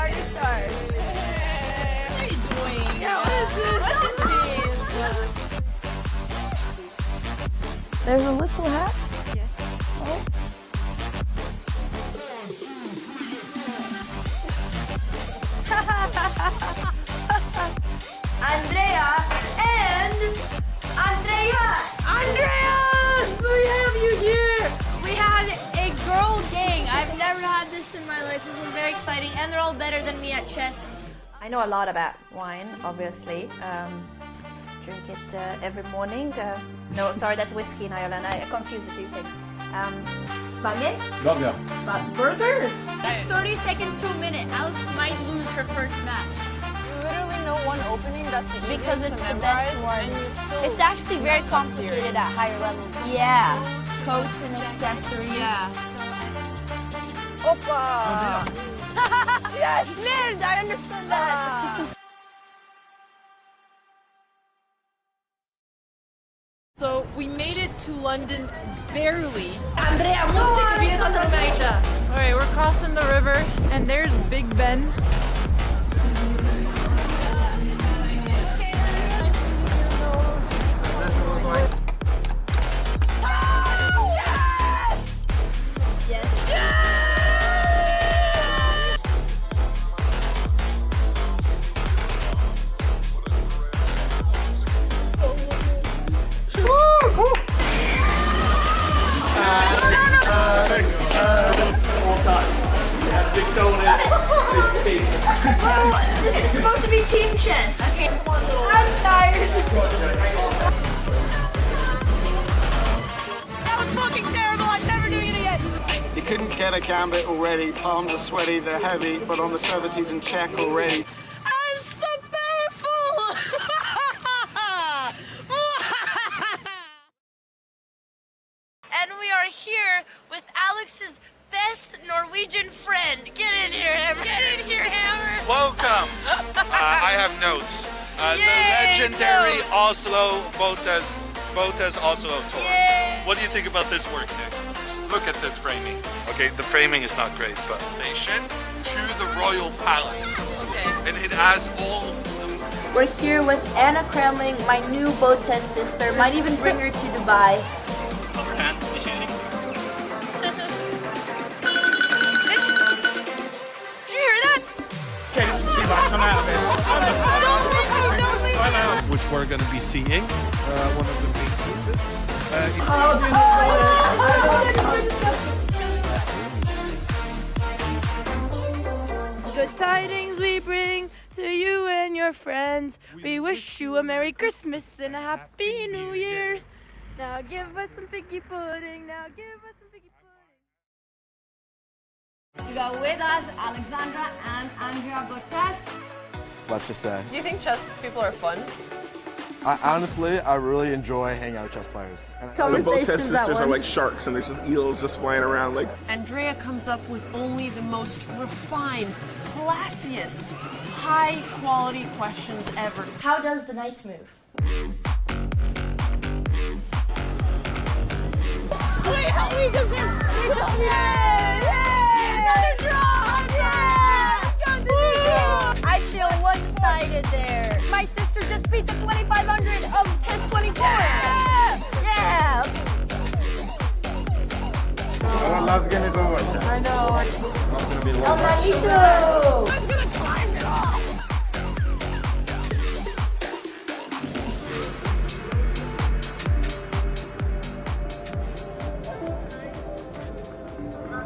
party start. What are you doing? Yeah, what is this? What is this? There's a little hat. Yes. Oh. Andrea and Andreas! Andreas! We have you here! We had a girl gang. I've never had this in my life. This was very exciting, and they're all better than me at chess. I know a lot about wine, obviously. Drink it every morning. No, sorry, that's whiskey in Ireland. I confused the two things. Baguette? Burger. Burger? That's 30 seconds to a minute. Alex might lose her first match. Literally no one opening that's the Because easiest it's to the memorize, best one. and you still It's actually very mess up complicated here. at higher levels. Yeah. Coats and accessories. Yeah. Opa! Yes! Nerd! I understood that. So we made it to London barely. Andrea, Alright, we're crossing the river and there's Big Ben. This is supposed to be team chess. Okay. I'm tired. That was fucking terrible, I'm never doing it again. He couldn't get a gambit already, palms are sweaty, they're heavy, but on the service he's in check already. I'm so powerful! And we are here with Alex's best Norwegian friend. Get in here, Hammer. Get in here, Hammer. Welcome. I have notes. The Yay, legendary notes. Oslo Botez Oslo tour. Yay. What do you think about this work, Nick? Look at this framing. Okay, the framing is not great, but station to the royal palace. Okay. And it has all. We're here with Anna Kremling, my new Botez sister. Might even bring her to Dubai. Overhand machining. Did you hear that? Okay, this is too much. I'm out of it. Don't leave me. Which we're going to be seeing. One of the big pieces. Good tidings we bring to you and your friends. We wish you a Merry Christmas and a Happy New Year. Now give us some figgy pudding. Now give us some figgy pudding. We got with us Alexandra and Andrea Botez. Let's just say. Do you think chess people are fun? Honestly, I really enjoy hanging out with chess players. And The Botez sisters are like sharks, and there's just eels just flying around. Like, Andrea comes up with only the most refined, classiest, high-quality questions ever. How does the knights move? Wait, how do we just Another draw! I feel one-sided there. My sister just beat the 2500 of test 24. Yeah! love getting it over. I know. It's not going to be long. El Manito! Who's gonna climb it off?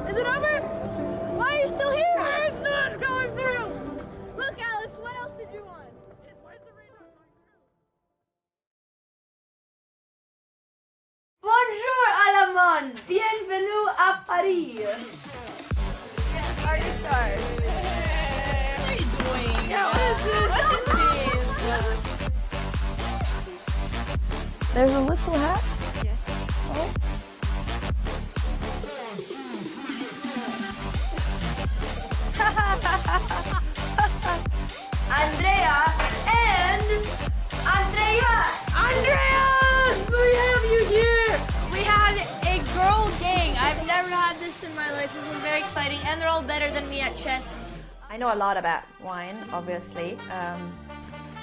Is it over? Why are you still here? It's not going through. Look, Alex, what else did you want? Where's the radar going through? Bonjour, Alamon. Bienvenue à Paris. Yeah, party start. What are you doing? Yeah, what is this? What is this? There's a little hat. Yes. Oh. Andrea and Andreas! Andreas! We have you here! We had a girl gang. I've never had this in my life. This was very exciting, and they're all better than me at chess. I know a lot about wine, obviously.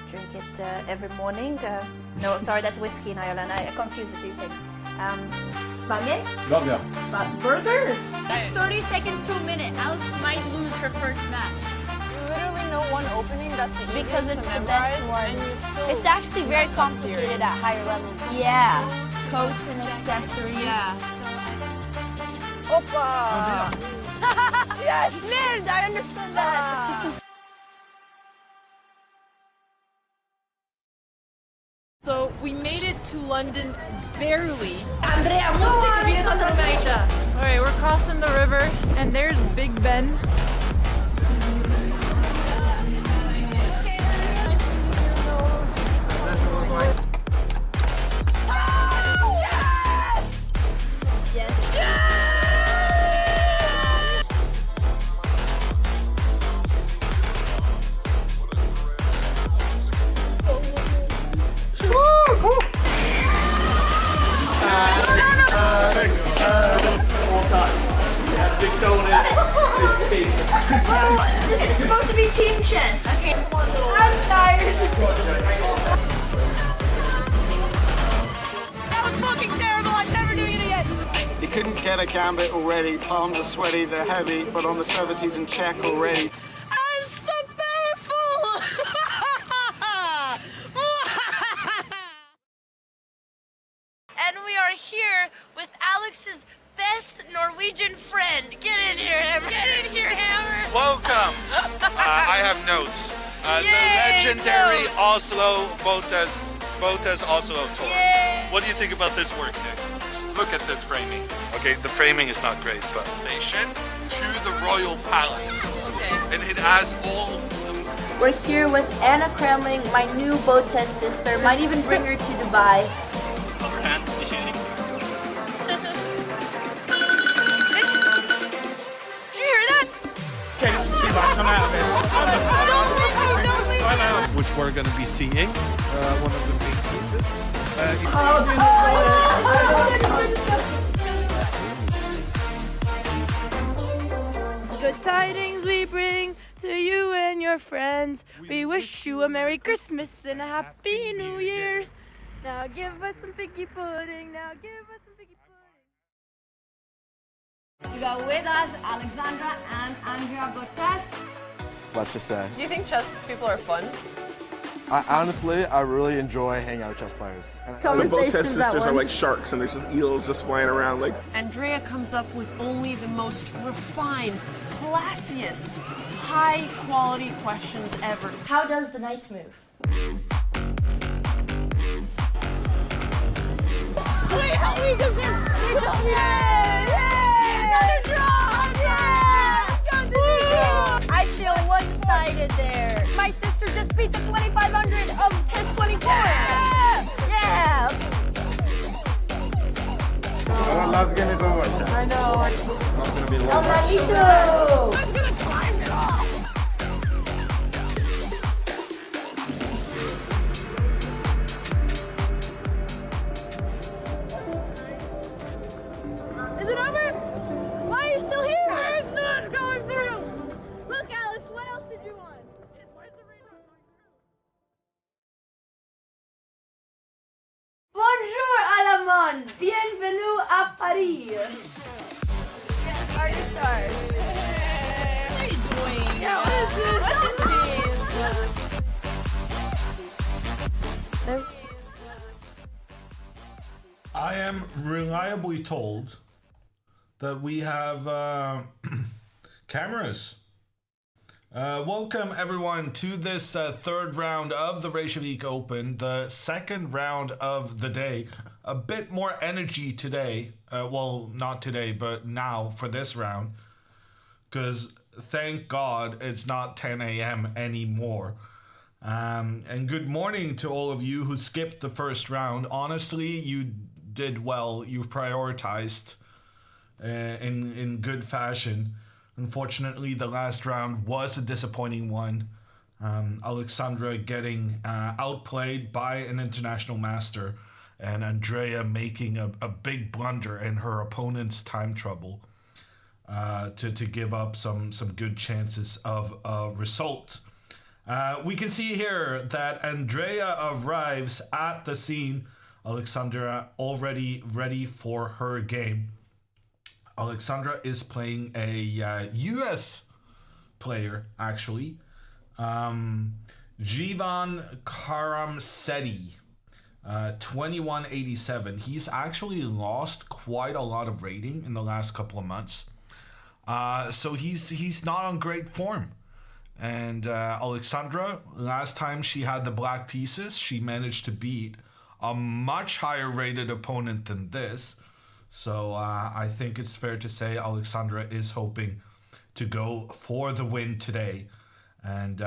Drink it every morning. No, sorry, that's whiskey in Ireland. I confuse the two things. Spaghetti? But Burger? It's 30 seconds to a minute. Alex might lose her first match. Literally no one opening that's the Because easiest it's to the best memorize, one. and you still It's actually very mess up complicated theory. at higher levels. Yeah. Coats and accessories. Yeah. Opa! Yes! Merde, I understood that. So we made it to London barely. Andrea, All right, we're crossing the river, and there's Big Ben. This is supposed to be team chess. Okay. I'm tired. That was fucking terrible. I'm never doing it again. He couldn't get a gambit already. Palms are sweaty, they're heavy, but on the service he's in check already. I'm so powerful. And we are here with Alex's best Norwegian friend. Get in here, Hammer. Get in here, Hammer. Welcome. I have notes. The Yay, legendary notes. Oslo Botez Oslo tour. Yay. What do you think about this work, Nick? Look at this framing. Okay, the framing is not great, but station to the royal palace. Okay. And it has all. We're here with Anna Kremling, my new Botez sister. Might even bring her to Dubai. Which we're going to be seeing. One of the main pieces. Good tidings we bring to you and your friends. We wish you a Merry Christmas and a Happy New Year. Now give us some piggy pudding. Now give us some piggy pudding. We got with us Alexandra and Andrea Botez. let's just say. Do you think chess people are fun? Honestly, I really enjoy hanging out with chess players. And The Botez sisters are like sharks, and there's just eels just flying around. Like Andrea comes up with only the most refined, classiest, high-quality questions ever. How does the knights move? Wait, help me, because they're another draw! I feel one-sided there. My sister just beat the 2500 of chess 24. Yeah! I know. Me too! I'm gonna climb it off. Is it over? Why are you still here? It's not going through. Look, Alex, what else did you want? Where's the radar? Bonjour à la monde. Bienvenue à Paris. Party start. What are you doing? Yeah, what is this? What is this? I am reliably told that we have cameras. Welcome everyone to this third round of the Reykjavik Open, the second round of the day. A bit more energy today. Well, not today, but now for this round. Because thank God it's not 10 a.m. anymore. And good morning to all of you who skipped the first round. Honestly, you did well. You prioritized in good fashion. Unfortunately, the last round was a disappointing one. Alexandra getting outplayed by an international master, and Andrea making a big blunder in her opponent's time trouble. to give up some good chances of a result. We can see here that Andrea arrives at the scene. Alexandra already ready for her game. Alexandra is playing a US player, actually. Jivan Karamseti, 2187. He's actually lost quite a lot of rating in the last couple of months. So he's not on great form. And Alexandra, last time she had the black pieces, she managed to beat a much higher rated opponent than this. So I think it's fair to say Alexandra is hoping to go for the win today. And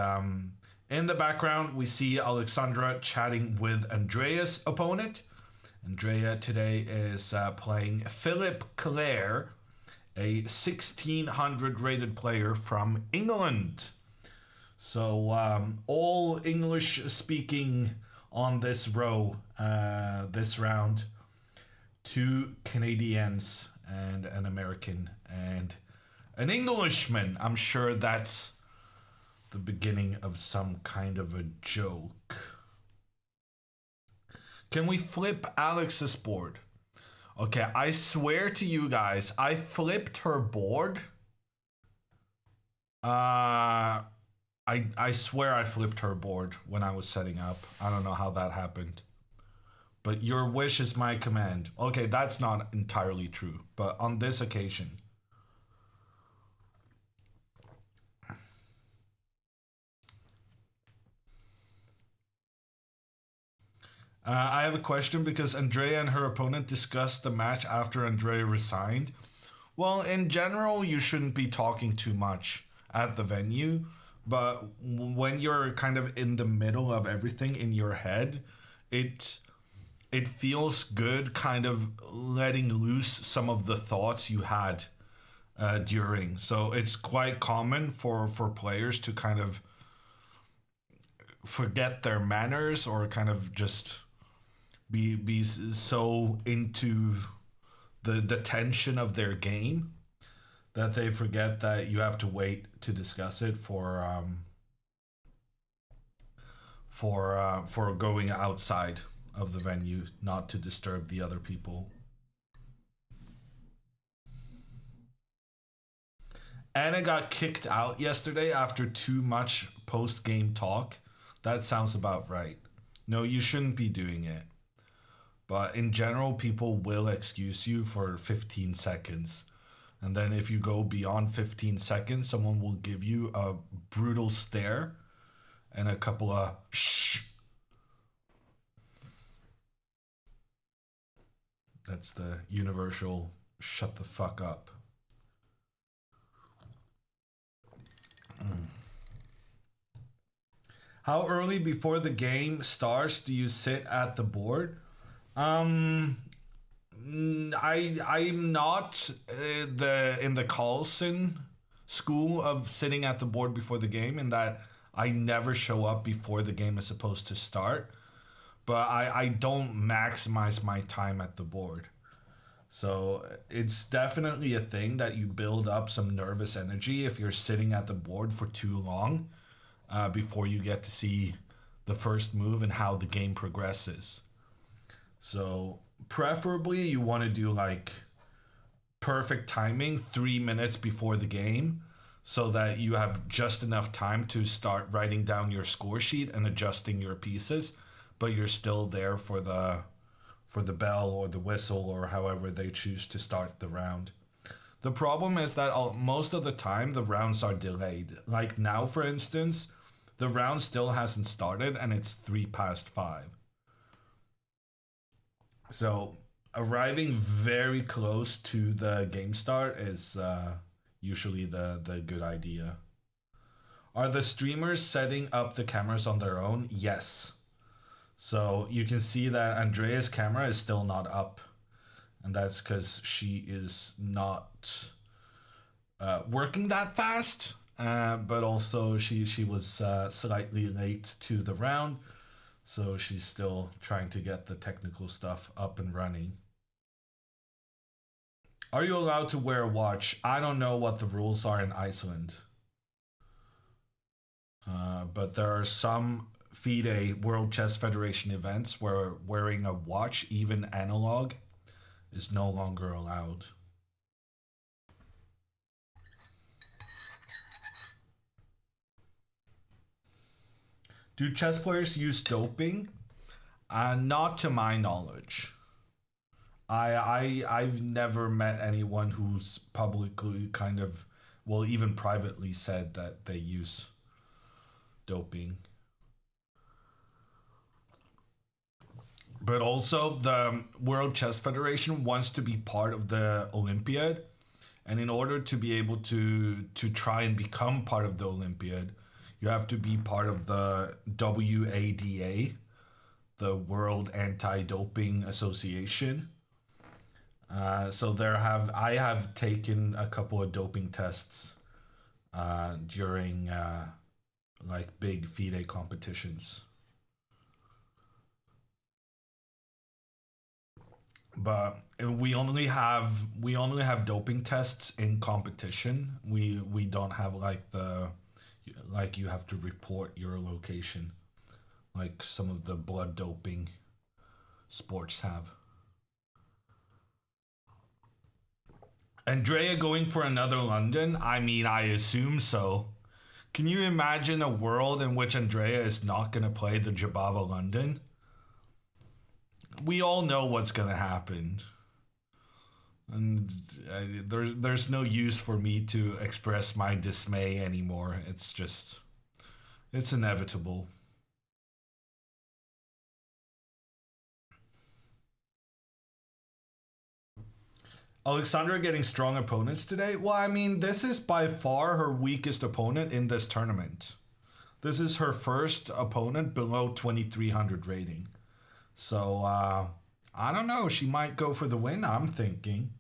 in the background, we see Alexandra chatting with Andrea's opponent. Andrea today is playing Philip Clare, a 1600 rated player from England. So all English speaking on this row, this round. 2 Canadians and an American and an Englishman. I'm sure that's the beginning of some kind of a joke. Can we flip Alex's board? Okay, I swear to you guys, I flipped her board. I swear I flipped her board when I was setting up. I don't know how that happened. But your wish is my command. Okay, that's not entirely true. But on this occasion. I have a question because Andrea and her opponent discussed the match after Andrea resigned. Well, in general, you shouldn't be talking too much at the venue. But when you're kind of in the middle of everything in your head, it feels good kind of letting loose some of the thoughts you had during. So it's quite common for players to kind of forget their manners or kind of just be so into the tension of their game that they forget that you have to wait to discuss it for going outside of the venue, not to disturb the other people. Anna got kicked out yesterday after too much post-game talk. That sounds about right. No, you shouldn't be doing it. But in general, people will excuse you for 15 seconds. And then if you go beyond 15 seconds, someone will give you a brutal stare and a couple of shh. That's the universal shut the fuck up. How early before the game starts do you sit at the board? I'm not in the Carlson school of sitting at the board before the game, in that I never show up before the game is supposed to start. But I don't maximize my time at the board. So it's definitely a thing that you build up some nervous energy if you're sitting at the board for too long before you get to see the first move and how the game progresses. So preferably you want to do like perfect timing 3 minutes before the game so that you have just enough time to start writing down your score sheet and adjusting your pieces, but you're still there for the bell or the whistle or however they choose to start the round. The problem is that most of the time the rounds are delayed. Like now, for instance, the round still hasn't started and it's 5:03. So arriving very close to the game start is usually the good idea. Are the streamers setting up the cameras on their own? Yes. So you can see that Andrea's camera is still not up. And that's because she is not working that fast. But also she was slightly late to the round. So she's still trying to get the technical stuff up and running. Are you allowed to wear a watch? I don't know what the rules are in Iceland. But there are some FIDE World Chess Federation events where wearing a watch, even analog, is no longer allowed. Do chess players use doping? Not to my knowledge. I've never met anyone who's publicly kind of, well, even privately said that they use doping. But also the World Chess Federation wants to be part of the Olympiad, and in order to be able to try and become part of the Olympiad, you have to be part of the WADA, the World Anti-Doping Association. So I have taken a couple of doping tests during like big FIDE competitions. But we only have doping tests in competition. We don't have like you have to report your location like some of the blood doping sports have. Andrea going for another London? I mean, I assume so. Can you imagine a world in which Andrea is not going to play the Jabava London? We all know what's going to happen. And there's no use for me to express my dismay anymore. It's inevitable. Alexandra getting strong opponents today? Well, I mean, this is by far her weakest opponent in this tournament. This is her first opponent below 2300 rating. So, I don't know. She might go for the win, I'm thinking.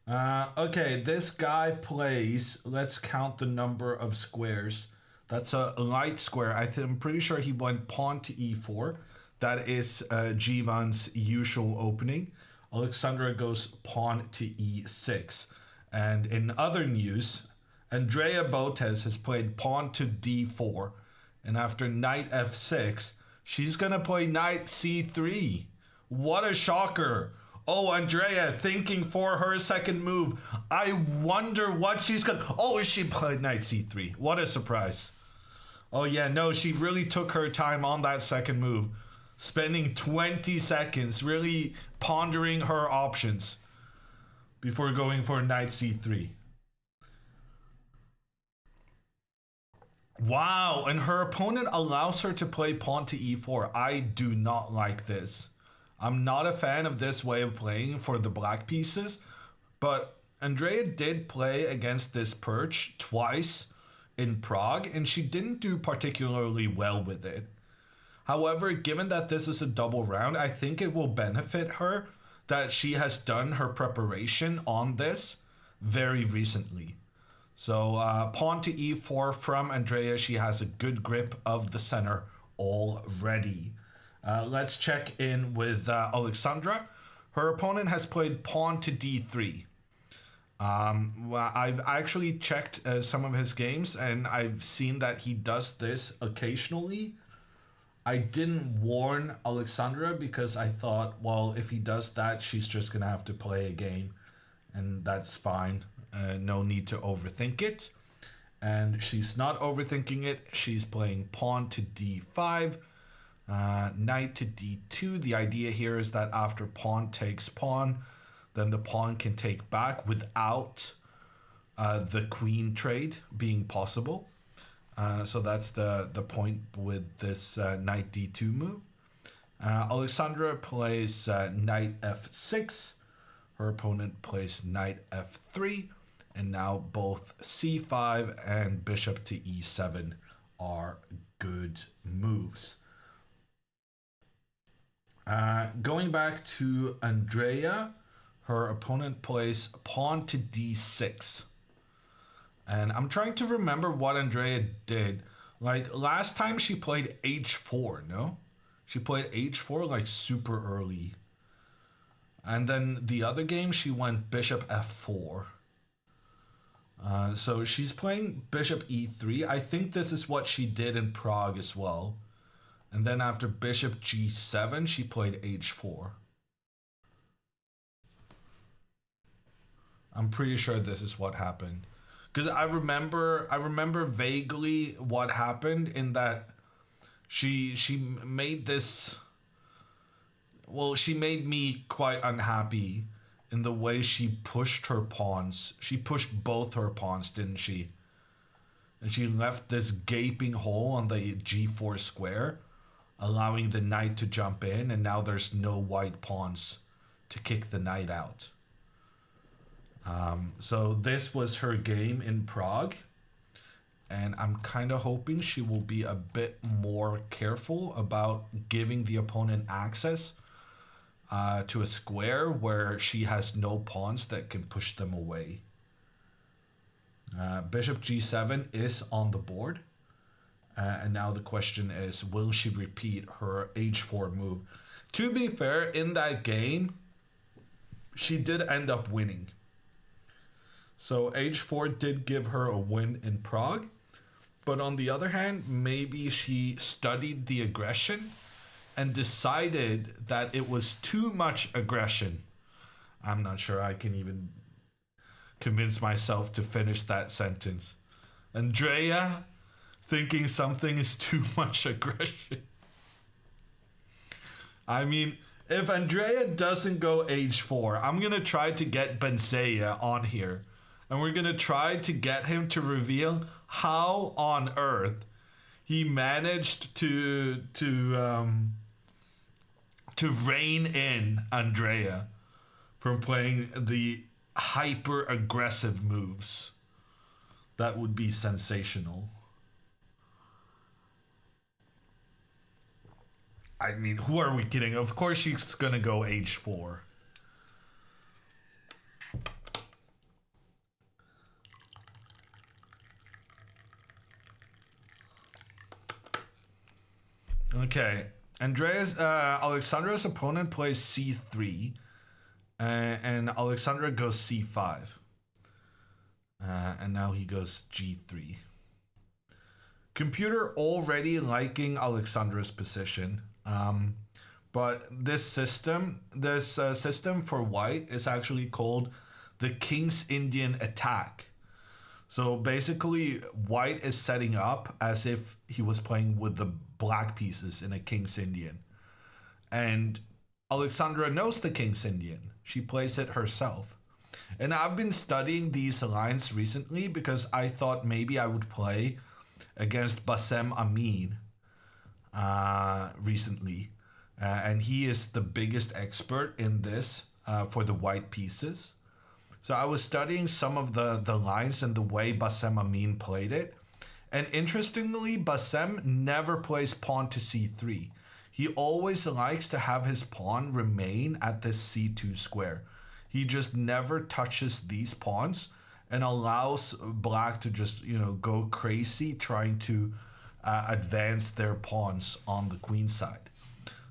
Okay, this guy plays, let's count the number of squares. That's a light square. I'm pretty sure he went pawn to e4. That is Jivan's usual opening. Alexandra goes pawn to e6. And in other news, Andrea Botez has played pawn to d4. And after knight f6, she's going to play knight c3. What a shocker. Oh, Andrea thinking for her second move. I wonder what she's going to... Oh, she played knight c3. What a surprise. Oh, yeah, no, she really took her time on that second move. Spending 20 seconds really pondering her options before going for knight c3. Wow, and her opponent allows her to play pawn to e4. I do not like this. I'm not a fan of this way of playing for the black pieces, but Andrea did play against this perch twice in Prague, and she didn't do particularly well with it. However, given that this is a double round, I think it will benefit her that she has done her preparation on this very recently. So pawn to e4 from Andrea. She has a good grip of the center already. Let's check in with Alexandra. Her opponent has played pawn to d3. Well, I've actually checked some of his games, and I've seen that he does this occasionally. I didn't warn Alexandra because I thought, well, if he does that, she's just going to have to play a game, and that's fine. No need to overthink it. And she's not overthinking it. She's playing pawn to d5, knight to d2. The idea here is that after pawn takes pawn, then the pawn can take back without the queen trade being possible. So that's the point with this knight d2 move. Alexandra plays knight f6. Her opponent plays knight f3. And now both c5 and bishop to e7 are good moves. Going back to Andrea, her opponent plays pawn to d6. And I'm trying to remember what Andrea did. Like last time she played h4, no? She played h4 like super early. And then the other game, she went bishop f4. So she's playing bishop e3. I think this is what she did in Prague as well. And then after bishop g7, she played h4. I'm pretty sure this is what happened. Because I remember vaguely what happened in that she made this... Well, she made me quite unhappy in the way she pushed her pawns. She pushed both her pawns, didn't she? And she left this gaping hole on the g4 square, allowing the knight to jump in, and now there's no white pawns to kick the knight out. So this was her game in Prague, and I'm kind of hoping she will be a bit more careful about giving the opponent access to a square where she has no pawns that can push them away. Bishop g7 is on the board. And now the question is, will she repeat her h4 move? To be fair, in that game, she did end up winning. So h4 did give her a win in Prague. But on the other hand, maybe she studied the aggression and decided that it was too much aggression. I'm not sure I can even convince myself to finish that sentence. Andrea thinking something is too much aggression. I mean, if Andrea doesn't go h4, I'm going to try to get Benseiya on here. And we're going to try to get him to reveal how on earth he managed to rein in Andrea from playing the hyper aggressive moves. That would be sensational. I mean, who are we kidding? Of course she's gonna go h4. Okay, Alexandra's opponent plays c3, and Alexandra goes c5, and now he goes g3. Computer already liking Alexandra's position, but this system for white is actually called the King's Indian attack. So basically, white is setting up as if he was playing with the black pieces in a King's Indian. And Alexandra knows the King's Indian. She plays it herself. And I've been studying these lines recently because I thought maybe I would play against Bassem Amin recently. And he is the biggest expert in this for the white pieces. So I was studying some of the lines and the way Bassem Amin played it. And interestingly, Bassem never plays pawn to c3. He always likes to have his pawn remain at this c2 square. He just never touches these pawns and allows black to just, go crazy trying to advance their pawns on the queen side.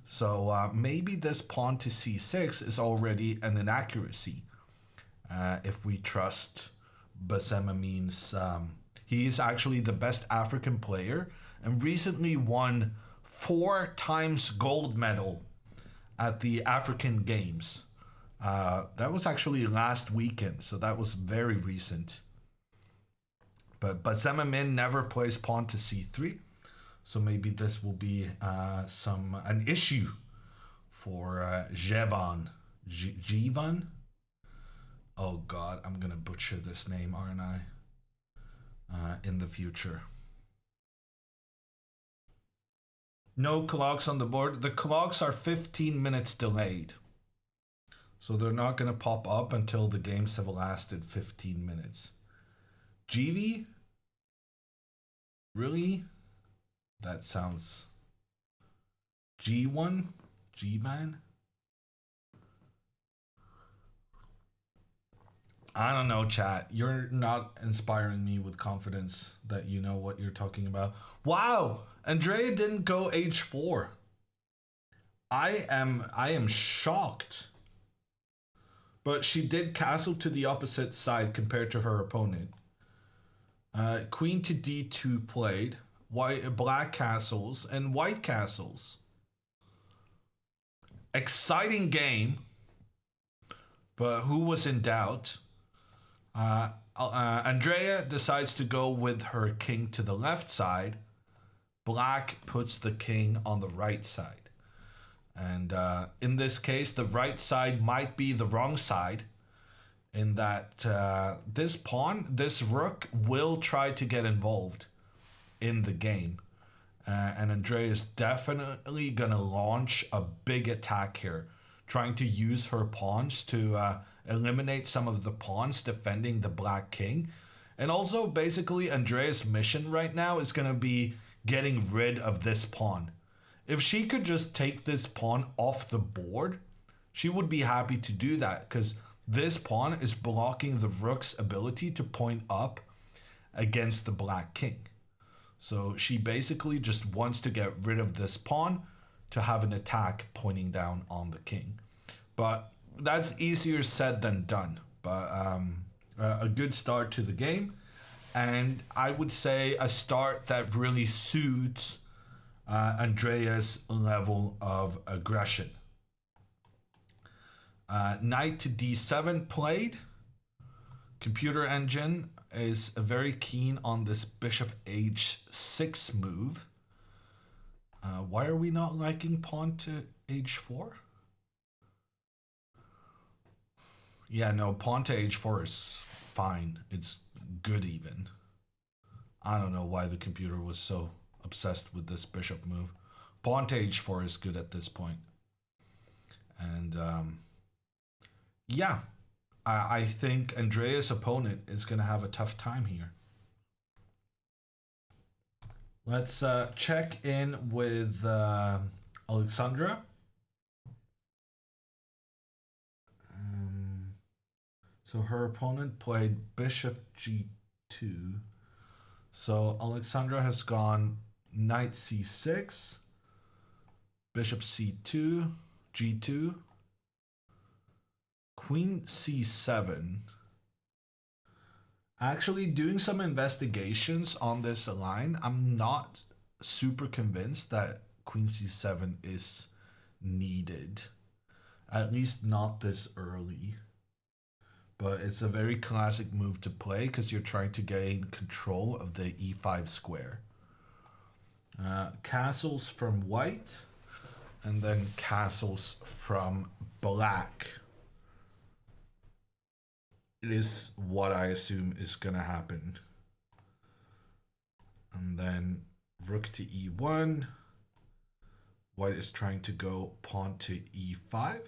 So maybe this pawn to c6 is already an inaccuracy. If we trust Bassem Amin's... he is actually the best African player and recently won 4 times gold medal at the African Games. That was actually last weekend, so that was very recent. But Bassem Amin never plays pawn to c3, so maybe this will be an issue for Jevan. Jevan? Oh God, I'm gonna butcher this name, aren't I? In the future. No clocks on the board. The clocks are 15 minutes delayed. So they're not gonna pop up until the games have lasted 15 minutes. GV? Really? That sounds... G1? G-Man? I don't know, chat. You're not inspiring me with confidence that you know what you're talking about. Wow! Andrea didn't go h4. I am shocked. but she did castle to the opposite side compared to her opponent. Queen to d2 played, black castles and white castles. Exciting game, but who was in doubt? Andrea decides to go with her king to the left side. Black puts the king on the right side. And in this case, the right side might be the wrong side, in that this rook will try to get involved in the game. And Andrea is definitely going to launch a big attack here, trying to use her pawns to eliminate some of the pawns defending the black king. And also, basically, Andrea's mission right now is going to be getting rid of this pawn. If she could just take this pawn off the board, she would be happy to do that, because this pawn is blocking the rook's ability to point up against the black king. So she basically just wants to get rid of this pawn to have an attack pointing down on the king. But that's easier said than done. But a good start to the game. And I would say a start that really suits Andrea's level of aggression. Knight to d7 played. Computer engine is very keen on this bishop h6 move. Why are we not liking pawn to h4? Yeah, no, pawn to h4 is fine. It's good even. I don't know why the computer was so obsessed with this bishop move. Pawn to h4 is good at this point. And yeah, I think Andrea's opponent is going to have a tough time here. Let's check in with Alexandra. So her opponent played bishop g2. So Alexandra has gone knight c6, bishop c2, g2, queen c7. Actually, doing some investigations on this line, I'm not super convinced that queen c7 is needed. At least not this early. But it's a very classic move to play because you're trying to gain control of the e5 square. Castles from white, and then castles from black. It is what I assume is going to happen. And then rook to e1. White is trying to go pawn to e5.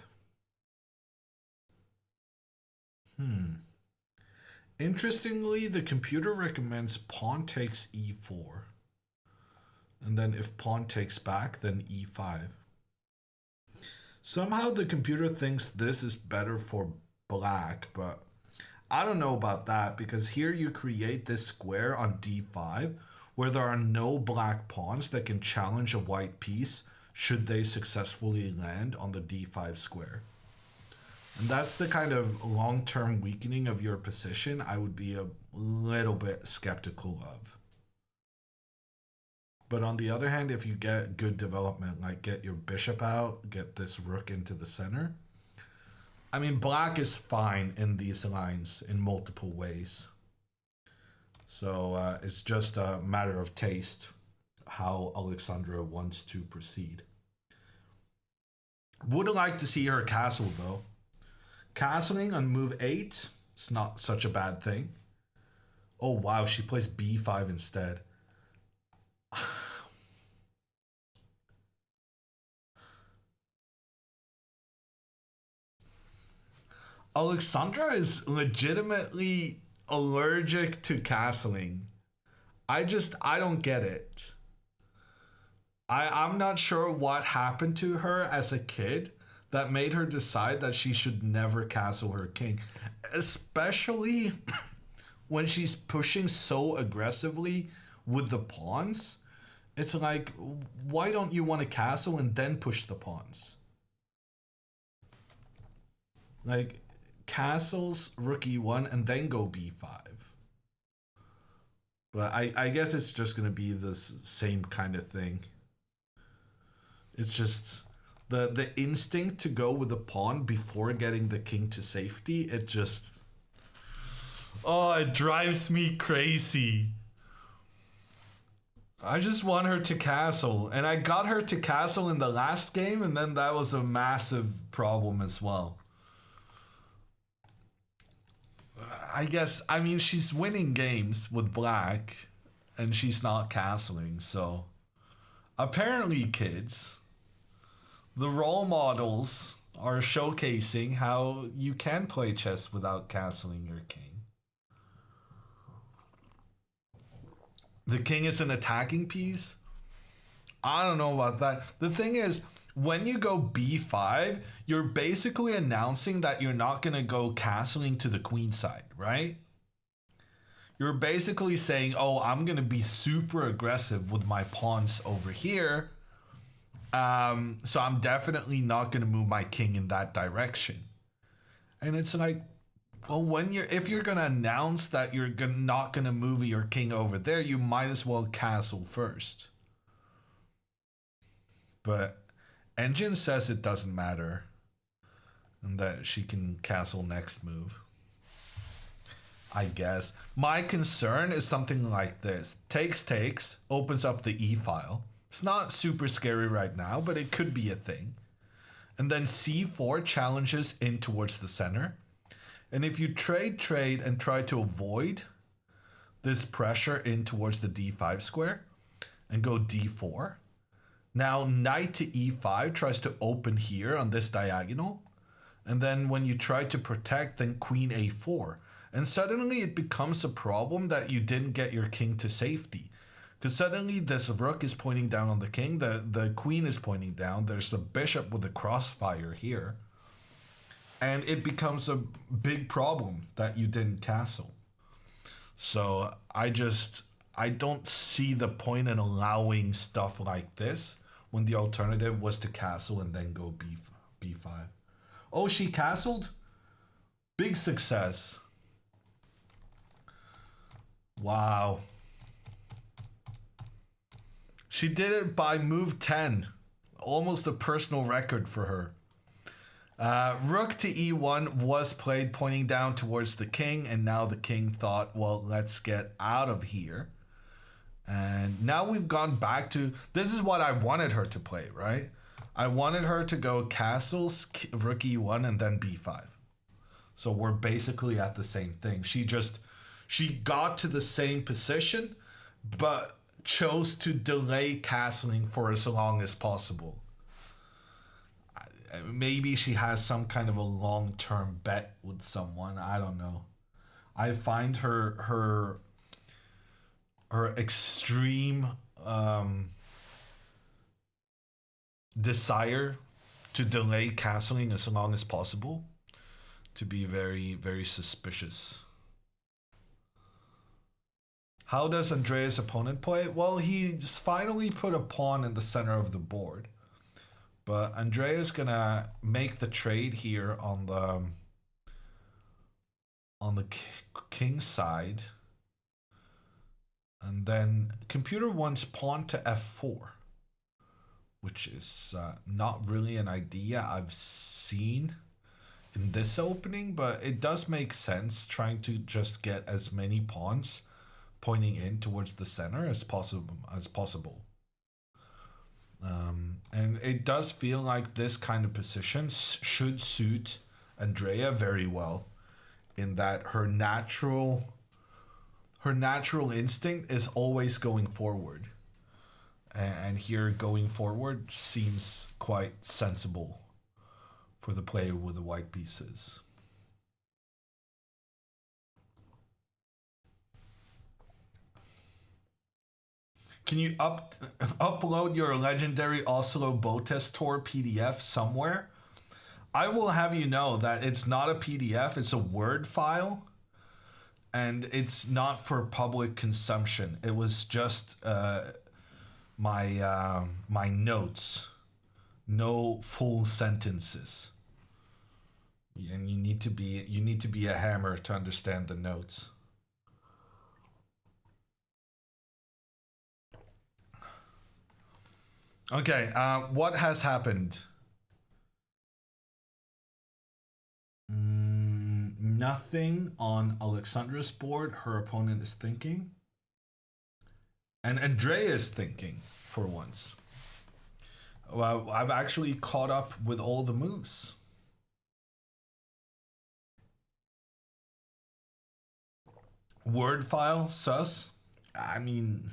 Interestingly, the computer recommends pawn takes e4. And then if pawn takes back, then e5. Somehow the computer thinks this is better for black, but I don't know about that, because here you create this square on d5 where there are no black pawns that can challenge a white piece should they successfully land on the d5 square. And that's the kind of long-term weakening of your position I would be a little bit skeptical of. But on the other hand, if you get good development, like get your bishop out, get this rook into the center. I mean, black is fine in these lines in multiple ways. So it's just a matter of taste, how Alexandra wants to proceed. Would like to see her castle though. Castling on move 8, it's not such a bad thing. Oh wow, she plays b5 instead. Alexandra is legitimately allergic to castling. I don't get it. I'm not sure what happened to her as a kid that made her decide that she should never castle her king. Especially when she's pushing so aggressively with the pawns. It's like, why don't you want to castle and then push the pawns? Like, castles rook e1 and then go b5. But I guess it's just going to be this same kind of thing. It's just the instinct to go with the pawn before getting the king to safety. It just... Oh, it drives me crazy. I just want her to castle. And I got her to castle in the last game, and then that was a massive problem as well. I guess, I mean, she's winning games with black, and she's not castling, so... Apparently, kids, the role models are showcasing how you can play chess without castling your king. The king is an attacking piece? I don't know about that. The thing is, when you go b5, you're basically announcing that you're not going to go castling to the queen side, right? You're basically saying, oh, I'm going to be super aggressive with my pawns over here. So I'm definitely not going to move my king in that direction. And it's like, well, if you're going to announce that you're not going to move your king over there, you might as well castle first. But Engine says it doesn't matter and that she can castle next move. I guess. My concern is something like this. Takes, opens up the e-file. It's not super scary right now, but it could be a thing. And then c4 challenges in towards the center. And if you trade and try to avoid this pressure in towards the d5 square and go d4, now knight to e5 tries to open here on this diagonal. And then when you try to protect, then queen a4. And suddenly it becomes a problem that you didn't get your king to safety. Because suddenly this rook is pointing down on the king, the queen is pointing down, there's the bishop with the crossfire here. And it becomes a big problem that you didn't castle. So I don't see the point in allowing stuff like this when the alternative was to castle and then go b5. Oh, she castled? Big success. Wow. She did it by move 10. Almost a personal record for her. Rook to e1 was played pointing down towards the king, and now the king thought, well, let's get out of here. And now we've gone back to, this is what I wanted her to play, right? I wanted her to go castles, rook e1, and then b5. So we're basically at the same thing. She got to the same position, but chose to delay castling for as long as possible. Maybe she has some kind of a long-term bet with someone. I don't know. I find her extreme desire to delay castling as long as possible to be very, very suspicious. How does Andrea's opponent play? Well, he just finally put a pawn in the center of the board. But Andrea's gonna make the trade here on the king side. And then computer wants pawn to f4, which is not really an idea I've seen in this opening, but it does make sense trying to just get as many pawns pointing in towards the center as possible. And it does feel like this kind of position should suit Andrea very well, in that her natural instinct is always going forward. And here going forward seems quite sensible for the player with the white pieces. Can you upload your legendary Oslo Botez Tour PDF somewhere? I will have you know that it's not a PDF, it's a Word file. And it's not for public consumption. It was just my notes. No full sentences. And you need to be a hammer to understand the notes. Okay, what has happened? Nothing on Alexandra's board. Her opponent is thinking. And Andrea is thinking for once. Well, I've actually caught up with all the moves. Word file, sus. I mean,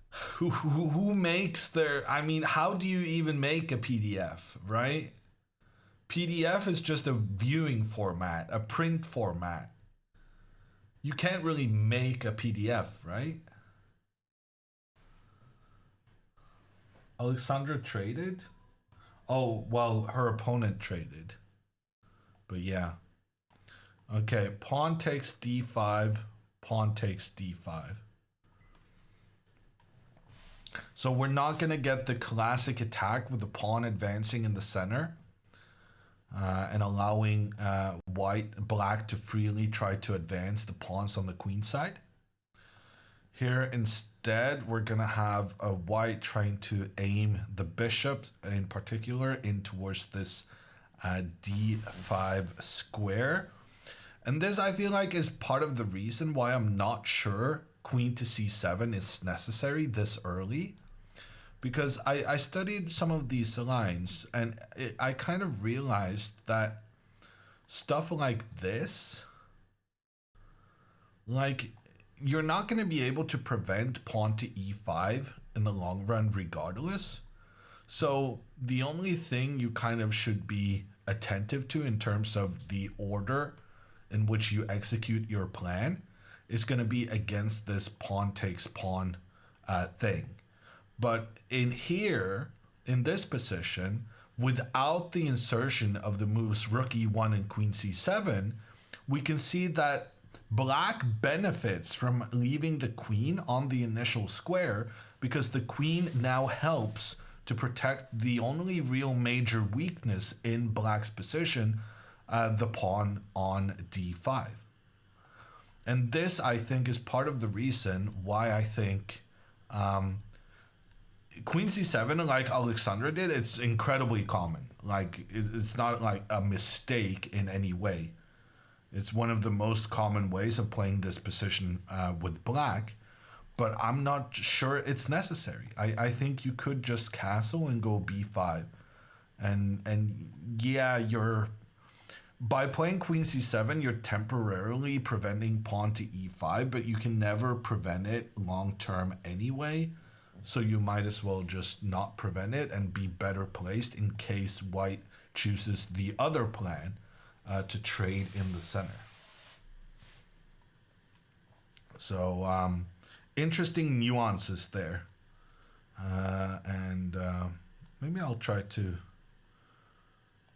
who makes their, I mean, how do you even make a PDF, right? PDF is just a viewing format, a print format. You can't really make a PDF, right? Alexandra traded? Oh, well, her opponent traded. But yeah. Okay, pawn takes d5, pawn takes d5. So we're not going to get the classic attack with the pawn advancing in the center and allowing black to freely try to advance the pawns on the queen side. Here instead, we're going to have white trying to aim the bishop in particular in towards this d5 square. And this, I feel like, is part of the reason why I'm not sure queen to c7 is necessary this early. Because I studied some of these lines and I kind of realized that stuff like this, like, you're not going to be able to prevent pawn to e5 in the long run regardless. So the only thing you kind of should be attentive to in terms of the order in which you execute your plan is going to be against this pawn takes pawn thing. But in here, in this position, without the insertion of the moves rook e1 and queen c7, we can see that black benefits from leaving the queen on the initial square because the queen now helps to protect the only real major weakness in black's position, the pawn on d5. And this, I think, is part of the reason why I think queen c7, like Alexandra did, it's incredibly common. Like, it's not like a mistake in any way. It's one of the most common ways of playing this position with black, but I'm not sure it's necessary. I think you could just castle and go b5. And yeah, by playing queen c7, you're temporarily preventing pawn to e5, but you can never prevent it long term anyway. So you might as well just not prevent it and be better placed in case white chooses the other plan to trade in the center. So interesting nuances there. And maybe I'll try to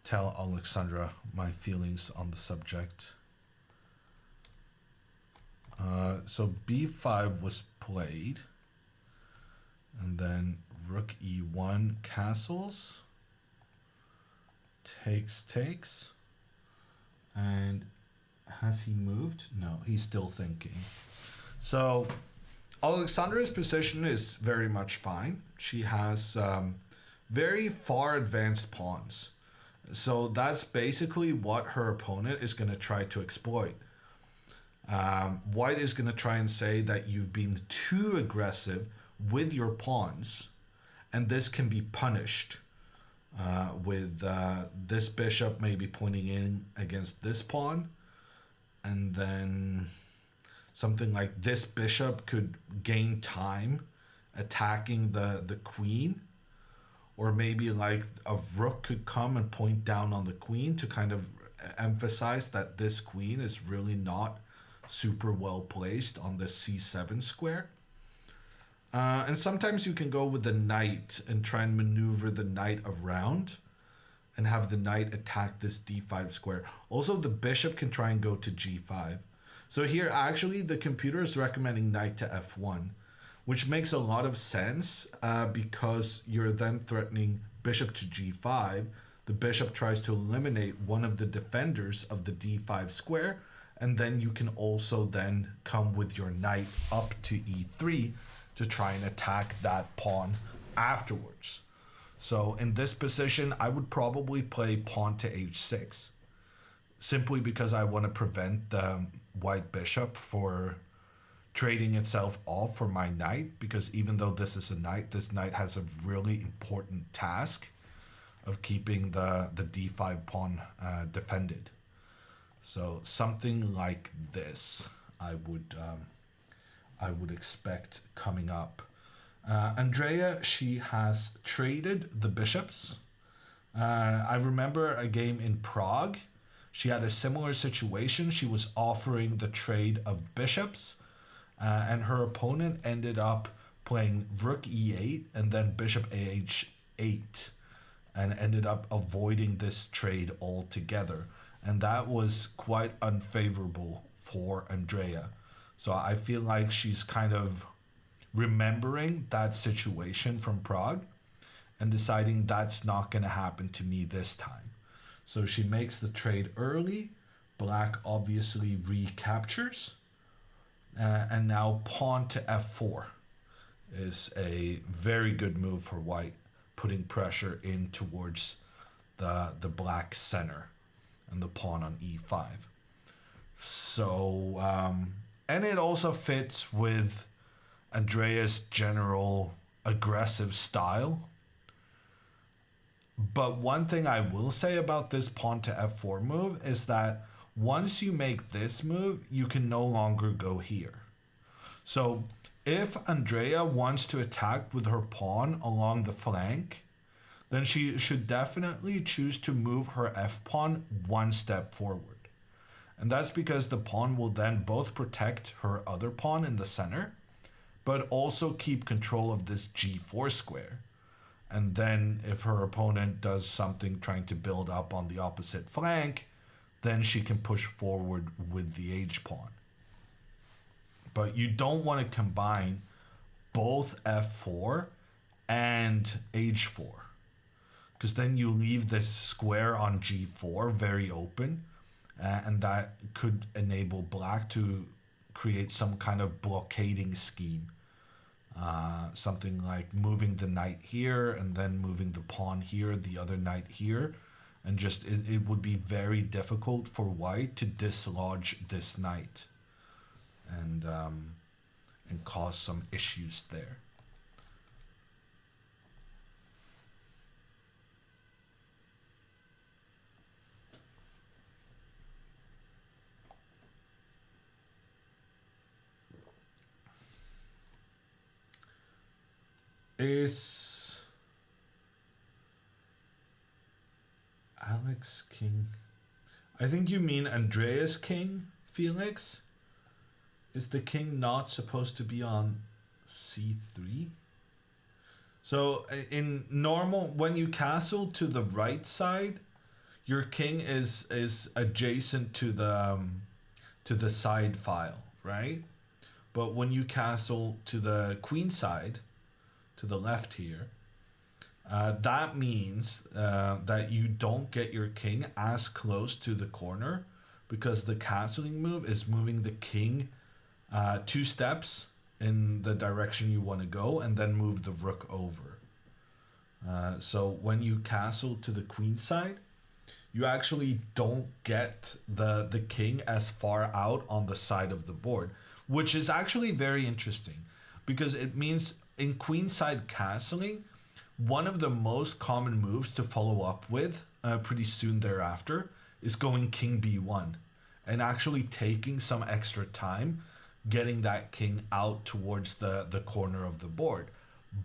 tell Alexandra my feelings on the subject. So b5 was played. And then rook e1 castles. Takes. And has he moved? No, he's still thinking. So Alexandra's position is very much fine. She has very far advanced pawns. So that's basically what her opponent is going to try to exploit. White is going to try and say that you've been too aggressive with your pawns, and this can be punished with this bishop maybe pointing in against this pawn, and then something like this bishop could gain time attacking the queen, or maybe like a rook could come and point down on the queen to kind of emphasize that this queen is really not super well placed on the c7 square. And sometimes you can go with the knight and try and maneuver the knight around and have the knight attack this d5 square. Also, the bishop can try and go to g5. So here, actually, the computer is recommending knight to f1, which makes a lot of sense because you're then threatening bishop to g5, the bishop tries to eliminate one of the defenders of the d5 square, and then you can also then come with your knight up to e3 to try and attack that pawn afterwards. So in this position, I would probably play pawn to h6, simply because I want to prevent the white bishop for trading itself off for my knight, because even though this is a knight, this knight has a really important task of keeping the d5 pawn defended. So something like this I would expect coming up. Andrea, she has traded the bishops. I remember a game in Prague. She had a similar situation. She was offering the trade of bishops, and her opponent ended up playing rook e8 and then bishop ah8, and ended up avoiding this trade altogether. And that was quite unfavorable for Andrea. So I feel like she's kind of remembering that situation from Prague and deciding that's not going to happen to me this time. So she makes the trade early. Black obviously recaptures. And now pawn to f4 is a very good move for white, putting pressure in towards the black center and the pawn on e5. So, and it also fits with Andrea's general aggressive style. But one thing I will say about this pawn to f4 move is that once you make this move, you can no longer go here. So if Andrea wants to attack with her pawn along the flank, then she should definitely choose to move her f-pawn one step forward. And that's because the pawn will then both protect her other pawn in the center, but also keep control of this g4 square. And then if her opponent does something trying to build up on the opposite flank, then she can push forward with the h-pawn. But you don't want to combine both f4 and h4, because then you leave this square on g4 very open, and that could enable black to create some kind of blockading scheme. Something like moving the knight here and then moving the pawn here, the other knight here, and just it would be very difficult for white to dislodge this knight and cause some issues there. Is Alex king? I think you mean Andreas king, Felix. Is the king not supposed to be on c3? So in normal, when you castle to the right side, your king is adjacent to the side file, right? But when you castle to the queen side, to the left here, that means that you don't get your king as close to the corner, because the castling move is moving the king 2 steps in the direction you want to go and then move the rook over. So when you castle to the queen side, you actually don't get the king as far out on the side of the board, which is actually very interesting, because it means in queenside castling, one of the most common moves to follow up with pretty soon thereafter is going king b1 and actually taking some extra time getting that king out towards the corner of the board.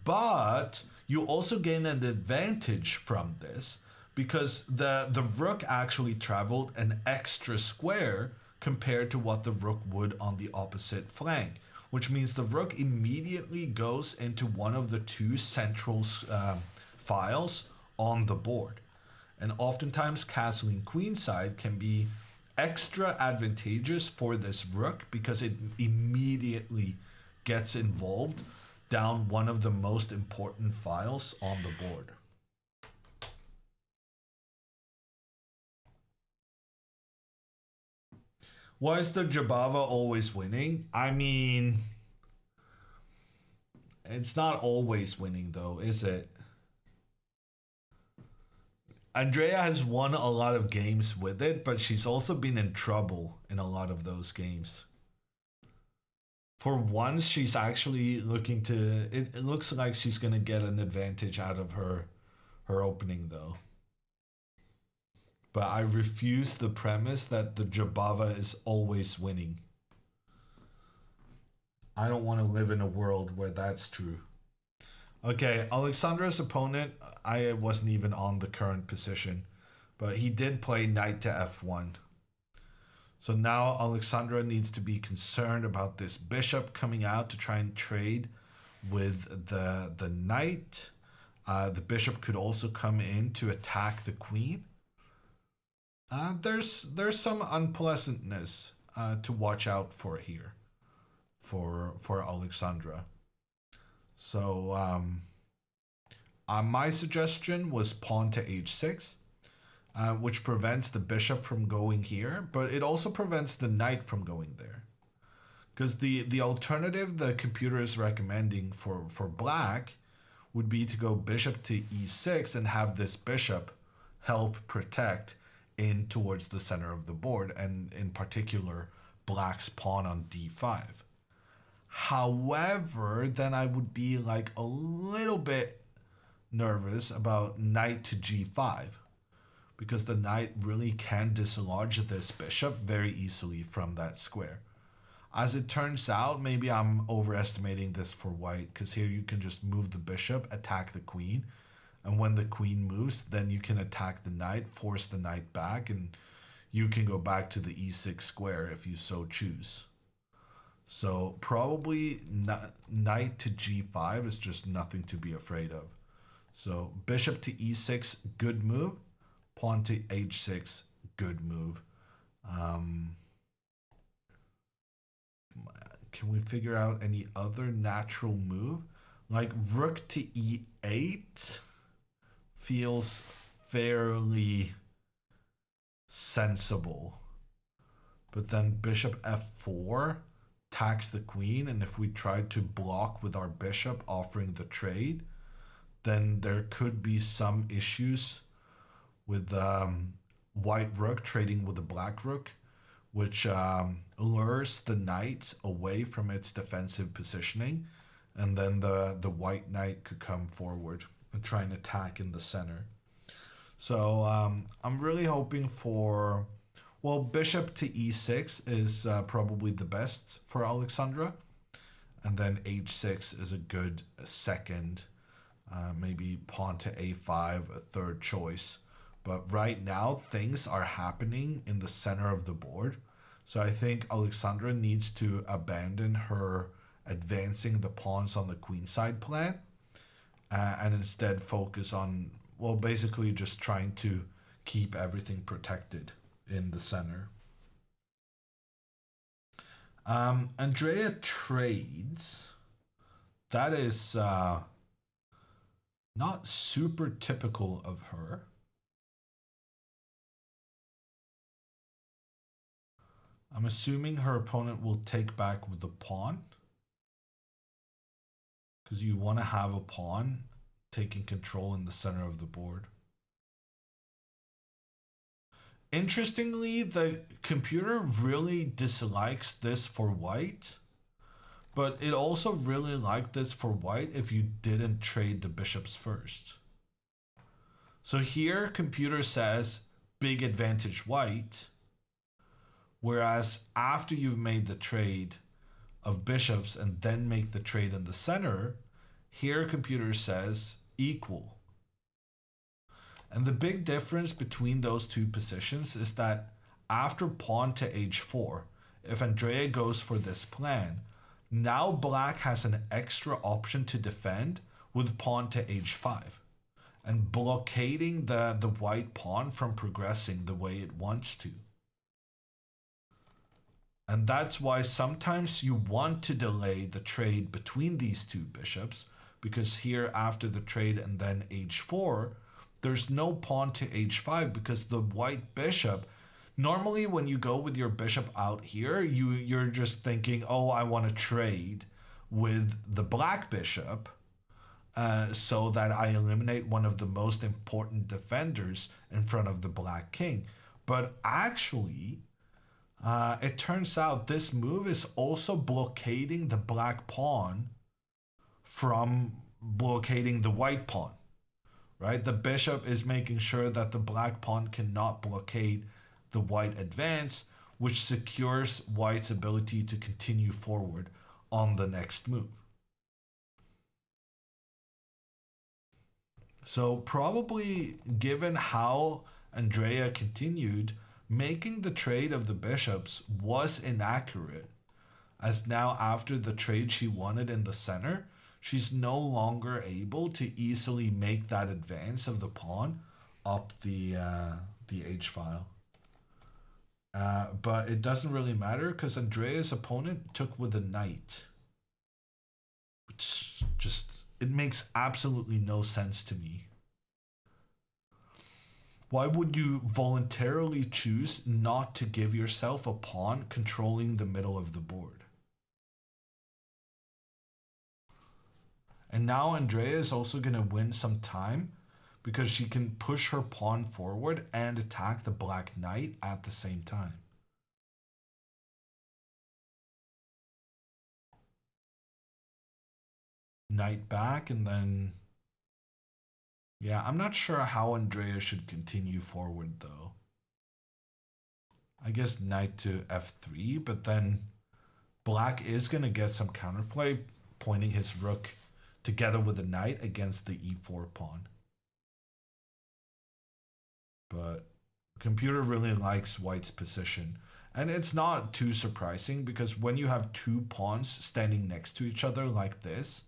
But you also gain an advantage from this, because the rook actually traveled an extra square compared to what the rook would on the opposite flank, which means the rook immediately goes into one of the 2 central files on the board. And oftentimes castling queenside can be extra advantageous for this rook, because it immediately gets involved down one of the most important files on the board. Why is the Jabava always winning? I mean, it's not always winning though, is it? Andrea has won a lot of games with it, but she's also been in trouble in a lot of those games. For once, she's actually looking to... It looks like she's going to get an advantage out of her opening, though. But I refuse the premise that the Jabava is always winning. I don't want to live in a world where that's true. Okay, Alexandra's opponent, I wasn't even on the current position, but he did play knight to f1. So now Alexandra needs to be concerned about this bishop coming out to try and trade with the knight. The bishop could also come in to attack the queen. There's some unpleasantness to watch out for here for Alexandra. So my suggestion was pawn to h6, which prevents the bishop from going here, but it also prevents the knight from going there. Because the alternative the computer is recommending for black would be to go bishop to e6 and have this bishop help protect in towards the center of the board, and in particular black's pawn on d5. However, then I would be like a little bit nervous about knight to g5, because the knight really can dislodge this bishop very easily from that square. As it turns out, maybe I'm overestimating this for white, because here you can just move the bishop, attack the queen, and when the queen moves, then you can attack the knight, force the knight back, and you can go back to the e6 square if you so choose. So probably knight to g5 is just nothing to be afraid of. So bishop to e6, good move. Pawn to h6, good move. Can we figure out any other natural move? Like rook to e8 feels fairly sensible. But then bishop f4 attacks the queen, and if we try to block with our bishop offering the trade, then there could be some issues with white rook trading with the black rook, which lures the knight away from its defensive positioning, and then the white knight could come forward and try and attack in the center. So I'm really hoping for... Well, bishop to e6 is probably the best for Alexandra. And then h6 is a good second. Maybe pawn to a5, a third choice. But right now, things are happening in the center of the board. So I think Alexandra needs to abandon her advancing the pawns on the queenside plan. And instead focus on, well, basically just trying to keep everything protected in the center. Andrea trades. That is not super typical of her. I'm assuming her opponent will take back with the pawn, because you want to have a pawn taking control in the center of the board. Interestingly, the computer really dislikes this for white, but it also really liked this for white if you didn't trade the bishops first. So here, computer says big advantage white, whereas after you've made the trade of bishops and then make the trade in the center, here computer says equal. And the big difference between those two positions is that after pawn to h4, if Andrea goes for this plan, now black has an extra option to defend with pawn to h5 and blockading the white pawn from progressing the way it wants to. And that's why sometimes you want to delay the trade between these two bishops, because here after the trade and then h4, there's no pawn to h5 because the white bishop Normally, when you go with your bishop out here, you're just thinking, oh, I want to trade with the black bishop so that I eliminate one of the most important defenders in front of the black king. But actually, it turns out this move is also blockading the black pawn from blockading the white pawn, right? The bishop is making sure that the black pawn cannot blockade the white advance, which secures white's ability to continue forward on the next move. So probably, given how Andrea continued, making the trade of the bishops was inaccurate, as now after the trade she wanted in the center, she's no longer able to easily make that advance of the pawn up the h-file. But it doesn't really matter because Andrea's opponent took with a knight, which just, it makes absolutely no sense to me. Why would you voluntarily choose not to give yourself a pawn controlling the middle of the board? And now Andrea is also going to win some time because she can push her pawn forward and attack the black knight at the same time. Knight back, and then... yeah, I'm not sure how Andrea should continue forward, though. I guess knight to f3, but then black is going to get some counterplay, pointing his rook together with the knight against the e4 pawn. But computer really likes white's position. And it's not too surprising because when you have two pawns standing next to each other like this,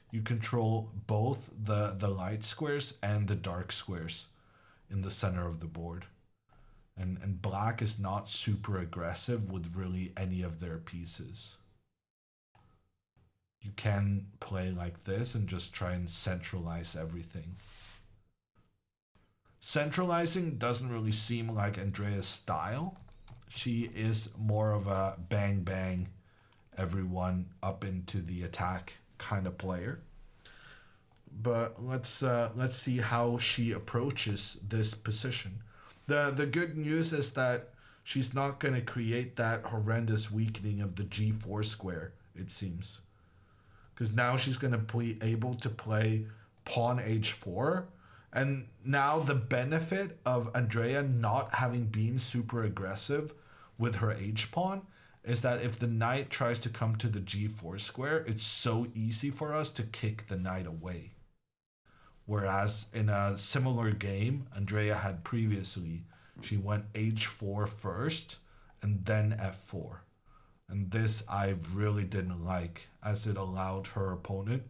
you control both the light squares and the dark squares in the center of the board. And black is not super aggressive with really any of their pieces. You can play like this and just try and centralize everything. Centralizing doesn't really seem like Andrea's style. She is more of a bang bang everyone up into the attack kind of player. But let's see how she approaches this position. The good news is that she's not going to create that horrendous weakening of the g4 square, it seems. Because now she's going to be able to play pawn h4. And now the benefit of Andrea not having been super aggressive with her h-pawn is that if the knight tries to come to the g4 square, it's so easy for us to kick the knight away. Whereas in a similar game Andrea had previously, she went h4 first and then f4. And this I really didn't like, as it allowed her opponent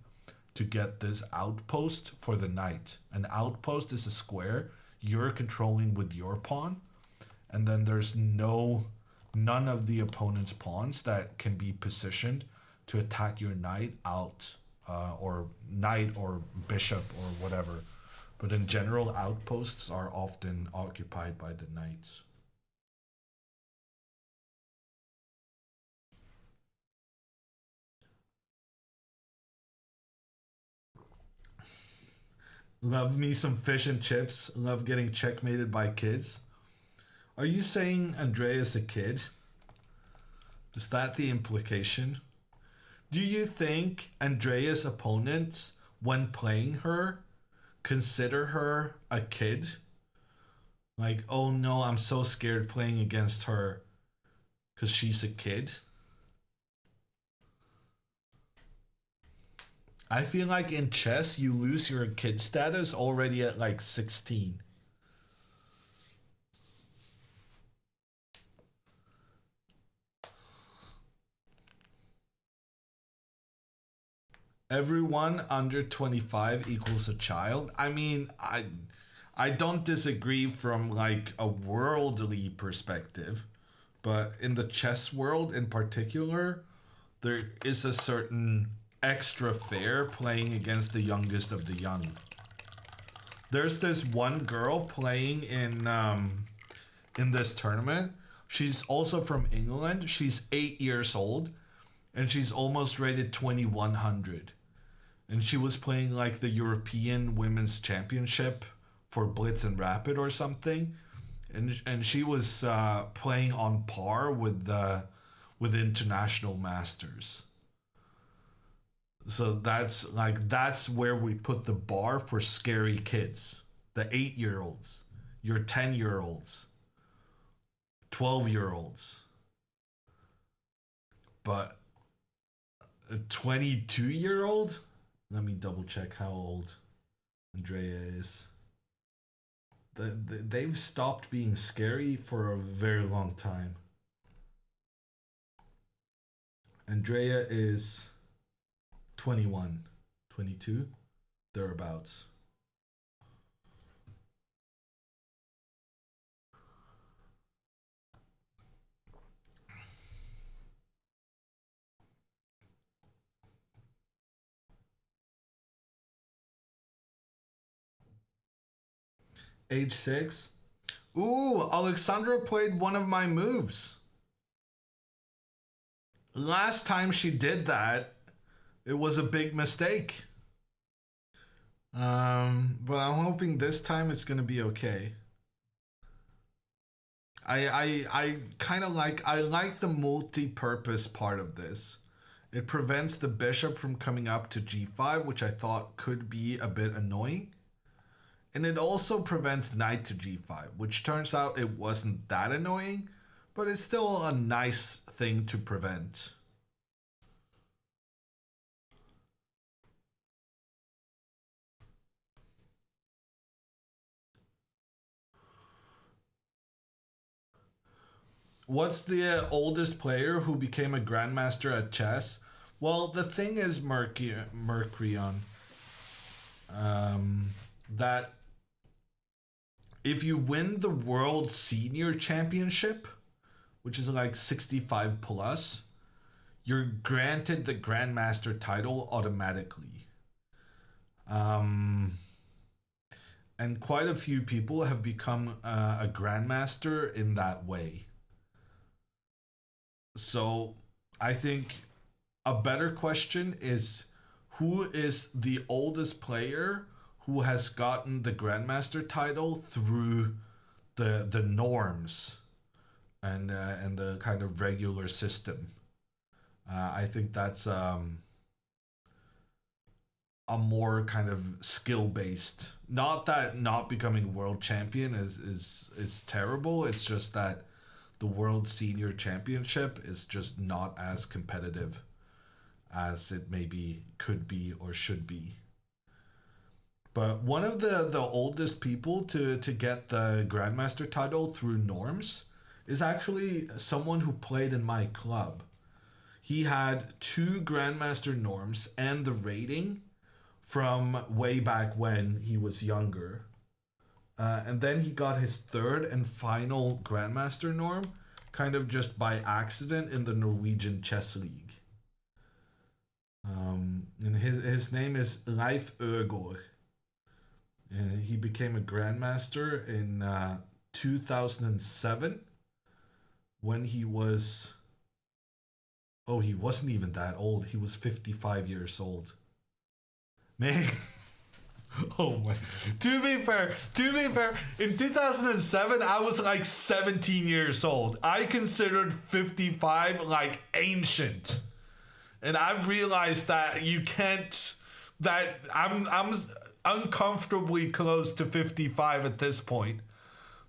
to get this outpost for the knight. An outpost is a square you're controlling with your pawn, and then there's none of the opponent's pawns that can be positioned to attack your knight out, or knight or bishop or whatever. But in general, outposts are often occupied by the knights. Love me some fish and chips. Love getting checkmated by kids. Are you saying Andrea's a kid? Is that the implication? Do you think Andrea's opponents, when playing her, consider her a kid? Like, oh no, I'm so scared playing against her because she's a kid? I feel like in chess, you lose your kid status already at like 16. Everyone under 25 equals a child. I mean, I don't disagree from like a worldly perspective, but in the chess world in particular, there is a certain extra fair playing against the youngest of the young. There's this one girl playing in in this tournament. She's also from England. She's 8 years old, and she's almost rated 2100. And she was playing like the European Women's Championship for Blitz and Rapid or something, and she was playing on par with international masters. So that's where we put the bar for scary kids, the 8-year-olds, your 10-year-olds, 12-year-olds. But a 22-year-old? Let me double check how old Andrea is. They've stopped being scary for a very long time. Andrea is 21, 22, thereabouts. Age 6. Ooh, Alexandra played one of my moves. Last time she did that, it was a big mistake. But I'm hoping this time it's gonna be okay. I kind of like the multi-purpose part of this. It prevents the bishop from coming up to g5, which I thought could be a bit annoying. And it also prevents knight to g5, which turns out it wasn't that annoying, but it's still a nice thing to prevent. What's the oldest player who became a grandmaster at chess? Well, the thing is, Mercurion, that if you win the World Senior Championship, which is like 65 plus, you're granted the Grandmaster title automatically. And quite a few people have become a Grandmaster in that way. So I think a better question is, who is the oldest player who has gotten the Grandmaster title through the norms and the kind of regular system? I think that's a more kind of skill based. Not that not becoming world champion is terrible. It's just that the World Senior Championship is just not as competitive as it maybe could be or should be. But one of the oldest people to get the Grandmaster title through norms is actually someone who played in my club. He had 2 Grandmaster norms and the rating from way back when he was younger. And then he got his 3rd and final Grandmaster norm kind of just by accident in the Norwegian Chess League. And his name is Leif Øgård. And he became a Grandmaster in 2007 when he was... Oh, he wasn't even that old. He was 55 years old. Man... Oh my... To be fair, in 2007, I was like 17 years old. I considered 55 like ancient. And I've realized that you can't... That I'm uncomfortably close to 55 at this point.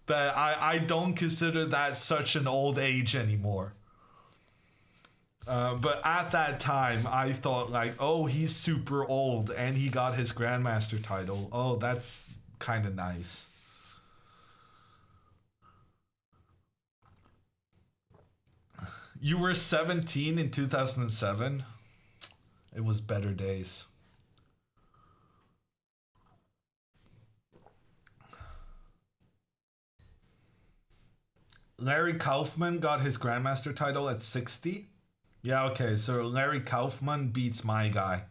That I don't consider that such an old age anymore. But at that time, I thought like, oh, he's super old and he got his Grandmaster title. Oh, that's kind of nice. You were 17 in 2007? It was better days. Larry Kaufman got his Grandmaster title at 60. Yeah, okay, so Larry Kaufman beats my guy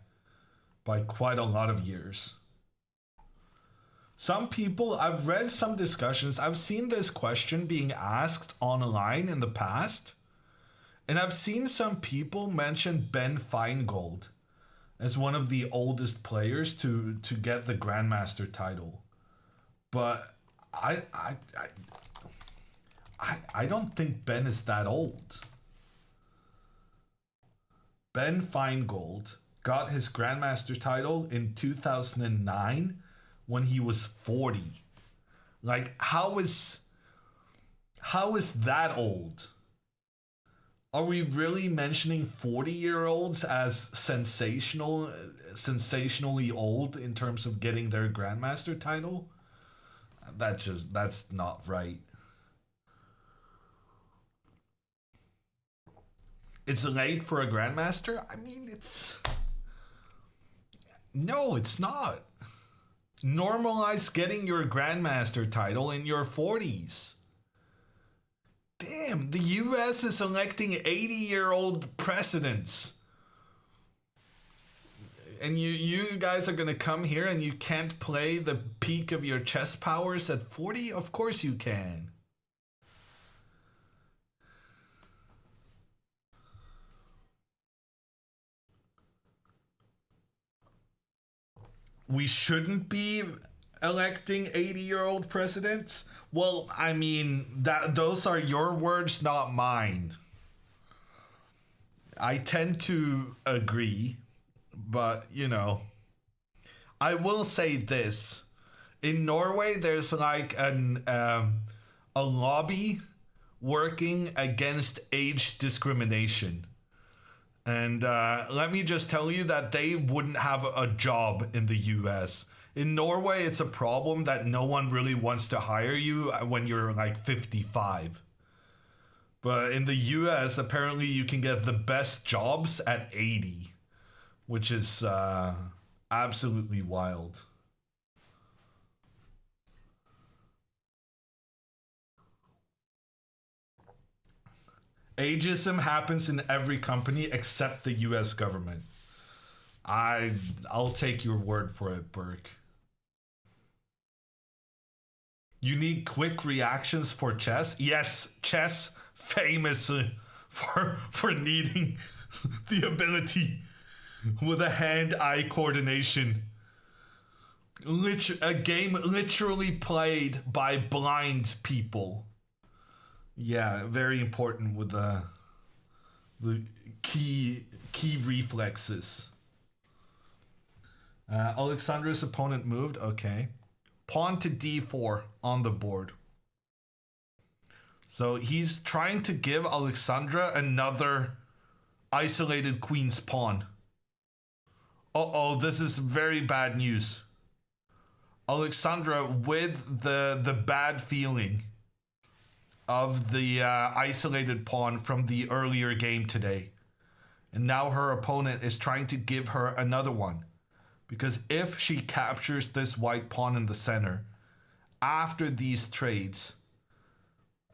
by quite a lot of years. Some people, I've read some discussions, I've seen this question being asked online in the past, and I've seen some people mention Ben Feingold as one of the oldest players to get the Grandmaster title. But I don't think Ben is that old. Ben Feingold got his Grandmaster title in 2009 when he was 40. Like, how is that old? Are we really mentioning 40-year-olds as sensationally old in terms of getting their Grandmaster title? That's not right. It's late for a Grandmaster? I mean, no, it's not. Normalize getting your Grandmaster title in your 40s. Damn, the US is electing 80-year-old presidents. And you guys are gonna come here and you can't play the peak of your chess powers at 40? Of course you can. We shouldn't be electing 80-year-old presidents? Well, I mean, those are your words, not mine. I tend to agree, but, you know, I will say this. In Norway, there's like a lobby working against age discrimination. And let me just tell you that they wouldn't have a job in the US. In Norway, it's a problem that no one really wants to hire you when you're like 55. But in the US, apparently you can get the best jobs at 80, which is absolutely wild. Ageism happens in every company except the US government. I'll take your word for it, Burke. You need quick reactions for chess? Yes, chess famous for needing the ability with a hand-eye coordination. A game literally played by blind people. Yeah, very important with the key reflexes. Alexandra's opponent moved. Okay. Pawn to d4 on the board. So he's trying to give Alexandra another isolated queen's pawn. Uh-oh, this is very bad news. Alexandra with the bad feeling of the isolated pawn from the earlier game today. And now her opponent is trying to give her another one. Because if she captures this white pawn in the center, after these trades,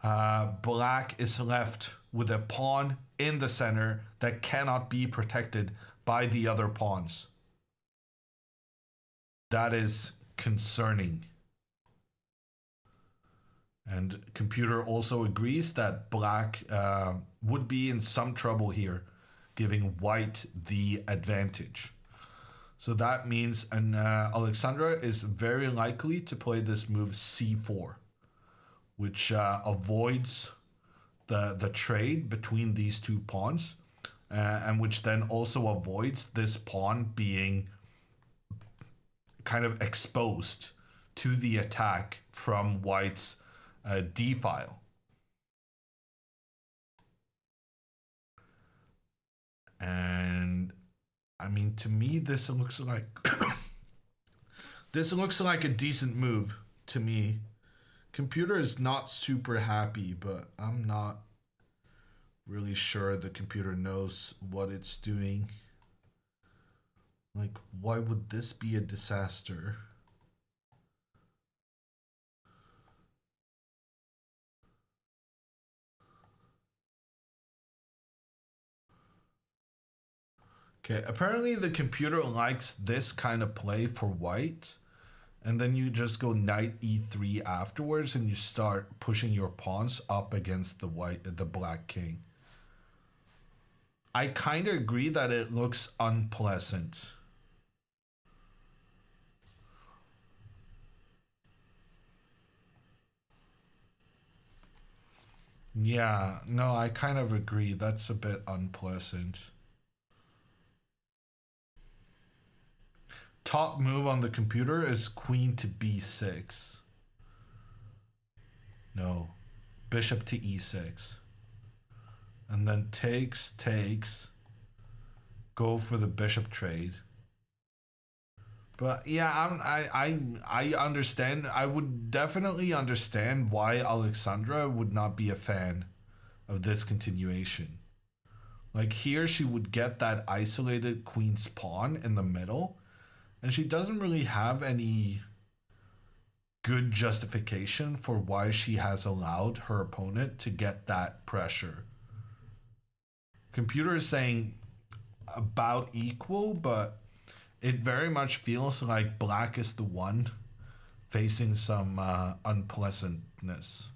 black is left with a pawn in the center that cannot be protected by the other pawns. That is concerning. And computer also agrees that black would be in some trouble here, giving white the advantage. So that means Alexandra is very likely to play this move c4, which avoids the trade between these two pawns, and which then also avoids this pawn being kind of exposed to the attack from white's d file. And I mean, to me, this looks like a decent move to me. Computer is not super happy, but I'm not really sure the computer knows what it's doing. Like, why would this be a disaster? Okay, apparently the computer likes this kind of play for white, And then you just go knight e3 afterwards, and you start pushing your pawns up against the black king. I kind of agree that it looks unpleasant. Yeah, no, I kind of agree. That's a bit unpleasant. Top move on the computer is queen to b6. No, bishop to e6. And then takes, go for the bishop trade. But yeah, I understand. I would definitely understand why Alexandra would not be a fan of this continuation. Like here, she would get that isolated queen's pawn in the middle, and she doesn't really have any good justification for why she has allowed her opponent to get that pressure. Computer is saying about equal, but it very much feels like black is the one facing some unpleasantness.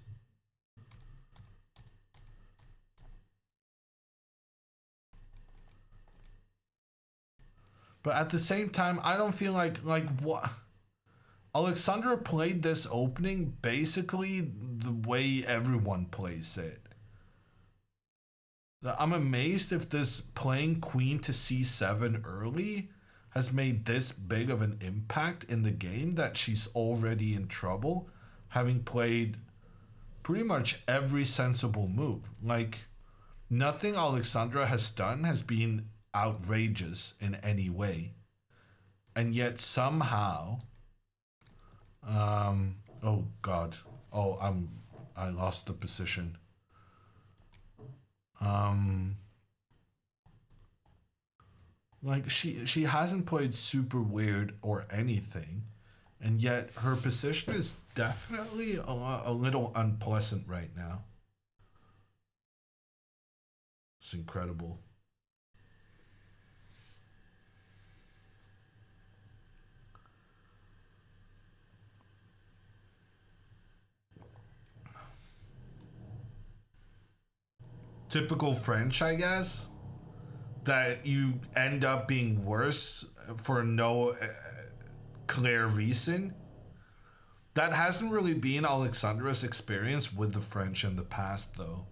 But at the same time, I don't feel like what Alexandra played this opening basically the way everyone plays it. I'm amazed if this playing queen to c7 early has made this big of an impact in the game that she's already in trouble, having played pretty much every sensible move. Like, nothing Alexandra has done has been outrageous in any way. And yet somehow, oh God, I lost the position. Like she hasn't played super weird or anything, and yet her position is definitely a little unpleasant right now. It's incredible. Typical French, I guess, that you end up being worse for no clear reason. That hasn't really been Alexandra's experience with the French in the past, though.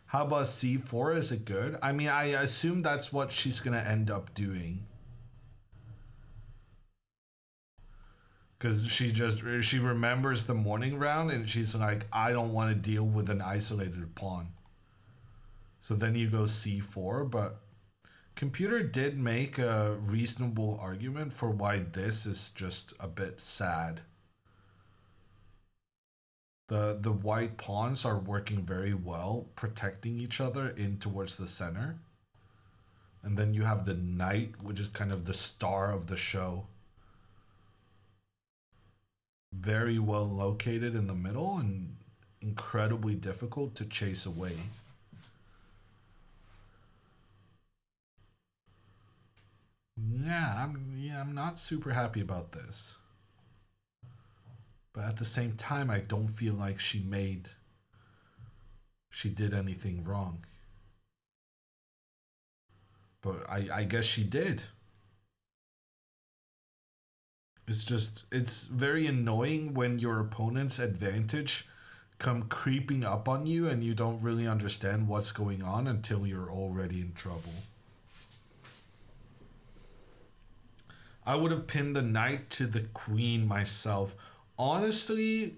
How about c4? Is it good? I mean, I assume that's what she's gonna end up doing. Because she remembers the morning round and she's like, I don't want to deal with an isolated pawn. So then you go c4, but computer did make a reasonable argument for why this is just a bit sad. The white pawns are working very well, protecting each other in towards the center. And then you have the knight, which is kind of the star of the show. Very well located in the middle and incredibly difficult to chase away. Yeah, I'm not super happy about this. But at the same time, I don't feel like she did anything wrong. But I guess she did. It's very annoying when your opponent's advantage come creeping up on you and you don't really understand what's going on until you're already in trouble. I would have pinned the knight to the queen myself. Honestly,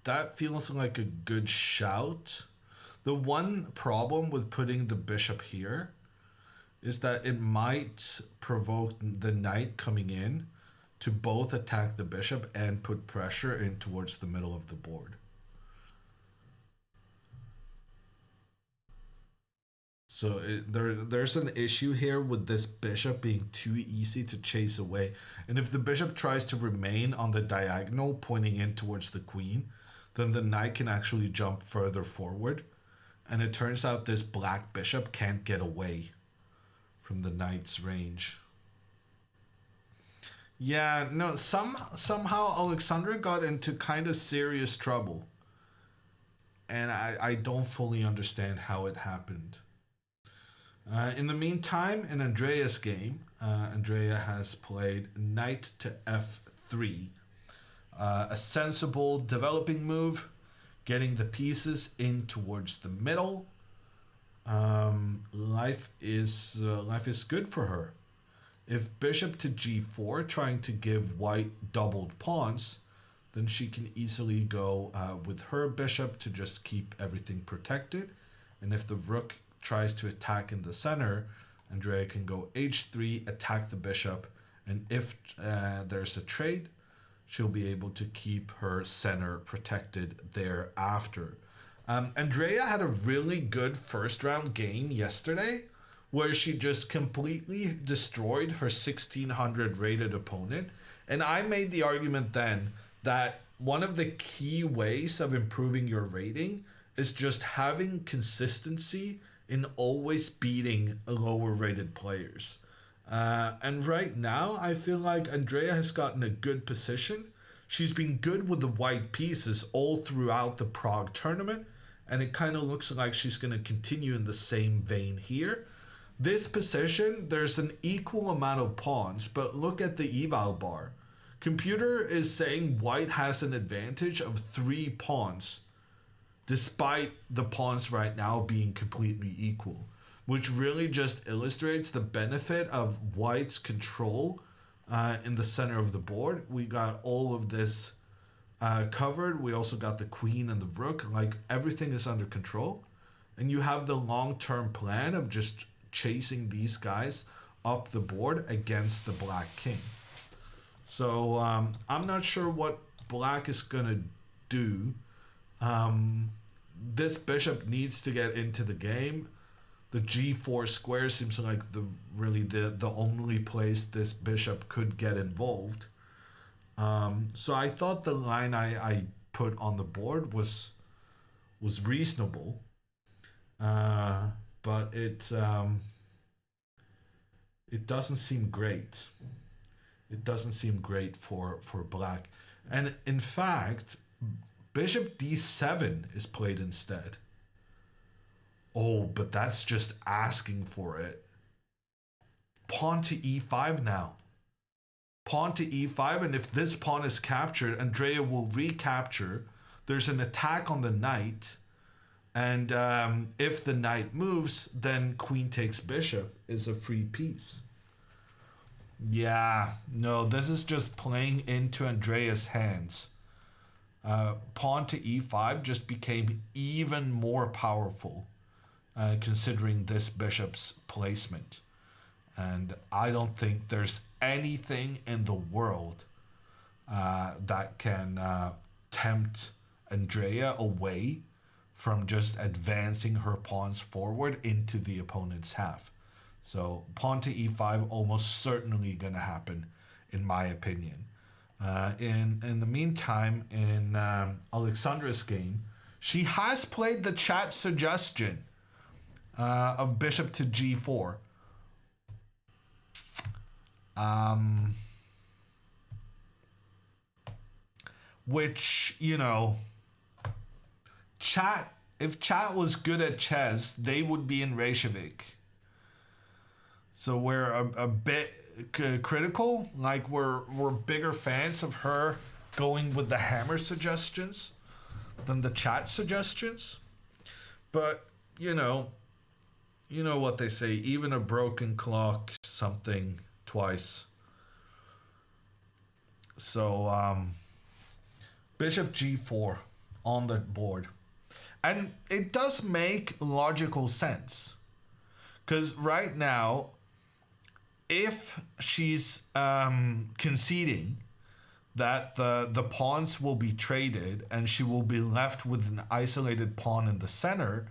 that feels like a good shout. The one problem with putting the bishop here is that it might provoke the knight coming in to both attack the bishop and put pressure in towards the middle of the board. So there's an issue here with this bishop being too easy to chase away. And if the bishop tries to remain on the diagonal pointing in towards the queen, then the knight can actually jump further forward. And it turns out this black bishop can't get away from the knight's range. Yeah, no, somehow Alexandra got into kind of serious trouble. And I don't fully understand how it happened. In the meantime, in Andrea's game, Andrea has played knight to f3. A sensible developing move, getting the pieces in towards the middle. Life is good for her. If bishop to g4, trying to give white doubled pawns, then she can easily go with her bishop to just keep everything protected. And if the rook tries to attack in the center, Andrea can go h3, attack the bishop, and if there's a trade, she'll be able to keep her center protected thereafter. Andrea had a really good first round game yesterday, where she just completely destroyed her 1600 rated opponent. And I made the argument then that one of the key ways of improving your rating is just having consistency in always beating lower rated players. And right now, I feel like Andrea has gotten a good position. She's been good with the white pieces all throughout the Prague tournament, and it kind of looks like she's going to continue in the same vein here. This position, there's an equal amount of pawns, but look at the eval bar. Computer is saying white has an advantage of 3 pawns, despite the pawns right now being completely equal, which really just illustrates the benefit of white's control in the center of the board. We got all of this covered. We also got the queen and the rook. Like, everything is under control. And you have the long-term plan of just chasing these guys up the board against the black king. So I'm not sure what black is going to do. This bishop needs to get into the game. The g4 square seems like the only place this bishop could get involved. So I thought the line I put on the board was reasonable, but it doesn't seem great. It doesn't seem great for black. And in fact, bishop d7 is played instead. Oh, but that's just asking for it. Pawn to e5 now. Pawn to e5, and if this pawn is captured, Andrea will recapture. There's an attack on the knight, and if the knight moves, then queen takes bishop is a free piece. Yeah, no, this is just playing into Andrea's hands. Pawn to e5 just became even more powerful, considering this bishop's placement. And I don't think there's anything in the world that can tempt Andrea away from just advancing her pawns forward into the opponent's half. So pawn to e5 almost certainly going to happen, in my opinion. In the meantime, in Alexandra's game, she has played the chat suggestion of bishop to g4. Which, you know, if chat was good at chess, they would be in Reykjavik. So we're a bit critical, like we're bigger fans of her going with the hammer suggestions than the chat suggestions. But, you know what they say, even a broken clock, something twice. So bishop g4 on the board, and it does make logical sense, because right now, if she's conceding that the pawns will be traded and she will be left with an isolated pawn in the center,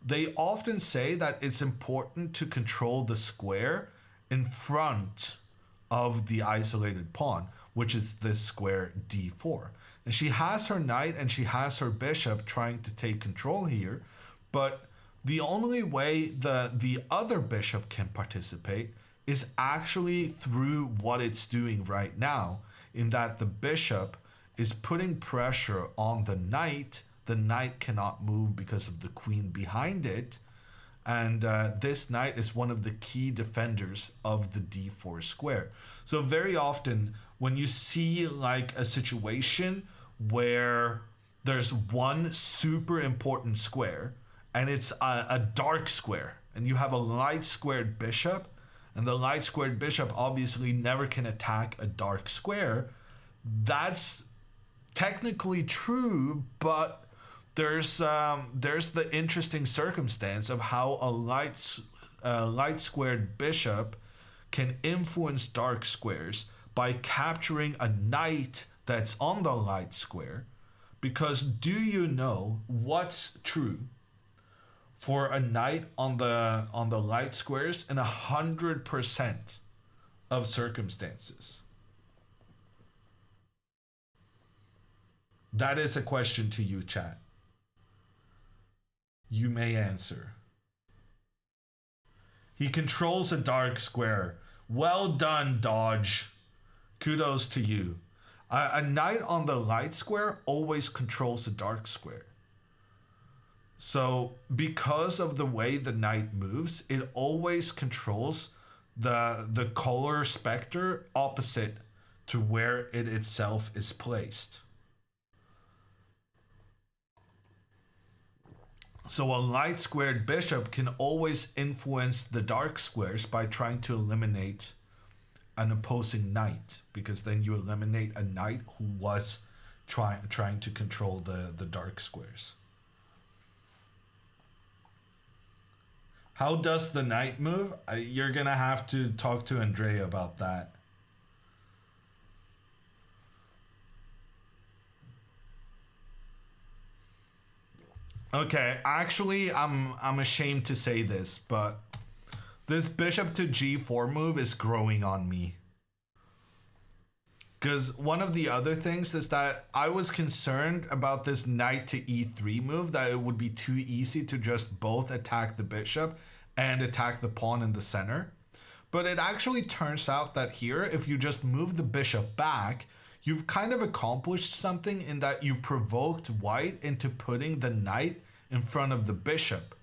they often say that it's important to control the square in front of the isolated pawn, which is this square d4. And she has her knight and she has her bishop trying to take control here, but The only way the other bishop can participate is actually through what it's doing right now, in that the bishop is putting pressure on the knight. The knight cannot move because of the queen behind it. And this knight is one of the key defenders of the d4 square. So very often when you see like a situation where there's one super important square and it's a dark square, and you have a light squared bishop, and the light squared bishop obviously never can attack a dark square, that's technically true, but there's the interesting circumstance of how a light squared bishop can influence dark squares by capturing a knight that's on the light square. Because do you know what's true for a knight on the light squares in 100% of circumstances? That is a question to you, chat. You may answer. He controls a dark square. Well done, Dodge. Kudos to you. A knight on the light square always controls a dark square. So because of the way the knight moves, it always controls the color specter opposite to where it itself is placed. So a light squared bishop can always influence the dark squares by trying to eliminate an opposing knight, because then you eliminate a knight who was trying to control the dark squares. How does the knight move? You're gonna have to talk to Andrea about that. Okay, actually, I'm ashamed to say this, but this bishop to g4 move is growing on me. Because one of the other things is that I was concerned about this knight to e3 move, that it would be too easy to just both attack the bishop and attack the pawn in the center. But it actually turns out that here, if you just move the bishop back, you've kind of accomplished something in that you provoked white into putting the knight in front of the bishop,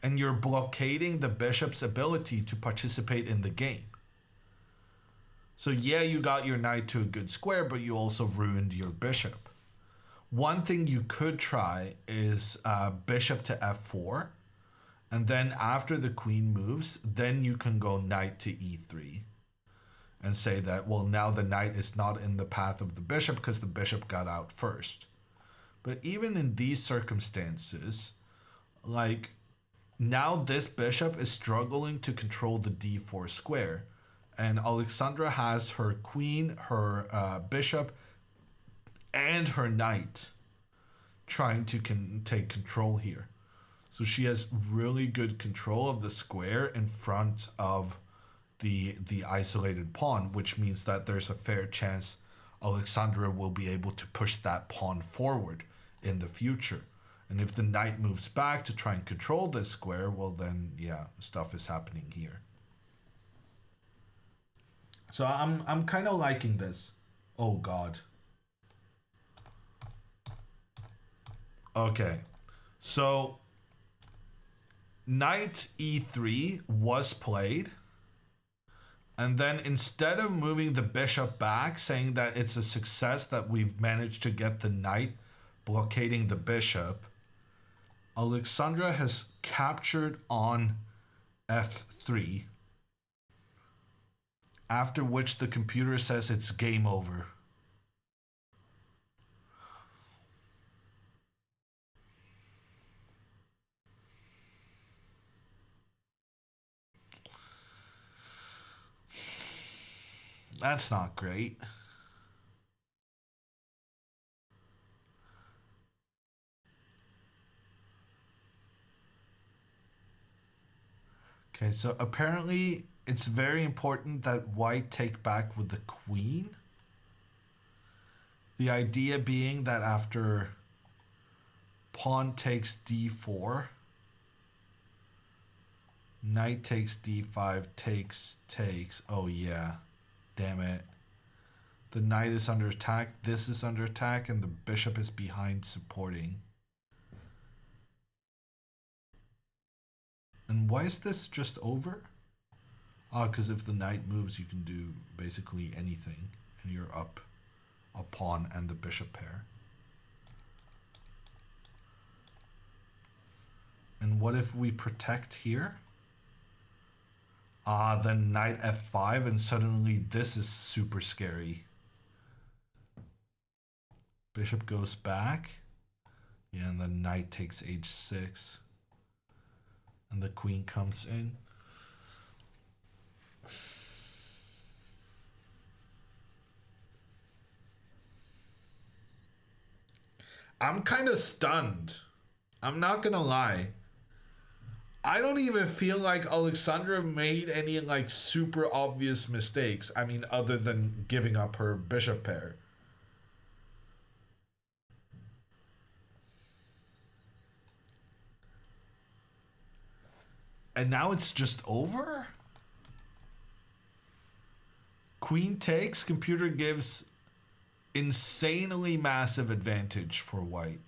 and you're blockading the bishop's ability to participate in the game. So yeah, you got your knight to a good square, but you also ruined your bishop. One thing you could try is bishop to f4, and then after the queen moves, then you can go knight to e3 and say that, well, now the knight is not in the path of the bishop because the bishop got out first. But even in these circumstances, like, now this bishop is struggling to control the d4 square, and Alexandra has her queen, her bishop, and her knight trying to take control here. So she has really good control of the square in front of the isolated pawn, which means that there's a fair chance Alexandra will be able to push that pawn forward in the future. And if the knight moves back to try and control this square, well then, yeah, stuff is happening here. So I'm kind of liking this. Oh God. Okay, so knight e3 was played, and then instead of moving the bishop back, saying that it's a success that we've managed to get the knight blockading the bishop, Alexandra has captured on f3, after which the computer says it's game over. That's not great. Okay, so apparently it's very important that white take back with the queen. The idea being that after pawn takes d4, Knight takes d5, takes. Oh yeah. Damn it. The knight is under attack, this is under attack, and the bishop is behind supporting. And why is this just over? Ah, because if the knight moves, you can do basically anything. And you're up a pawn and the bishop pair. And what if we protect here? Ah, then knight f5, and suddenly this is super scary. Bishop goes back. Yeah, and the knight takes h6. And the queen comes in. I'm kind of stunned. I'm not gonna lie. I don't even feel like Alexandra made any like super obvious mistakes. I mean, other than giving up her bishop pair. And now it's just over? Queen takes, computer gives insanely massive advantage for white.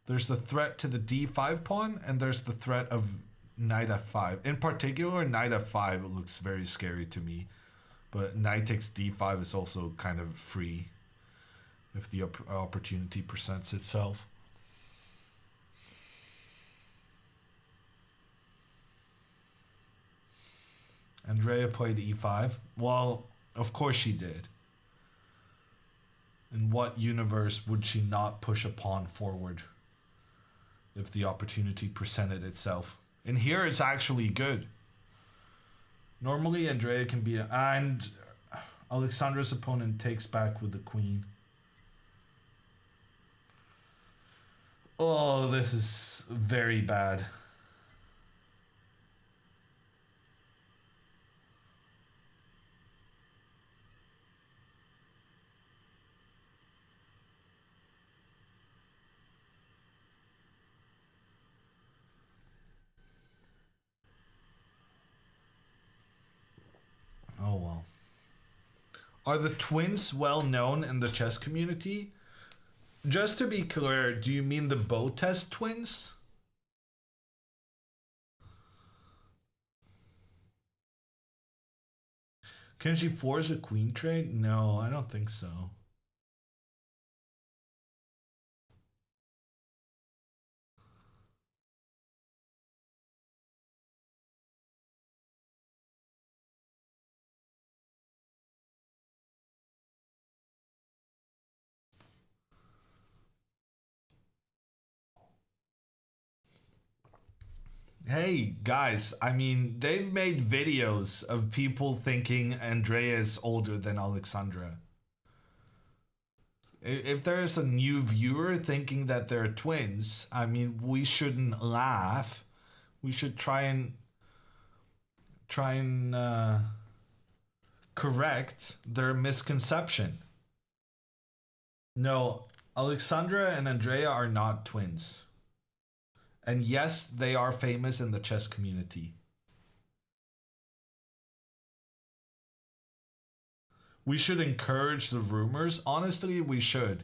There's the threat to the d5 pawn, and there's the threat of knight f5. In particular, knight f5 looks very scary to me. But knight takes d5 is also kind of free if the opportunity presents itself. Andrea played e5. Well, of course she did. In what universe would she not push a pawn forward if the opportunity presented itself? And here it's actually good. Normally Andrea can be and Alexandra's opponent takes back with the queen. Oh, this is very bad. Oh well. Are the twins well known in the chess community? Just to be clear, do you mean the Botez twins? Can she force a queen trade? No, I don't think so. Hey guys, I mean, they've made videos of people thinking Andrea is older than Alexandra. If there's a new viewer thinking that they're twins, I mean, we shouldn't laugh. We should try and correct their misconception. No, Alexandra and Andrea are not twins. And yes, they are famous in the chess community. We should encourage the rumors. Honestly, we should.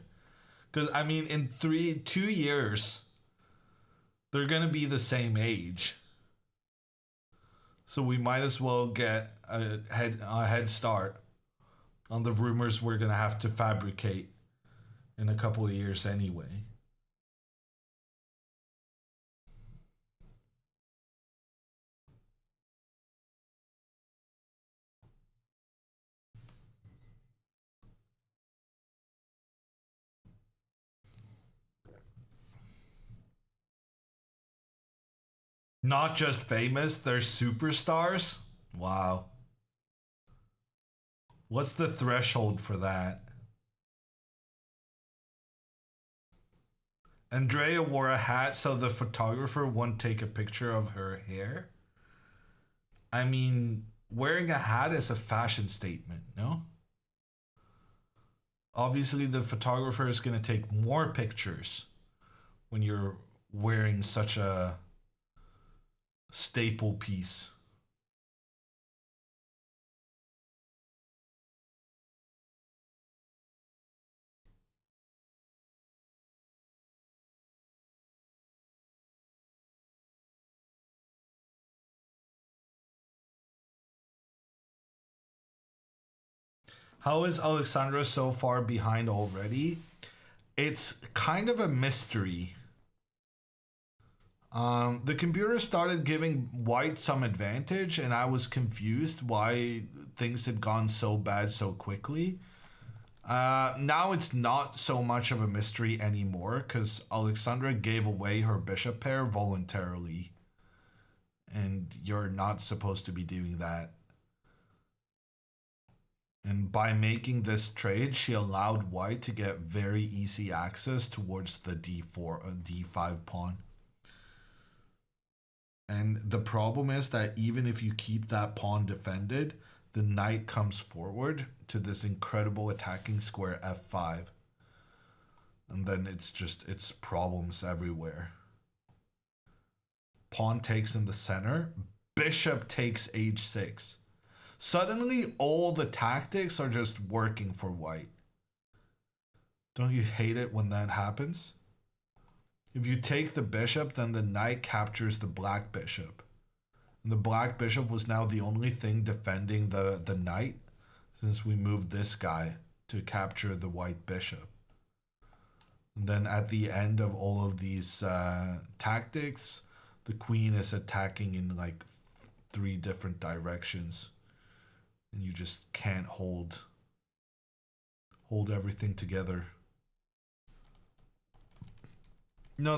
Because, I mean, in 2 years, they're going to be the same age. So we might as well get a head start on the rumors we're going to have to fabricate in a couple of years anyway. Not just famous, they're superstars? Wow. What's the threshold for that? Andrea wore a hat so the photographer won't take a picture of her hair? I mean, wearing a hat is a fashion statement, no? Obviously, the photographer is going to take more pictures when you're wearing such a staple piece. How is Alexandra so far behind already? It's kind of a mystery. The computer started giving white some advantage, and I was confused why things had gone so bad so quickly. Now it's not so much of a mystery anymore, because Alexandra gave away her bishop pair voluntarily. And you're not supposed to be doing that. And by making this trade, she allowed white to get very easy access towards the d5 pawn. And the problem is that even if you keep that pawn defended, the knight comes forward to this incredible attacking square f5. And then it's problems everywhere. Pawn takes in the center, bishop takes h6. Suddenly, all the tactics are just working for white. Don't you hate it when that happens? If you take the bishop, then the knight captures the black bishop. And the black bishop was now the only thing defending the knight, since we moved this guy to capture the white bishop. And then at the end of all of these tactics, the queen is attacking in like 3 different directions. And you just can't hold everything together. No,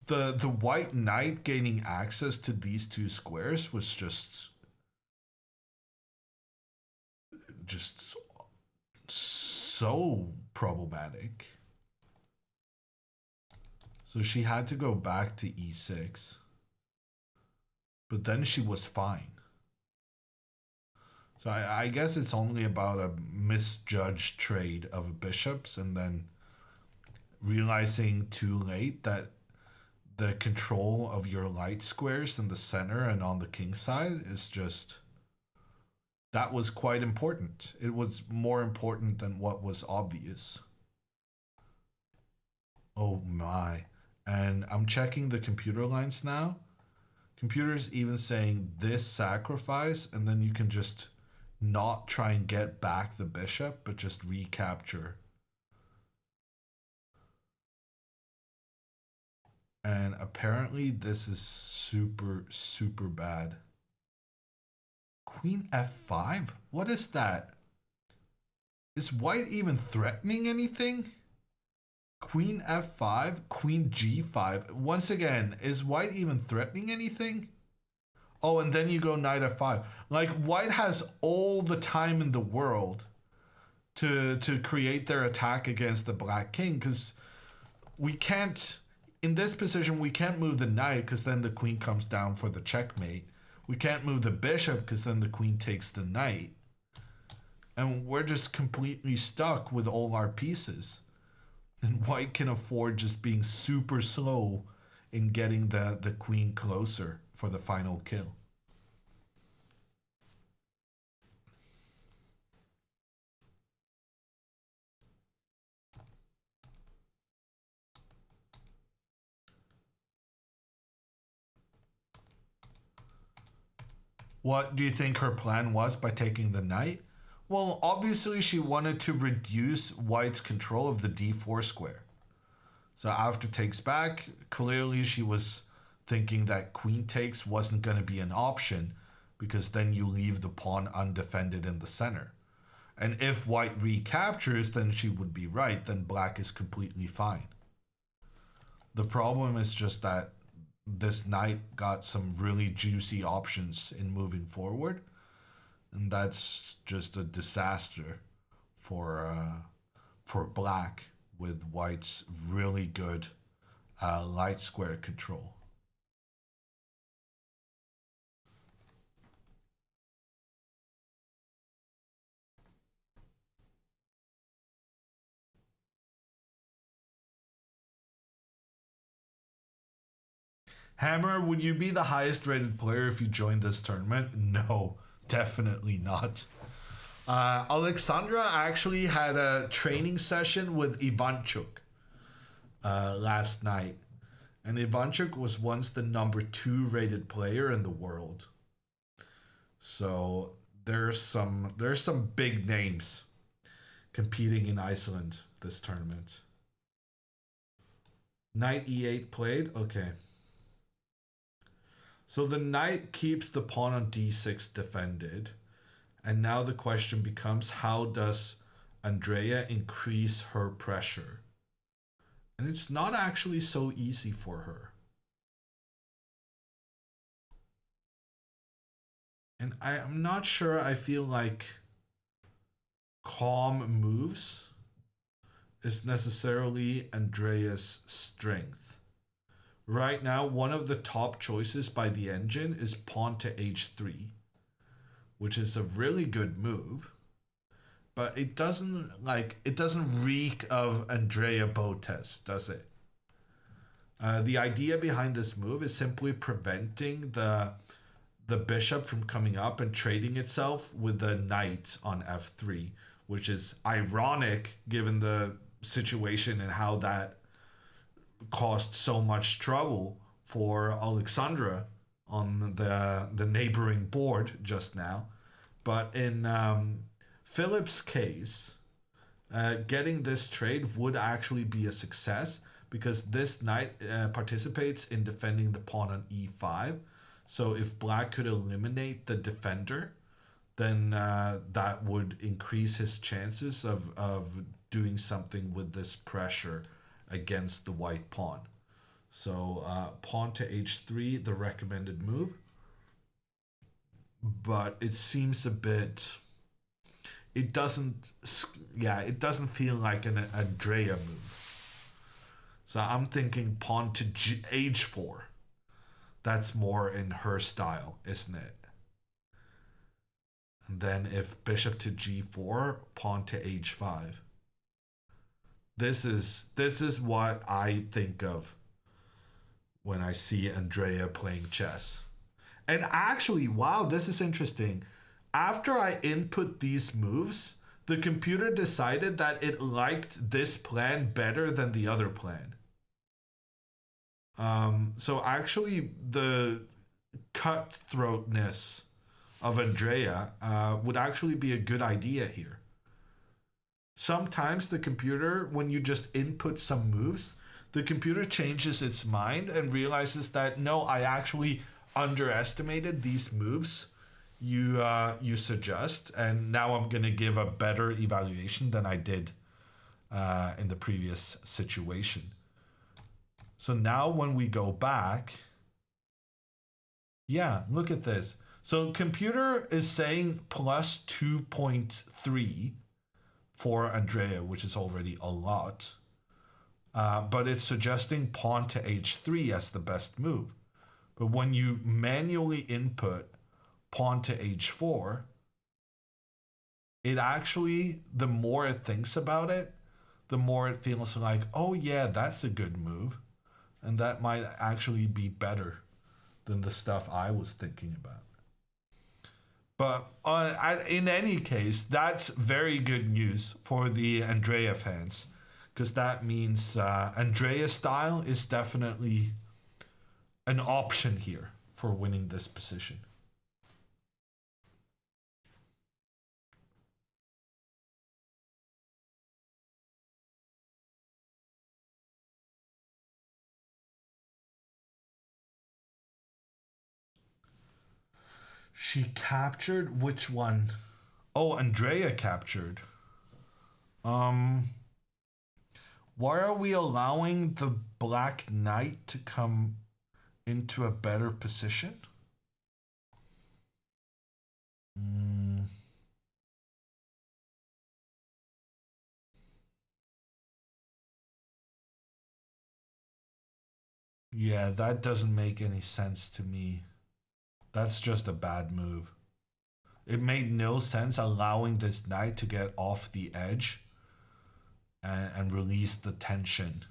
the white knight gaining access to these 2 squares was just so problematic. So she had to go back to e6. But then she was fine. So I guess it's only about a misjudged trade of bishops and then realizing too late that the control of your light squares in the center and on the king side is just... That was quite important. It was more important than what was obvious. Oh my. And I'm checking the computer lines now. Computer's even saying this sacrifice, and then you can just not try and get back the bishop, but just recapture. And apparently this is super, super bad. Queen f5? What is that? Is white even threatening anything? Queen f5, queen g5. Once again, is white even threatening anything? Oh, and then you go knight f5. Like, white has all the time in the world to create their attack against the black king, because we can't, in this position, we can't move the knight because then the queen comes down for the checkmate. We can't move the bishop because then the queen takes the knight. And we're just completely stuck with all our pieces. And white can afford just being super slow in getting the queen closer for the final kill. What do you think her plan was by taking the knight? Well, obviously she wanted to reduce white's control of the d4 square. So after takes back, clearly she was thinking that queen takes wasn't going to be an option, because then you leave the pawn undefended in the center. And if white recaptures, then she would be right, then black is completely fine. The problem is just that this knight got some really juicy options in moving forward, and that's just a disaster for black with white's really good light square control. Hammer, would you be the highest rated player if you joined this tournament? No, definitely not. Alexandra actually had a training session with Ivanchuk last night. And Ivanchuk was once the number 2 rated player in the world. So there's some big names competing in Iceland this tournament. Knight e8 played? Okay. So the knight keeps the pawn on d6 defended. And now the question becomes, how does Andrea increase her pressure? And it's not actually so easy for her. And I'm not sure I feel like calm moves is necessarily Andrea's strength. Right now, one of the top choices by the engine is pawn to h3, which is a really good move. But it doesn't reek of Andrea Botez, does it? The idea behind this move is simply preventing the bishop from coming up and trading itself with the knight on f3, which is ironic given the situation and how that caused so much trouble for Alexandra on the neighboring board just now. But in Philip's case, getting this trade would actually be a success because this knight participates in defending the pawn on e5. So if black could eliminate the defender, then that would increase his chances of doing something with this pressure against the white pawn. So pawn to h3, the recommended move. But it seems a bit... It doesn't feel like an Andrea move. So I'm thinking pawn to h4. That's more in her style, isn't it? And then if bishop to g4, pawn to h5. This is what I think of when I see Andrea playing chess. And actually, wow, this is interesting. After I input these moves, the computer decided that it liked this plan better than the other plan. So actually, the cutthroatness of Andrea would actually be a good idea here. Sometimes the computer, when you just input some moves, the computer changes its mind and realizes that, no, I actually underestimated these moves you suggest, and now I'm going to give a better evaluation than I did in the previous situation. So now when we go back, yeah, look at this. So computer is saying plus 2.3 for Andrea, which is already a lot. But it's suggesting pawn to h3 as the best move. But when you manually input pawn to h4, it actually, the more it thinks about it, the more it feels like, oh yeah, that's a good move. And that might actually be better than the stuff I was thinking about. But in any case, that's very good news for the Andrea fans, because that means Andrea's style is definitely an option here for winning this position. She captured which one? Oh, Andrea captured. Why are we allowing the black knight to come into a better position? Yeah, that doesn't make any sense to me. That's just a bad move. It made no sense allowing this knight to get off the edge and release the tension.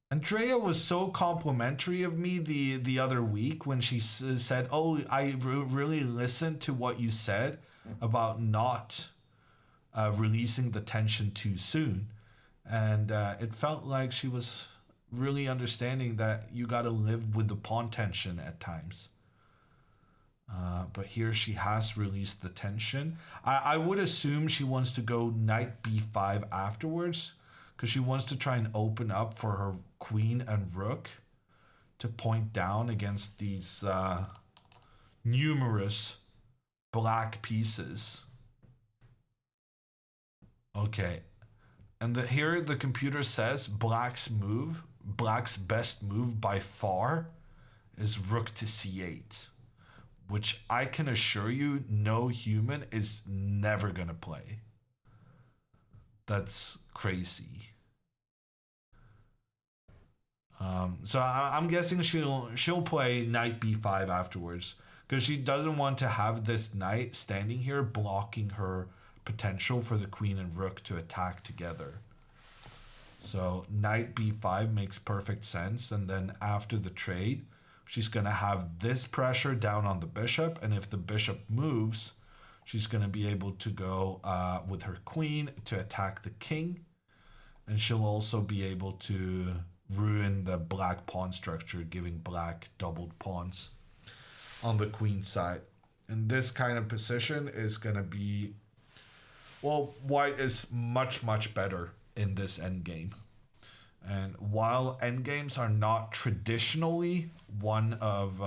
Andrea was so complimentary of me the other week when she said, "Oh, I really listened to what you said about not releasing the tension too soon," and it felt like she was really understanding that you got to live with the pawn tension at times. But here she has released the tension. I would assume she wants to go knight b5 afterwards, because she wants to try and open up for her queen and rook to point down against these numerous black pieces. Okay, and here the computer says black's best move by far is rook to c8, which I can assure you no human is never gonna play. That's crazy. So I'm guessing she'll play knight b5 afterwards, because she doesn't want to have this knight standing here blocking her potential for the queen and rook to attack together. So knight b5 makes perfect sense, and then after the trade, she's gonna have this pressure down on the bishop, and if the bishop moves, she's gonna be able to go with her queen to attack the king, and she'll also be able to ruin the black pawn structure, giving black doubled pawns on the queen side. And this kind of position is gonna be, well, white is much better in this endgame. And while endgames are not traditionally one of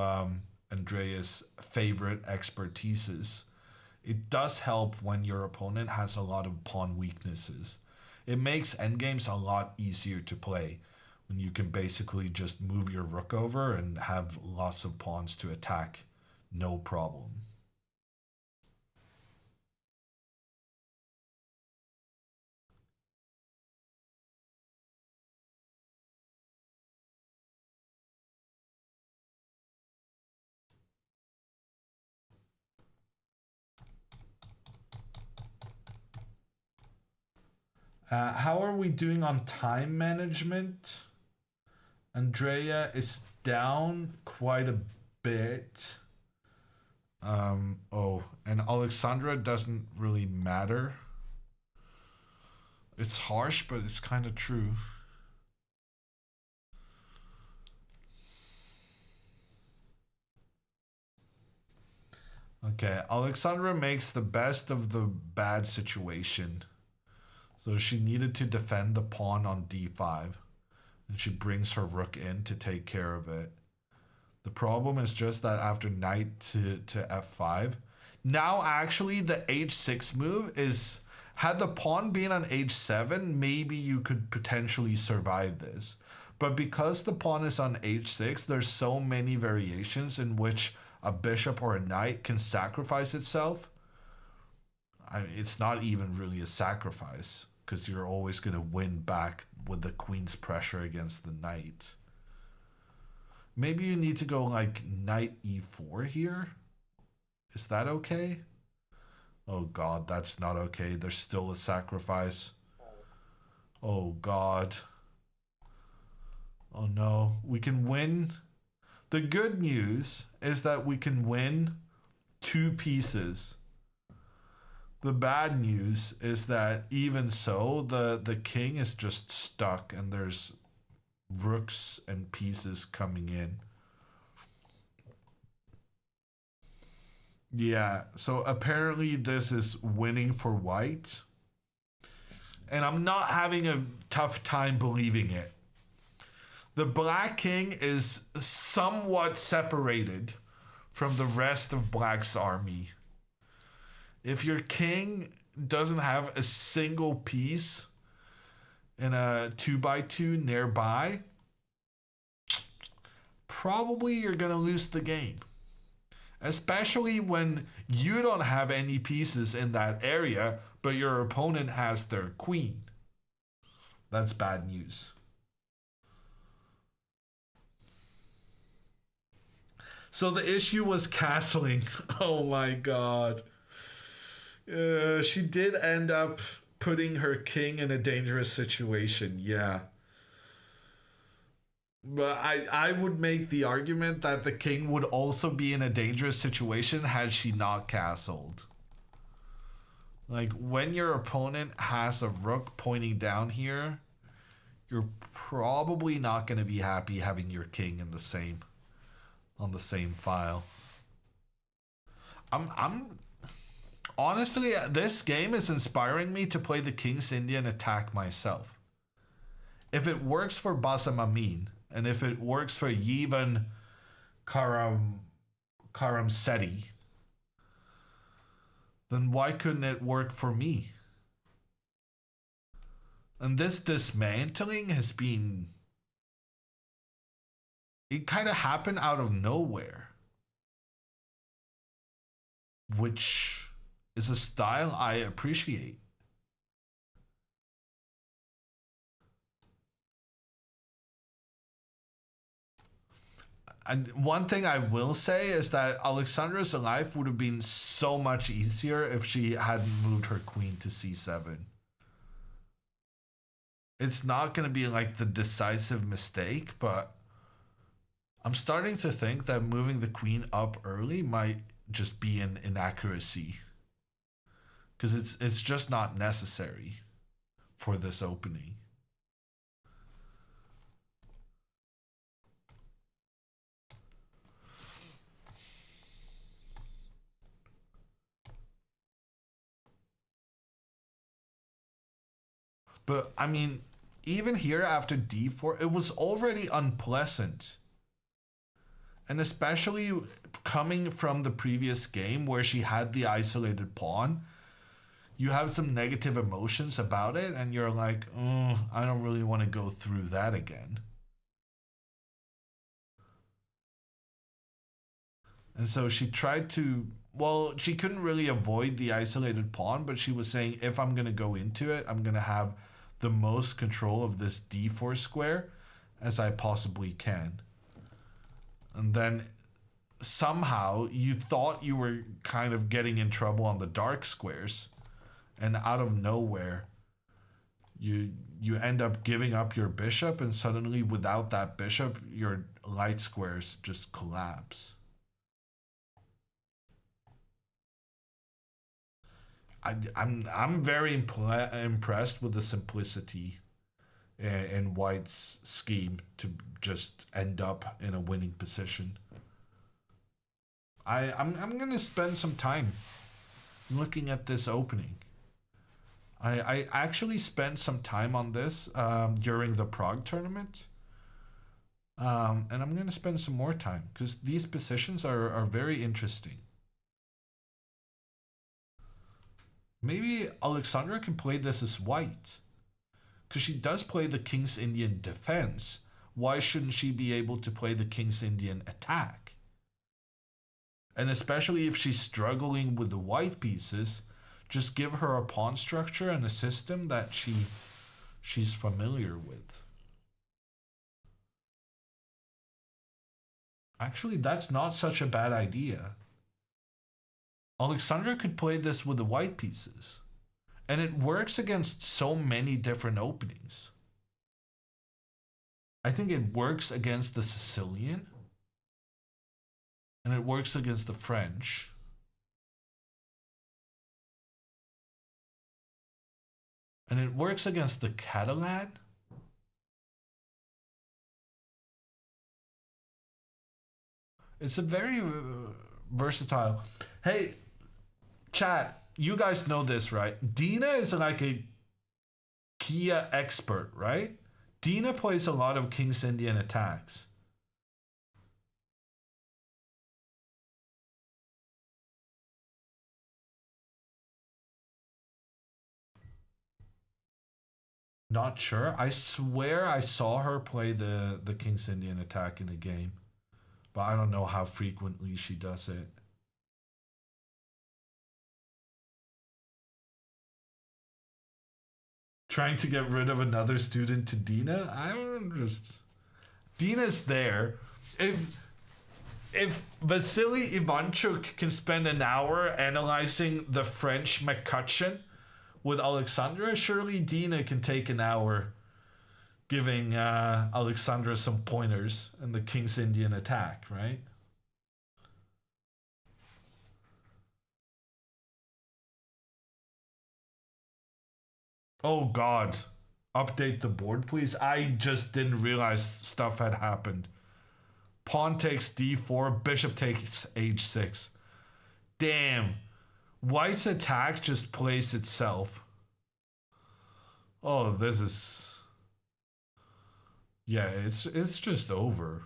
Andrea's favorite expertises, it does help when your opponent has a lot of pawn weaknesses. It makes endgames a lot easier to play when you can basically just move your rook over and have lots of pawns to attack, no problem. How are we doing on time management? Andrea is down quite a bit. Oh, and Alexandra doesn't really matter. It's harsh, but it's kind of true. Okay, Alexandra makes the best of the bad situation. So she needed to defend the pawn on d5. And she brings her rook in to take care of it. The problem is just that after knight to f5, now actually the h6 move is, had the pawn been on h7, maybe you could potentially survive this. But because the pawn is on h6, there's so many variations in which a bishop or a knight can sacrifice itself. It's not even really a sacrifice, because you're always going to win back with the queen's pressure against the knight. Maybe you need to go like knight e4 here. Is that okay? Oh god, that's not okay. There's still a sacrifice. Oh god. Oh no. We can win. The good news is that we can win 2 pieces. The bad news is that even so, the king is just stuck and there's rooks and pieces coming in. Yeah, so apparently this is winning for white. And I'm not having a tough time believing it. The black king is somewhat separated from the rest of black's army. If your king doesn't have a single piece in a 2x2 nearby, probably you're going to lose the game. Especially when you don't have any pieces in that area, but your opponent has their queen. That's bad news. So the issue was castling. Oh my god. She did end up putting her king in a dangerous situation, yeah. But I would make the argument that the king would also be in a dangerous situation had she not castled. Like, when your opponent has a rook pointing down here, you're probably not going to be happy having your king in the same on the same file. I'm honestly, this game is inspiring me to play the King's Indian attack myself. If it works for Bassam Amin, and if it works for Yivan Karamseti, then why couldn't it work for me? And this dismantling has been... It kind of happened out of nowhere. Which is a style I appreciate. And one thing I will say is that Alexandra's life would have been so much easier if she hadn't moved her queen to c7. It's not going to be like the decisive mistake, but I'm starting to think that moving the queen up early might just be an inaccuracy. Because it's just not necessary for this opening. But, I mean, even here after d4, it was already unpleasant. And especially coming from the previous game where she had the isolated pawn, you have some negative emotions about it, and you're like, oh, I don't really want to go through that again. And so she tried to... Well, she couldn't really avoid the isolated pawn, but she was saying, if I'm going to go into it, I'm going to have the most control of this d4 square as I possibly can. And then somehow you thought you were kind of getting in trouble on the dark squares, and out of nowhere you end up giving up your bishop, and suddenly without that bishop your light squares just collapse. I'm very impressed with the simplicity in White's scheme to just end up in a winning position. I'm gonna spend some time looking at this opening. I actually spent some time on this during the Prague tournament. And I'm gonna spend some more time because these positions are very interesting. Maybe Alexandra can play this as white. Because she does play the King's Indian defense. Why shouldn't she be able to play the King's Indian attack? And especially if she's struggling with the white pieces, just give her a pawn structure and a system that she's familiar with. Actually, that's not such a bad idea. Alexandra could play this with the white pieces. And it works against so many different openings. I think it works against the Sicilian. And it works against the French. And it works against the Catalan. It's a very versatile. Hey, chat, you guys know this, right? Dina is like a Kia expert, right? Dina plays a lot of King's Indian attacks. Not sure. I swear I saw her play the King's Indian attack in a game. But I don't know how frequently she does it. Trying to get rid of another student to Dina? I don't just... Dina's there. If Vasily Ivanchuk can spend an hour analyzing the French McCutcheon with Alexandra, surely Dina can take an hour giving Alexandra some pointers in the King's Indian attack, right? Oh God, update the board, please. I just didn't realize stuff had happened. Pawn takes d4, bishop takes h6. Damn, White's attack just plays itself. Oh, this is... Yeah, it's just over.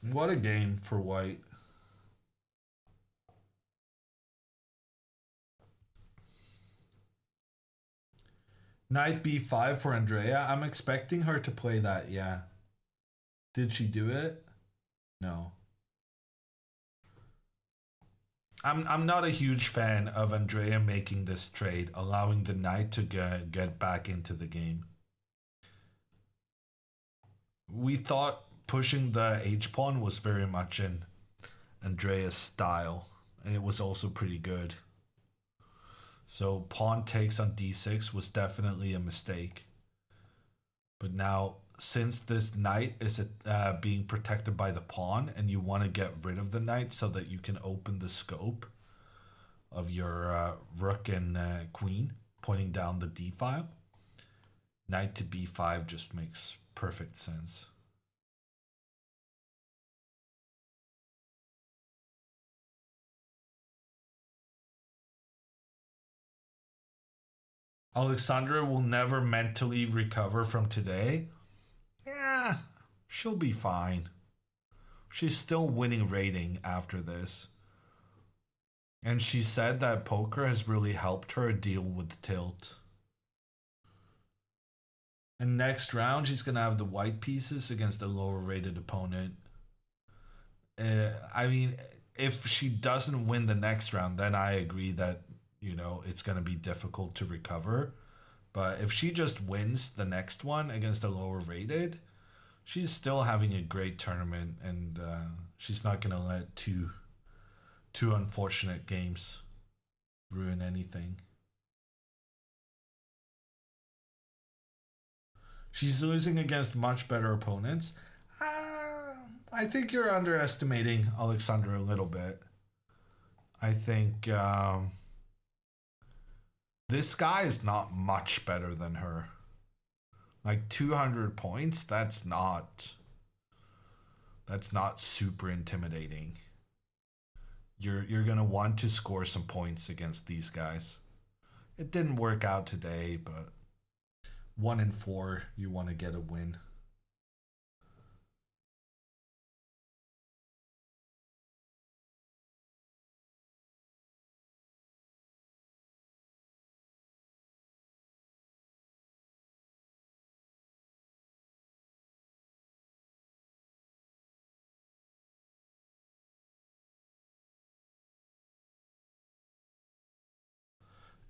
What a game for White. Knight b5 for Andrea. I'm expecting her to play that, yeah. Did she do it? No. I'm not a huge fan of Andrea making this trade, allowing the knight to get back into the game. We thought pushing the h-pawn was very much in Andrea's style, and it was also pretty good. So pawn takes on d6 was definitely a mistake. But now, since this knight is being protected by the pawn, and you want to get rid of the knight so that you can open the scope of your rook and queen, pointing down the d file, knight to b5 just makes perfect sense. Alexandra will never mentally recover from today. Yeah, she'll be fine. She's still winning rating after this. And she said that poker has really helped her deal with the tilt. And next round, she's going to have the white pieces against a lower rated opponent. I mean, if she doesn't win the next round, then I agree that, you know, it's going to be difficult to recover. But if she just wins the next one against a lower rated, she's still having a great tournament, and she's not going to let two unfortunate games ruin anything. She's losing against much better opponents. I think you're underestimating Alexandra a little bit. I think this guy is not much better than her. Like 200 points, that's not super intimidating. You're gonna want to score some points against these guys. It didn't work out today, but 1 in 4, you want to get a win.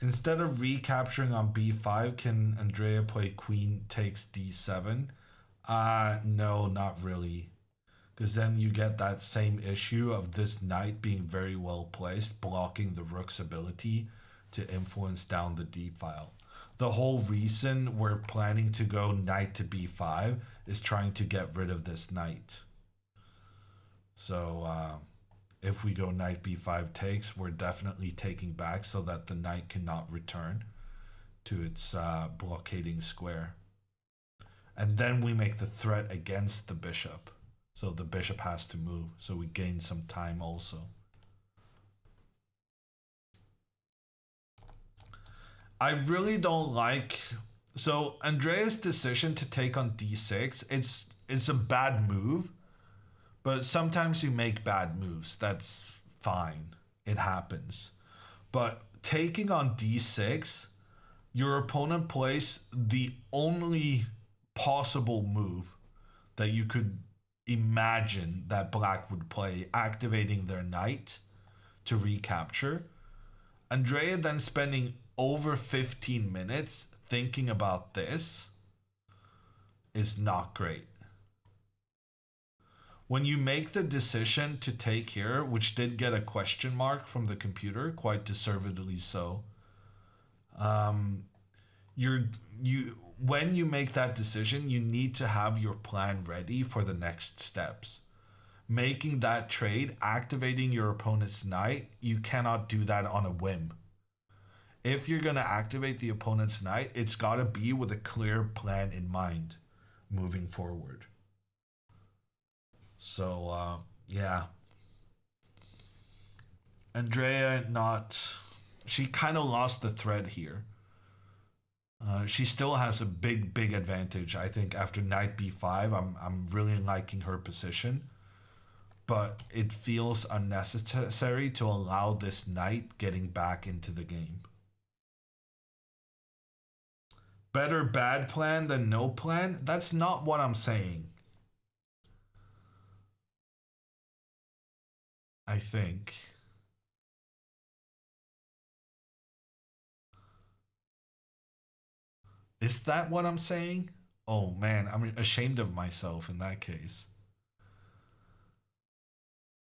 Instead of recapturing on b5, can Andrea play queen takes d7? No, not really. Because then you get that same issue of this knight being very well placed, blocking the rook's ability to influence down the d file. The whole reason we're planning to go knight to b5 is trying to get rid of this knight. So, if we go knight b5 takes, we're definitely taking back so that the knight cannot return to its blockading square. And then we make the threat against the bishop. So the bishop has to move. So we gain some time also. I really don't like... So Andrea's decision to take on d6, it's a bad move. But sometimes you make bad moves. That's fine. It happens. But taking on d6, your opponent plays the only possible move that you could imagine that black would play, activating their knight to recapture. Andrea then spending over 15 minutes thinking about this is not great. when you make the decision to take here, which did get a question mark from the computer, quite deservedly so, when you make that decision, you need to have your plan ready for the next steps. Making that trade, activating your opponent's knight, you cannot do that on a whim. If you're going to activate the opponent's knight, it's got to be with a clear plan in mind moving forward. So, yeah. Andrea she kind of lost the thread here. She still has a big advantage, I think, after knight b5. I'm really liking her position. But it feels unnecessary to allow this knight getting back into the game. Better bad plan than no plan? That's not what I'm saying. I think. Is that what I'm saying? Oh man, I'm ashamed of myself in that case.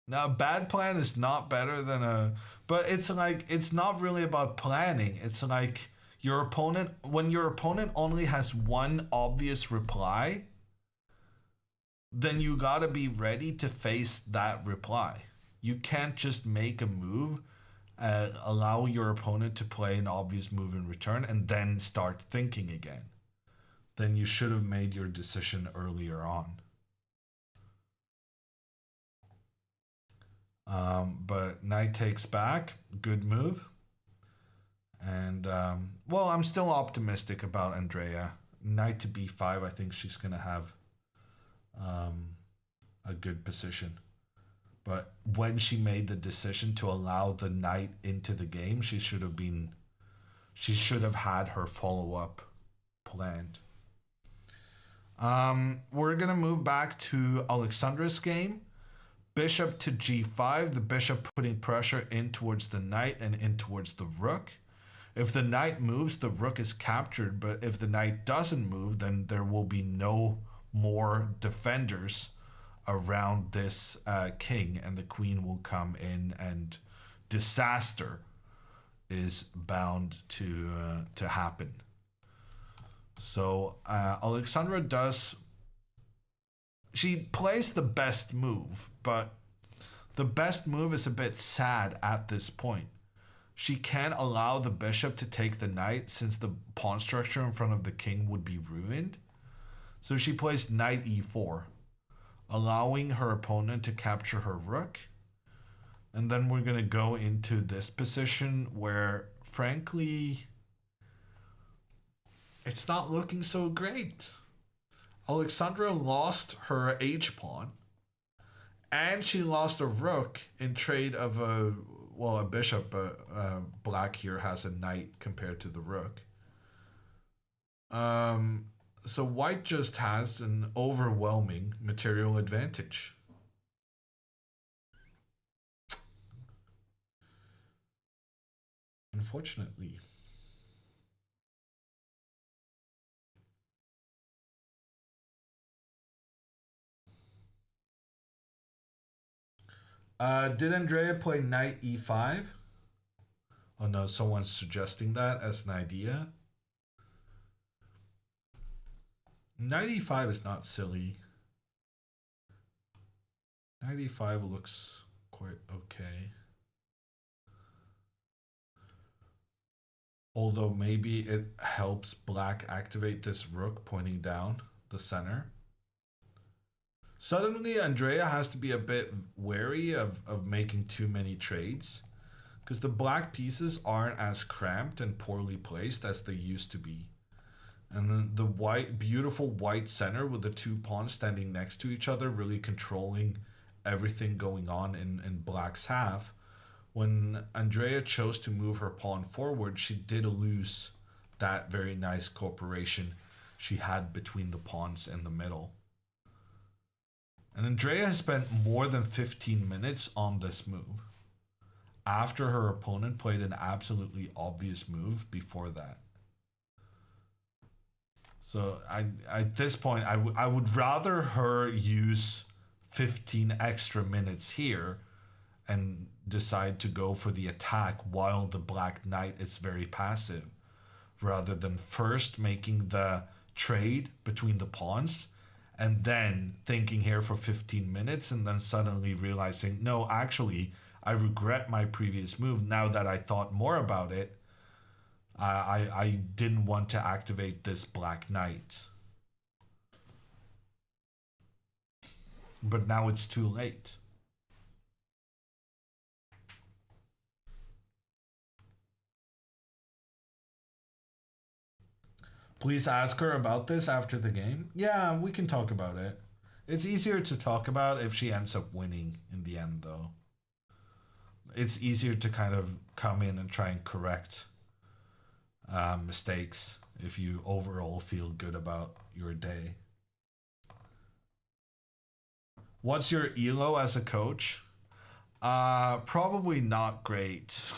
Now, a bad plan is not better than a... But it's like, it's not really about planning. It's like your opponent... When your opponent only has one obvious reply, then you gotta be ready to face that reply. You can't just make a move, allow your opponent to play an obvious move in return, and then start thinking again. Then you should have made your decision earlier on. But knight takes back, good move. And, well, I'm still optimistic about Andrea. Knight to b5, I think she's going to have a good position. But when she made the decision to allow the knight into the game, she should have had her follow-up planned. We're going to move back to Alexandra's game. Bishop to g5, the bishop putting pressure in towards the knight and in towards the rook. If the knight moves, the rook is captured, but if the knight doesn't move, then there will be no more defenders around this king, and the queen will come in, and disaster is bound to happen. So Alexandra she plays the best move, but the best move is a bit sad at this point. She can't allow the bishop to take the knight since the pawn structure in front of the king would be ruined. So she plays knight e4, allowing her opponent to capture her rook. And then we're going to go into this position where, frankly, it's not looking so great. Alexandra lost her h-pawn, and she lost a rook in trade of a bishop, but black here has a knight compared to the rook. So white just has an overwhelming material advantage. Unfortunately. Did Andrea play knight e5? Oh no, someone's suggesting that as an idea. Knight e5 is not silly. Knight e5 looks quite okay. Although maybe it helps black activate this rook pointing down the center. Suddenly, Andrea has to be a bit wary of making too many trades, because the black pieces aren't as cramped and poorly placed as they used to be. And then the beautiful white center with the two pawns standing next to each other, really controlling everything going on in black's half. When Andrea chose to move her pawn forward, she did lose that very nice cooperation she had between the pawns in the middle. And Andrea has spent more than 15 minutes on this move, after her opponent played an absolutely obvious move before that. So at this point, I would rather her use 15 extra minutes here and decide to go for the attack while the Black Knight is very passive, rather than first making the trade between the pawns and then thinking here for 15 minutes and then suddenly realizing, no, actually, I regret my previous move. Now that I thought more about it, I didn't want to activate this Black Knight. But now it's too late. Please ask her about this after the game. Yeah, we can talk about it. It's easier to talk about if she ends up winning in the end, though. It's easier to kind of come in and try and correct mistakes if you overall feel good about your day. What's your elo as a coach? Probably not great.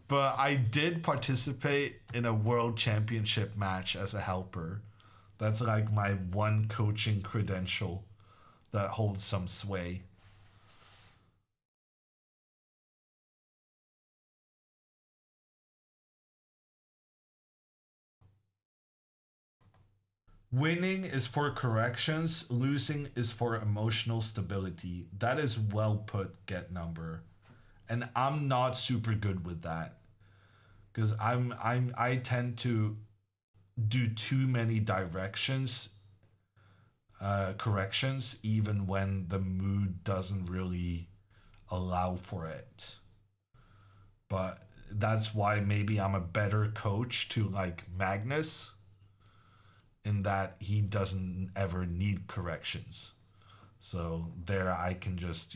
But I did participate in a world championship match as a helper. That's like my one coaching credential that holds some sway. Winning is for corrections, losing is for emotional stability. That is well put, Get Number. And I'm not super good with that. Because I tend to do too many corrections even when the mood doesn't really allow for it. But that's why maybe I'm a better coach to like Magnus, in that he doesn't ever need corrections. So there I can just,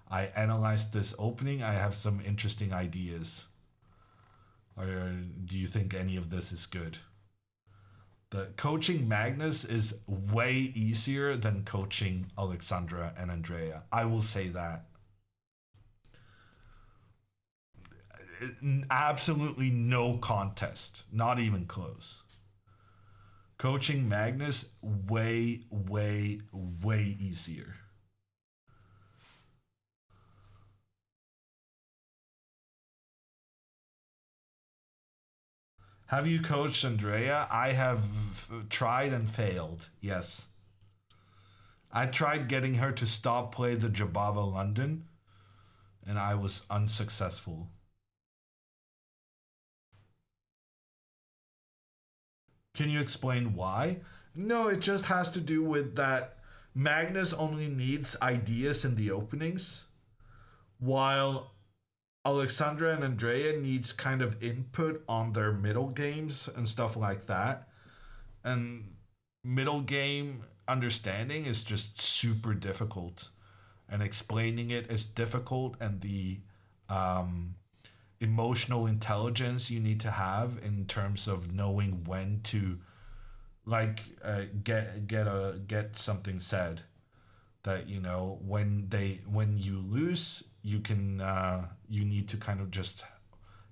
I analyzed this opening, I have some interesting ideas. Or do you think any of this is good? The coaching Magnus is way easier than coaching Alexandra and Andrea. I will say that. Absolutely no contest. Not even close. Coaching Magnus, way, way, way easier. Have you coached Andrea? I have tried and failed, yes. I tried getting her to stop play the Jabava London, and I was unsuccessful. Can you explain why? No, it just has to do with that Magnus only needs ideas in the openings, while Alexandra and Andrea needs kind of input on their middle games and stuff like that. And middle game understanding is just super difficult. And explaining it is difficult, and the emotional intelligence you need to have in terms of knowing when to get something said, that when you lose, you need to kind of just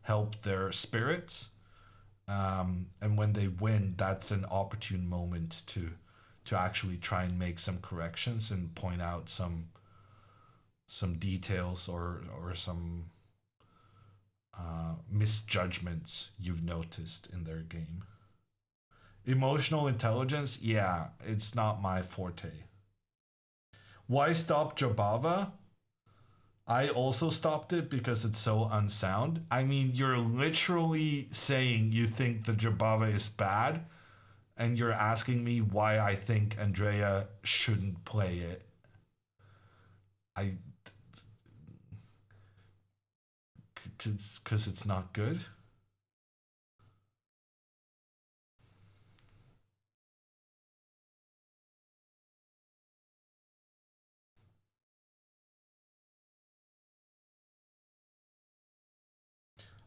help their spirits, and when they win, that's an opportune moment to actually try and make some corrections and point out some details or some misjudgments you've noticed in their game. Emotional intelligence, yeah, it's not my forte. Why stop Jabava? I also stopped it because it's so unsound. I mean, you're literally saying you think the Jabava is bad, and you're asking me why I think Andrea shouldn't play it. Because it's not good.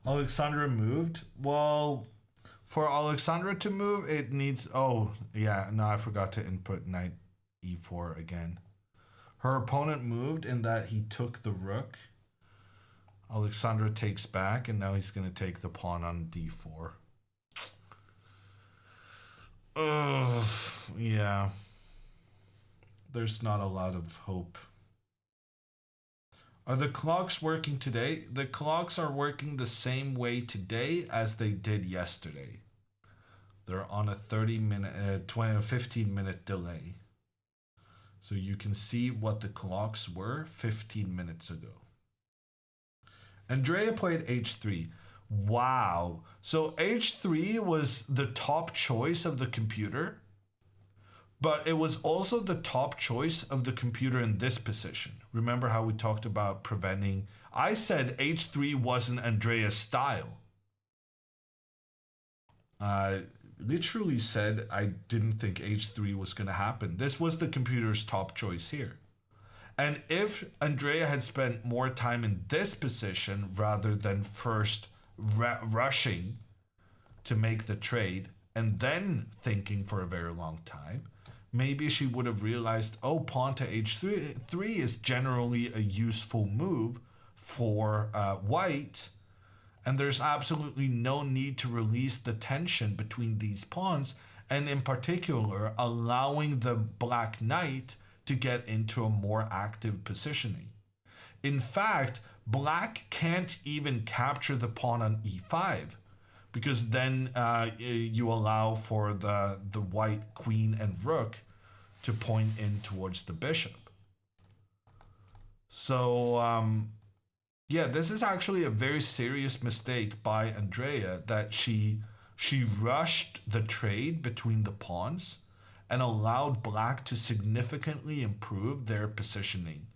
Alexandra moved. Well, for Alexandra to move, it needs... Oh, yeah, no, I forgot to input knight e4 again. Her opponent moved in that he took the rook. Alexandra takes back, and now he's going to take the pawn on d4. Ugh, yeah. there's not a lot of hope. Are the clocks working today? The clocks are working the same way today as they did yesterday. They're on a 15-minute delay. So you can see what the clocks were 15 minutes ago. Andrea played H3. Wow. So H3 was the top choice of the computer, but it was also the top choice of the computer in this position. Remember how we talked about preventing? I said H3 wasn't Andrea's style. I literally said I didn't think H3 was going to happen. This was the computer's top choice here. And if Andrea had spent more time in this position rather than first rushing to make the trade and then thinking for a very long time, maybe she would have realized, oh, pawn to h3 is generally a useful move for white, and there's absolutely no need to release the tension between these pawns, and in particular allowing the black knight to get into a more active positioning. In fact, black can't even capture the pawn on e5, because then you allow for the white queen and rook to point in towards the bishop. So yeah, this is actually a very serious mistake by Andrea, that she rushed the trade between the pawns and allowed black to significantly improve their positioning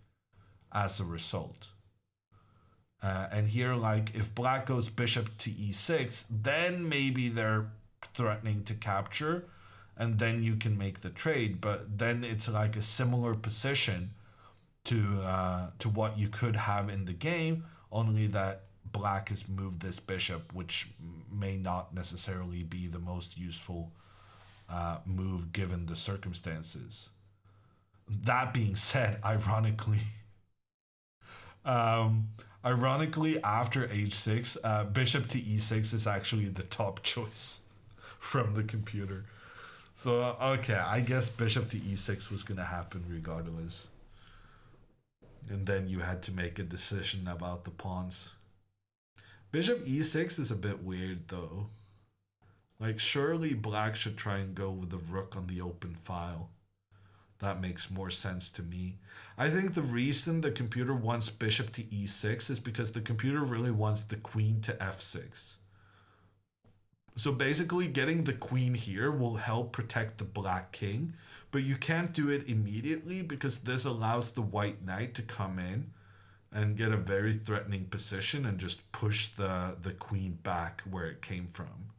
as a result. And here, like, if black goes bishop to e6, then maybe they're threatening to capture, and then you can make the trade. But then it's like a similar position to what you could have in the game, only that black has moved this bishop, which may not necessarily be the most useful move given the circumstances. That being said, ironically, after h6, bishop to e6 is actually the top choice from the computer. So, okay, I guess bishop to e6 was going to happen regardless. And then you had to make a decision about the pawns. Bishop e6 is a bit weird, though. Like, surely black should try and go with the rook on the open file. That makes more sense to me. I think the reason the computer wants bishop to e6 is because the computer really wants the queen to f6. So basically getting the queen here will help protect the black king, but you can't do it immediately because this allows the white knight to come in and get a very threatening position and just push the queen back where it came from.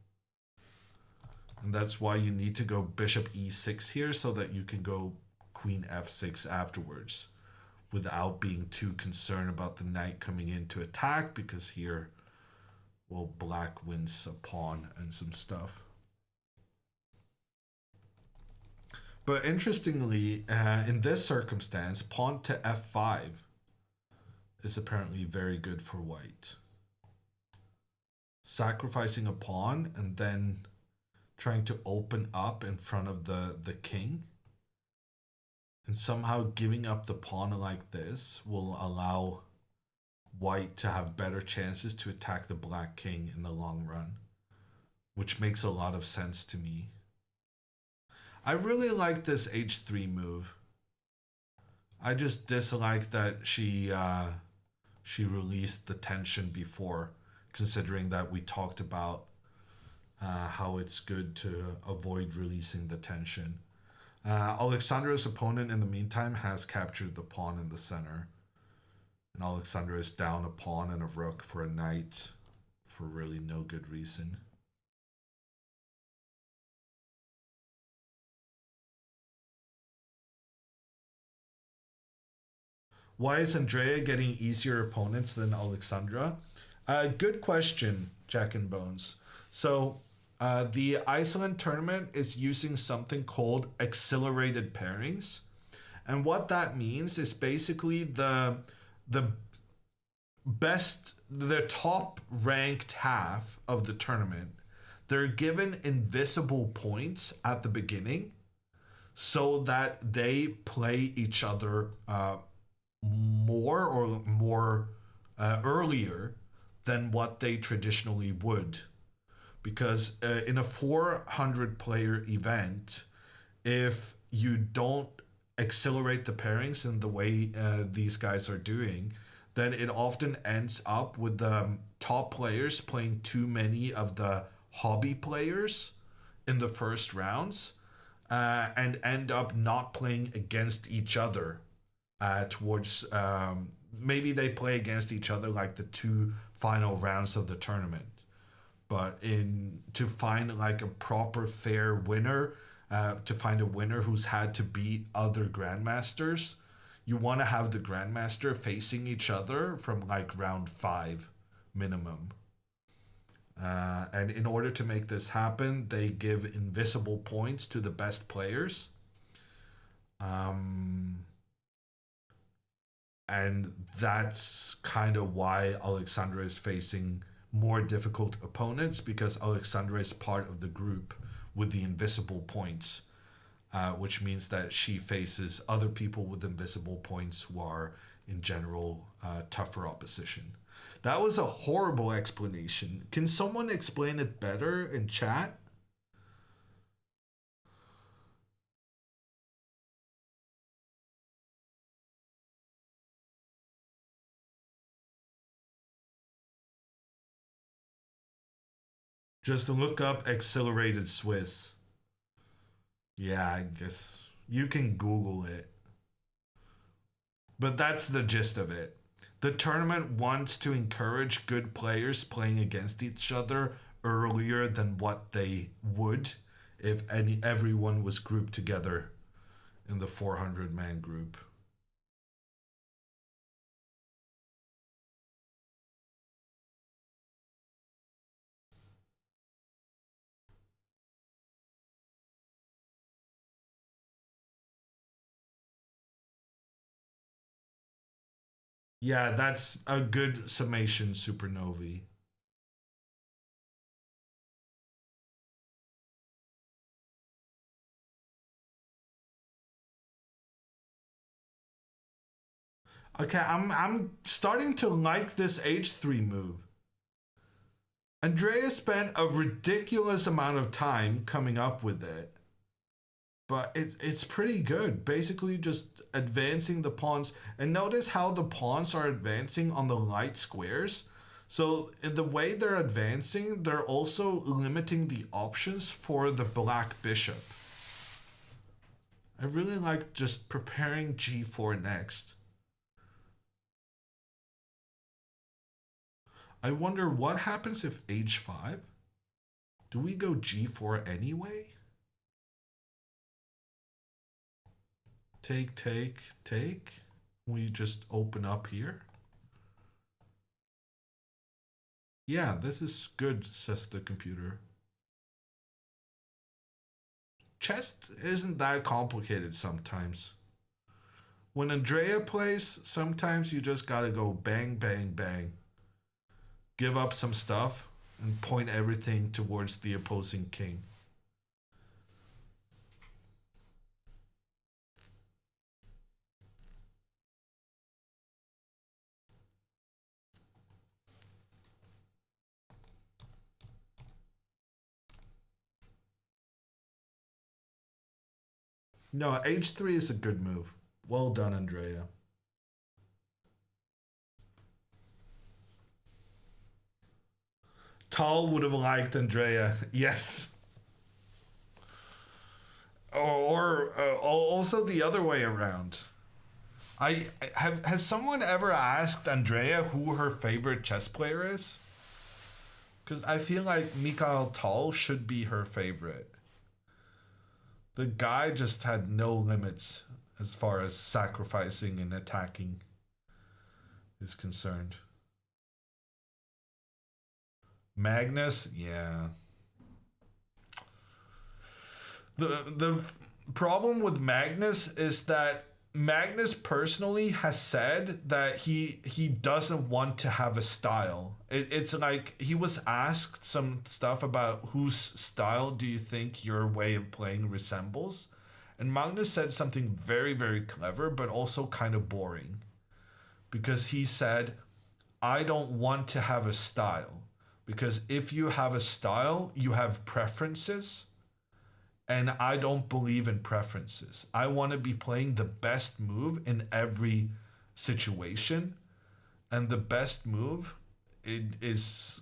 And that's why you need to go bishop e6 here, so that you can go queen f6 afterwards without being too concerned about the knight coming in to attack, because here, well, black wins a pawn and some stuff. But interestingly, in this circumstance, pawn to f5 is apparently very good for white. Sacrificing a pawn and then trying to open up in front of the king, and somehow giving up the pawn like this will allow white to have better chances to attack the black king in the long run, which makes a lot of sense to me. I really like this h3 move. I just dislike that she released the tension before, considering that we talked about how it's good to avoid releasing the tension. Alexandra's opponent, in the meantime, has captured the pawn in the center. And Alexandra is down a pawn and a rook for a knight for really no good reason. Why is Andrea getting easier opponents than Alexandra? Good question, Jack and Bones. So the Iceland tournament is using something called accelerated pairings. And what that means is basically the top ranked half of the tournament, they're given invisible points at the beginning, so that they play each other more earlier than what they traditionally would. Because in a 400 player event, if you don't accelerate the pairings in the way these guys are doing, then it often ends up with the top players playing too many of the hobby players in the first rounds, and end up not playing against each other towards maybe they play against each other like the 2 final rounds of the tournament. But to find like a proper fair winner, to find a winner who's had to beat other grandmasters, you want to have the grandmaster facing each other from like round 5 minimum. And in order to make this happen, they give invisible points to the best players. And that's kind of why Alexandra is facing more difficult opponents, because Alexandra is part of the group with the invisible points, which means that she faces other people with invisible points who are in general tougher opposition. That was a horrible explanation. Can someone explain it better in chat? Just look up accelerated Swiss. Yeah, I guess you can Google it. But that's the gist of it. The tournament wants to encourage good players playing against each other earlier than what they would if everyone was grouped together in the 400-man group. Yeah, that's a good summation, Supernovae. Okay, I'm starting to like this H3 move. Andrea spent a ridiculous amount of time coming up with it. But it's pretty good. Basically just advancing the pawns. And notice how the pawns are advancing on the light squares. So in the way they're advancing, they're also limiting the options for the black bishop. I really like just preparing g4 next. I wonder what happens if h5? Do we go g4 anyway? Take, take, take. We just open up here. Yeah, this is good, says the computer. Chess isn't that complicated sometimes. When Andrea plays, sometimes you just gotta go bang, bang, bang. Give up some stuff and point everything towards the opposing king. No, h3 is a good move. Well done, Andrea. Tal would have liked Andrea. Yes. Or also the other way around. Has someone ever asked Andrea who her favorite chess player is? Because I feel like Mikhail Tal should be her favorite. The guy just had no limits as far as sacrificing and attacking is concerned. Magnus, yeah. The problem with Magnus is that Magnus personally has said that he doesn't want to have a style. It's like he was asked some stuff about whose style do you think your way of playing resembles, And Magnus said something very, very clever, but also kind of boring. Because he said, I don't want to have a style. Because if you have a style, you have preferences. And I don't believe in preferences. I want to be playing the best move in every situation. And the best move, is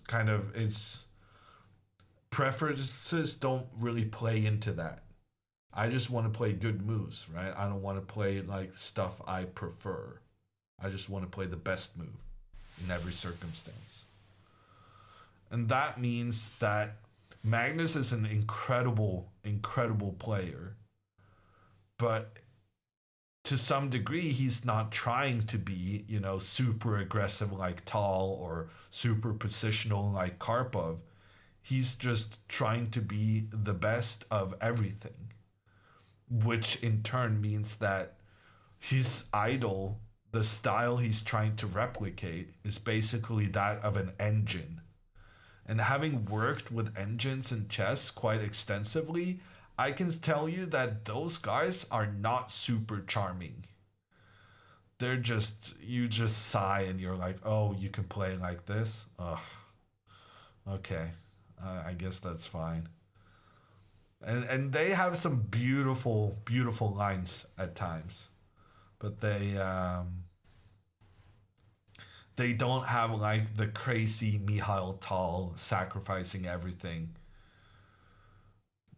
preferences don't really play into that. I just want to play good moves, right? I don't want to play like stuff I prefer. I just want to play the best move in every circumstance. And that means that Magnus is an incredible, incredible player. But to some degree, he's not trying to be, super aggressive like Tal or super positional like Karpov. He's just trying to be the best of everything, which in turn means that his idol, the style he's trying to replicate, is basically that of an engine. And having worked with engines in chess quite extensively, I can tell you that those guys are not super charming. They're just, you just sigh and you're like, oh, you can play like this? Ugh. Okay. I guess that's fine. And they have some beautiful, beautiful lines at times. But they don't have like the crazy Mikhail Tal sacrificing everything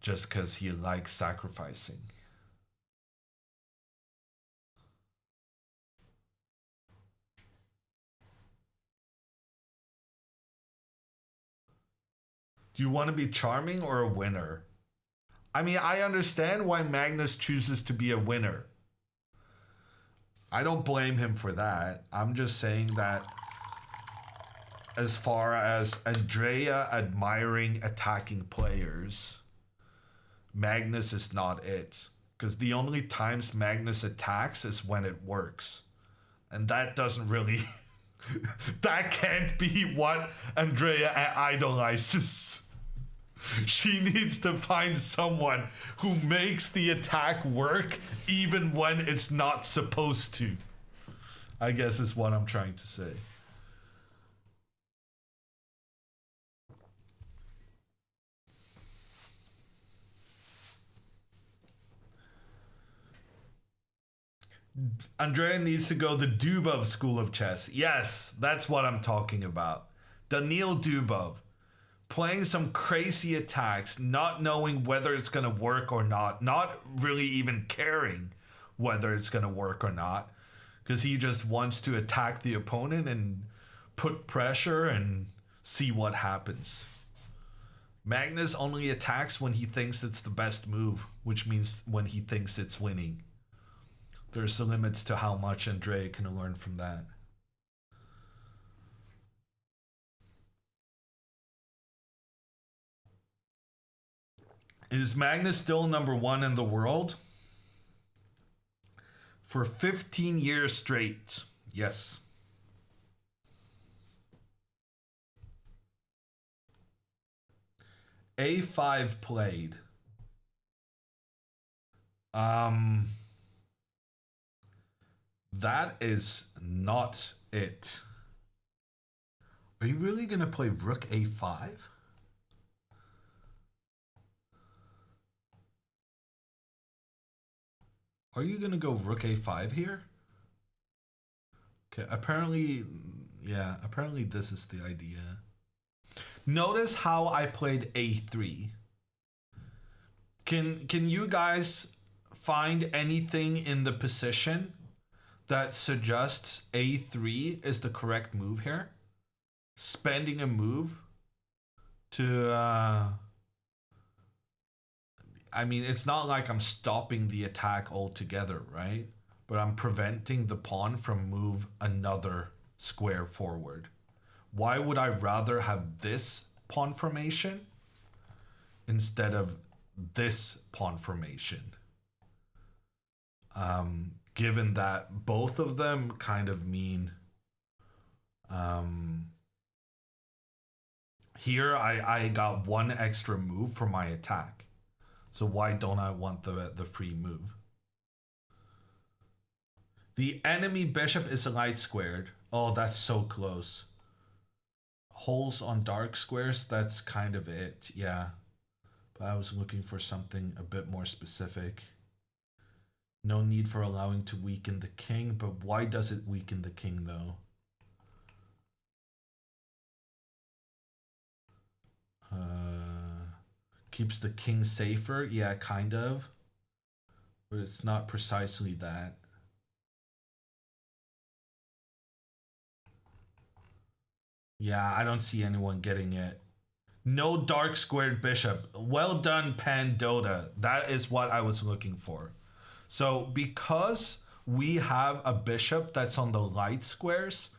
just because he likes sacrificing. Do you want to be charming or a winner? I mean, I understand why Magnus chooses to be a winner. I don't blame him for that. I'm just saying that as far as Andrea admiring attacking players, Magnus is not it. Because the only times Magnus attacks is when it works. And that doesn't really... that can't be what Andrea idolizes. She needs to find someone who makes the attack work even when it's not supposed to, I guess is what I'm trying to say. Andrea needs to go the Dubov School of Chess. Yes, that's what I'm talking about. Daniil Dubov. Playing some crazy attacks, not knowing whether it's going to work or not really even caring whether it's going to work or not, because he just wants to attack the opponent and put pressure and see what happens. Magnus only attacks when he thinks it's the best move, which means when he thinks it's winning. There's limits to how much Andrea can learn from that. Is Magnus still number one in the world? For 15 years straight, yes. A5 played. That is not it. Are you really going to play Rook A5? Are you going to go Rook A5 here? Okay, apparently this is the idea. Notice how I played A3. Can you guys find anything in the position that suggests A3 is the correct move here? Spending a move to... I mean, it's not like I'm stopping the attack altogether, right? But I'm preventing the pawn from move another square forward. Why would I rather have this pawn formation instead of this pawn formation? Given that both of them kind of mean... here I got one extra move for my attack. So why don't I want the free move? The enemy bishop is light squared. Oh, that's so close. Holes on dark squares, that's kind of it, yeah. But I was looking for something a bit more specific. No need for allowing to weaken the king, but why does it weaken the king though? Keeps the king safer, yeah, kind of. But it's not precisely that. Yeah, I don't see anyone getting it. No dark squared bishop. Well done, Pandota. That is what I was looking for. So because we have a bishop that's on the light squares,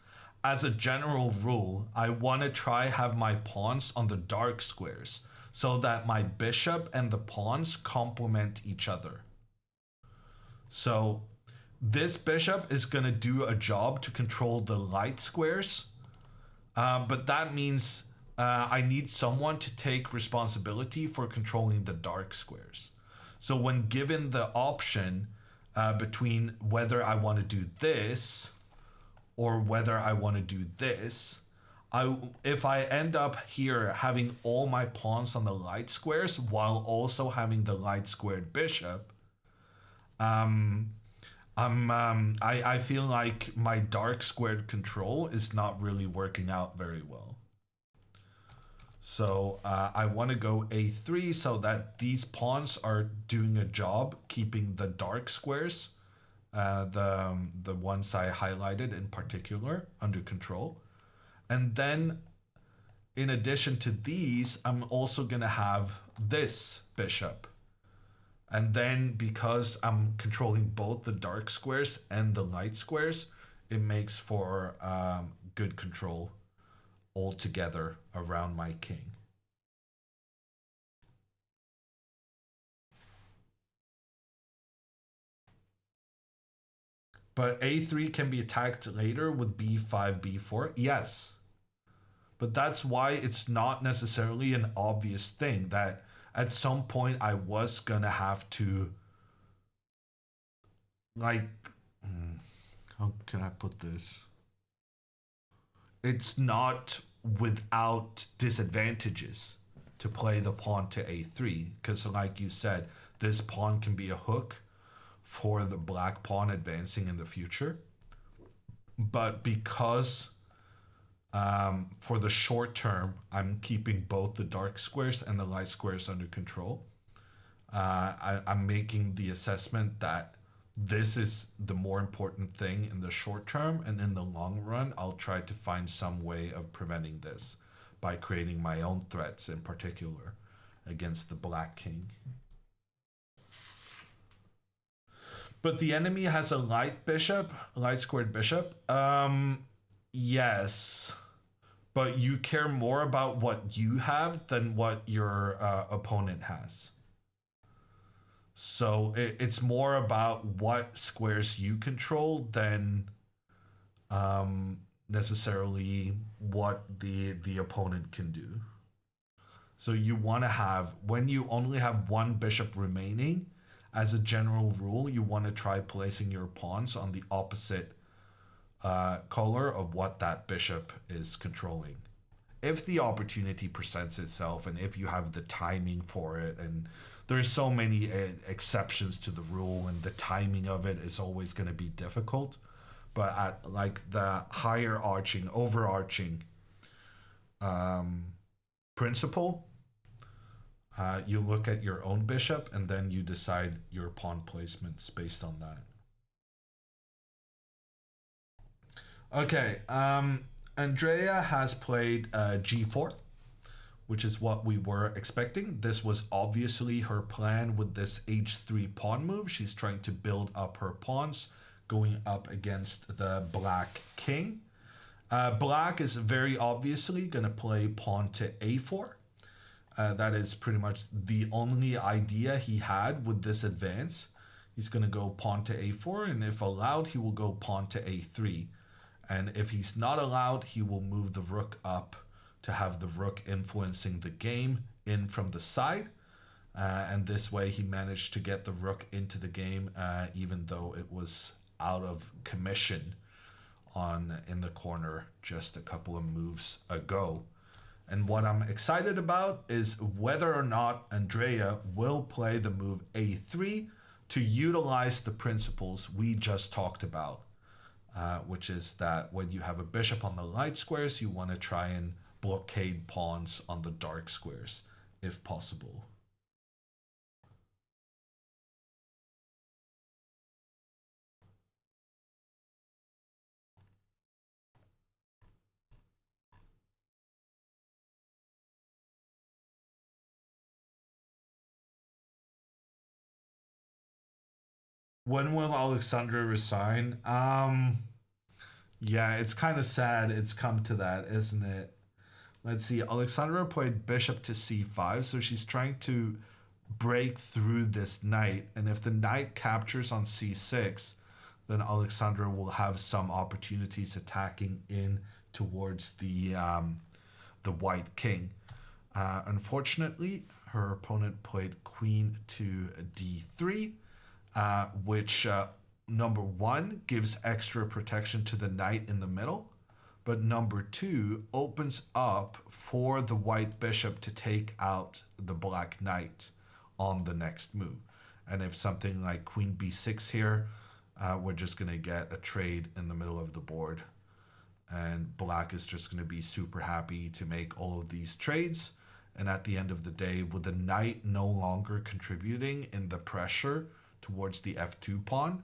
as a general rule, I want to try have my pawns on the dark squares so that my bishop and the pawns complement each other. So this bishop is going to do a job to control the light squares, but that means I need someone to take responsibility for controlling the dark squares. So when given the option between whether I want to do this or whether I want to do this, if I end up here having all my pawns on the light squares while also having the light squared bishop, I feel like my dark squared control is not really working out very well. So I want to go a3 so that these pawns are doing a job keeping the dark squares, the ones I highlighted in particular, under control. And then in addition to these, I'm also going to have this bishop. And then because I'm controlling both the dark squares and the light squares, it makes for good control all together around my king. But a3 can be attacked later with b5, b4. Yes. But that's why it's not necessarily an obvious thing that at some point I was gonna have to, like, how can I put this? It's not without disadvantages to play the pawn to a3, because like you said, this pawn can be a hook for the black pawn advancing in the future. But because for the short term, I'm keeping both the dark squares and the light squares under control, I'm making the assessment that this is the more important thing in the short term, and in the long run, I'll try to find some way of preventing this by creating my own threats, in particular against the black king. But the enemy has a light bishop, light squared bishop. Yes, but you care more about what you have than what your opponent has. So it's more about what squares you control than necessarily what the opponent can do. So you want to have, when you only have one bishop remaining, as a general rule, you want to try placing your pawns on the opposite color of what that bishop is controlling. If the opportunity presents itself and if you have the timing for it, and there's so many exceptions to the rule, and the timing of it is always going to be difficult. But at like the higher arching, overarching principle, you look at your own bishop and then you decide your pawn placements based on that. Okay, Andrea has played g4, which is what we were expecting. This was obviously her plan with this h3 pawn move. She's trying to build up her pawns, going up against the black king. Black is very obviously going to play pawn to a4. That is pretty much the only idea he had with this advance. He's going to go pawn to a4, and if allowed, he will go pawn to a3. And if he's not allowed, he will move the rook up to have the rook influencing the game in from the side. And this way he managed to get the rook into the game, even though it was out of commission in the corner just a couple of moves ago. And what I'm excited about is whether or not Andrea will play the move a3 to utilize the principles we just talked about, which is that when you have a bishop on the light squares, you want to try and blockade pawns on the dark squares if possible. When will Alexandra resign? Yeah, it's kind of sad it's come to that, isn't it? Let's see, Alexandra played bishop to c5, so she's trying to break through this knight, and if the knight captures on c6, then Alexandra will have some opportunities attacking in towards the white king. Unfortunately, her opponent played queen to d3, which number one gives extra protection to the knight in the middle, but number two opens up for the white bishop to take out the black knight on the next move. And if something like queen b6 here, we're just going to get a trade in the middle of the board, and black is just going to be super happy to make all of these trades. And at the end of the day, with the knight no longer contributing in the pressure towards the f2 pawn,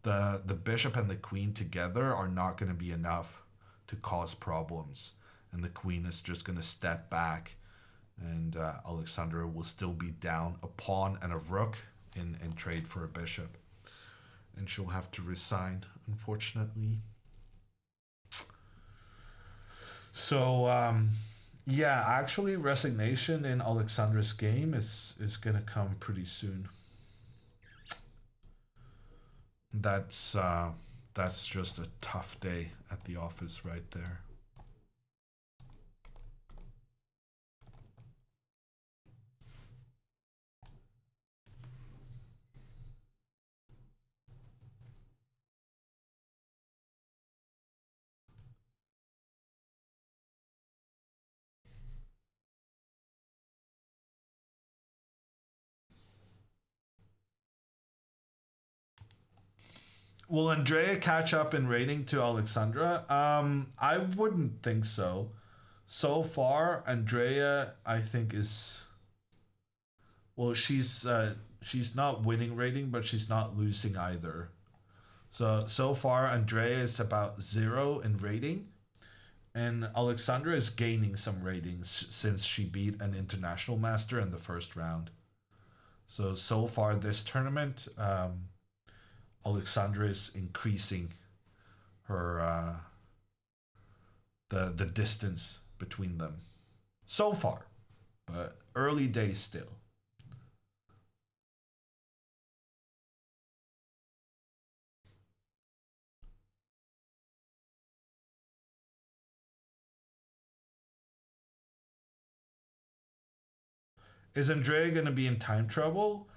the bishop and the queen together are not going to be enough to cause problems, and the queen is just going to step back, and Alexandra will still be down a pawn and a rook in trade for a bishop, and she'll have to resign, unfortunately. So yeah, actually resignation in Alexandra's game is going to come pretty soon. That's just a tough day at the office right there. Will Andrea catch up in rating to Alexandra? I wouldn't think so. So far, Andrea, I think, is... Well, she's not winning rating, but she's not losing either. So far, Andrea is about 0 in rating, and Alexandra is gaining some ratings since she beat an international master in the first round. So far this tournament, Alexandra is increasing her the distance between them so far, but early days still. Is Andrea going to be in time trouble?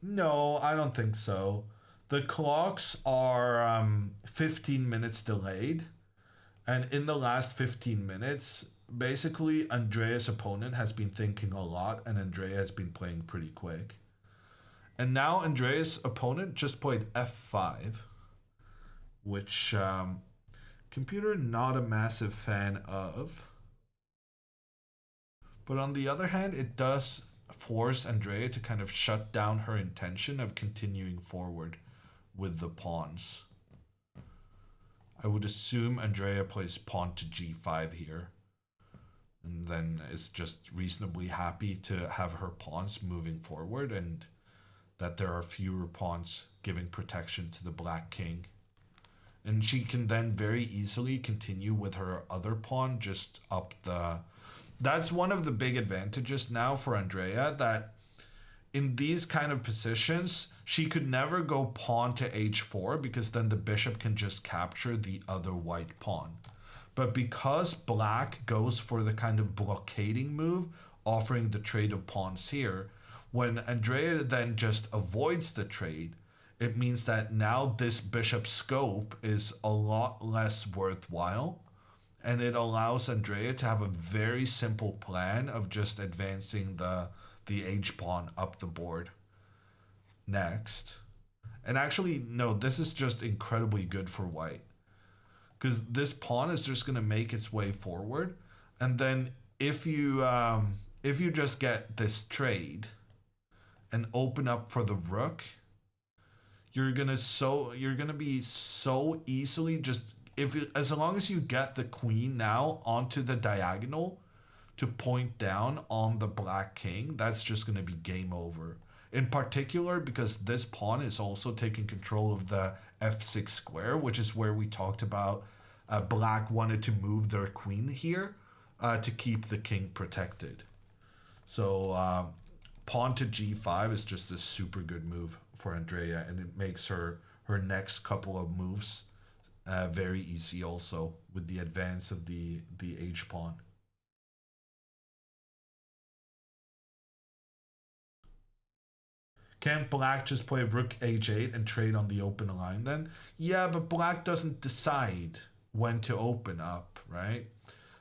No, I don't think so. The clocks are 15 minutes delayed. And in the last 15 minutes, basically Andrea's opponent has been thinking a lot and Andrea has been playing pretty quick. And now Andrea's opponent just played f5, which computer not a massive fan of. But on the other hand, it does force Andrea to kind of shut down her intention of continuing forward with the pawns. I would assume Andrea plays pawn to g5 here, and then is just reasonably happy to have her pawns moving forward, and that there are fewer pawns giving protection to the black king. And she can then very easily continue with her other pawn just up the... That's one of the big advantages now for Andrea, that in these kind of positions, she could never go pawn to h4 because then the bishop can just capture the other white pawn. But because black goes for the kind of blockading move offering the trade of pawns here. When Andrea then just avoids the trade, it means that now this bishop scope is a lot less worthwhile, and it allows Andrea to have a very simple plan of just advancing the h pawn up the board next. And actually, no, this is just incredibly good for white, because this pawn is just going to make its way forward, and then if you just get this trade and open up for the rook, you're gonna be so easily just, as long as you get the queen now onto the diagonal to point down on the black king, that's just gonna be game over. In particular, because this pawn is also taking control of the f6 square, which is where we talked about black wanted to move their queen here to keep the king protected. So pawn to g5 is just a super good move for Andrea, and it makes her next couple of moves very easy also, with the advance of the h pawn. Can't black just play rook h8 and trade on the open line then? Yeah, but black doesn't decide when to open up, right?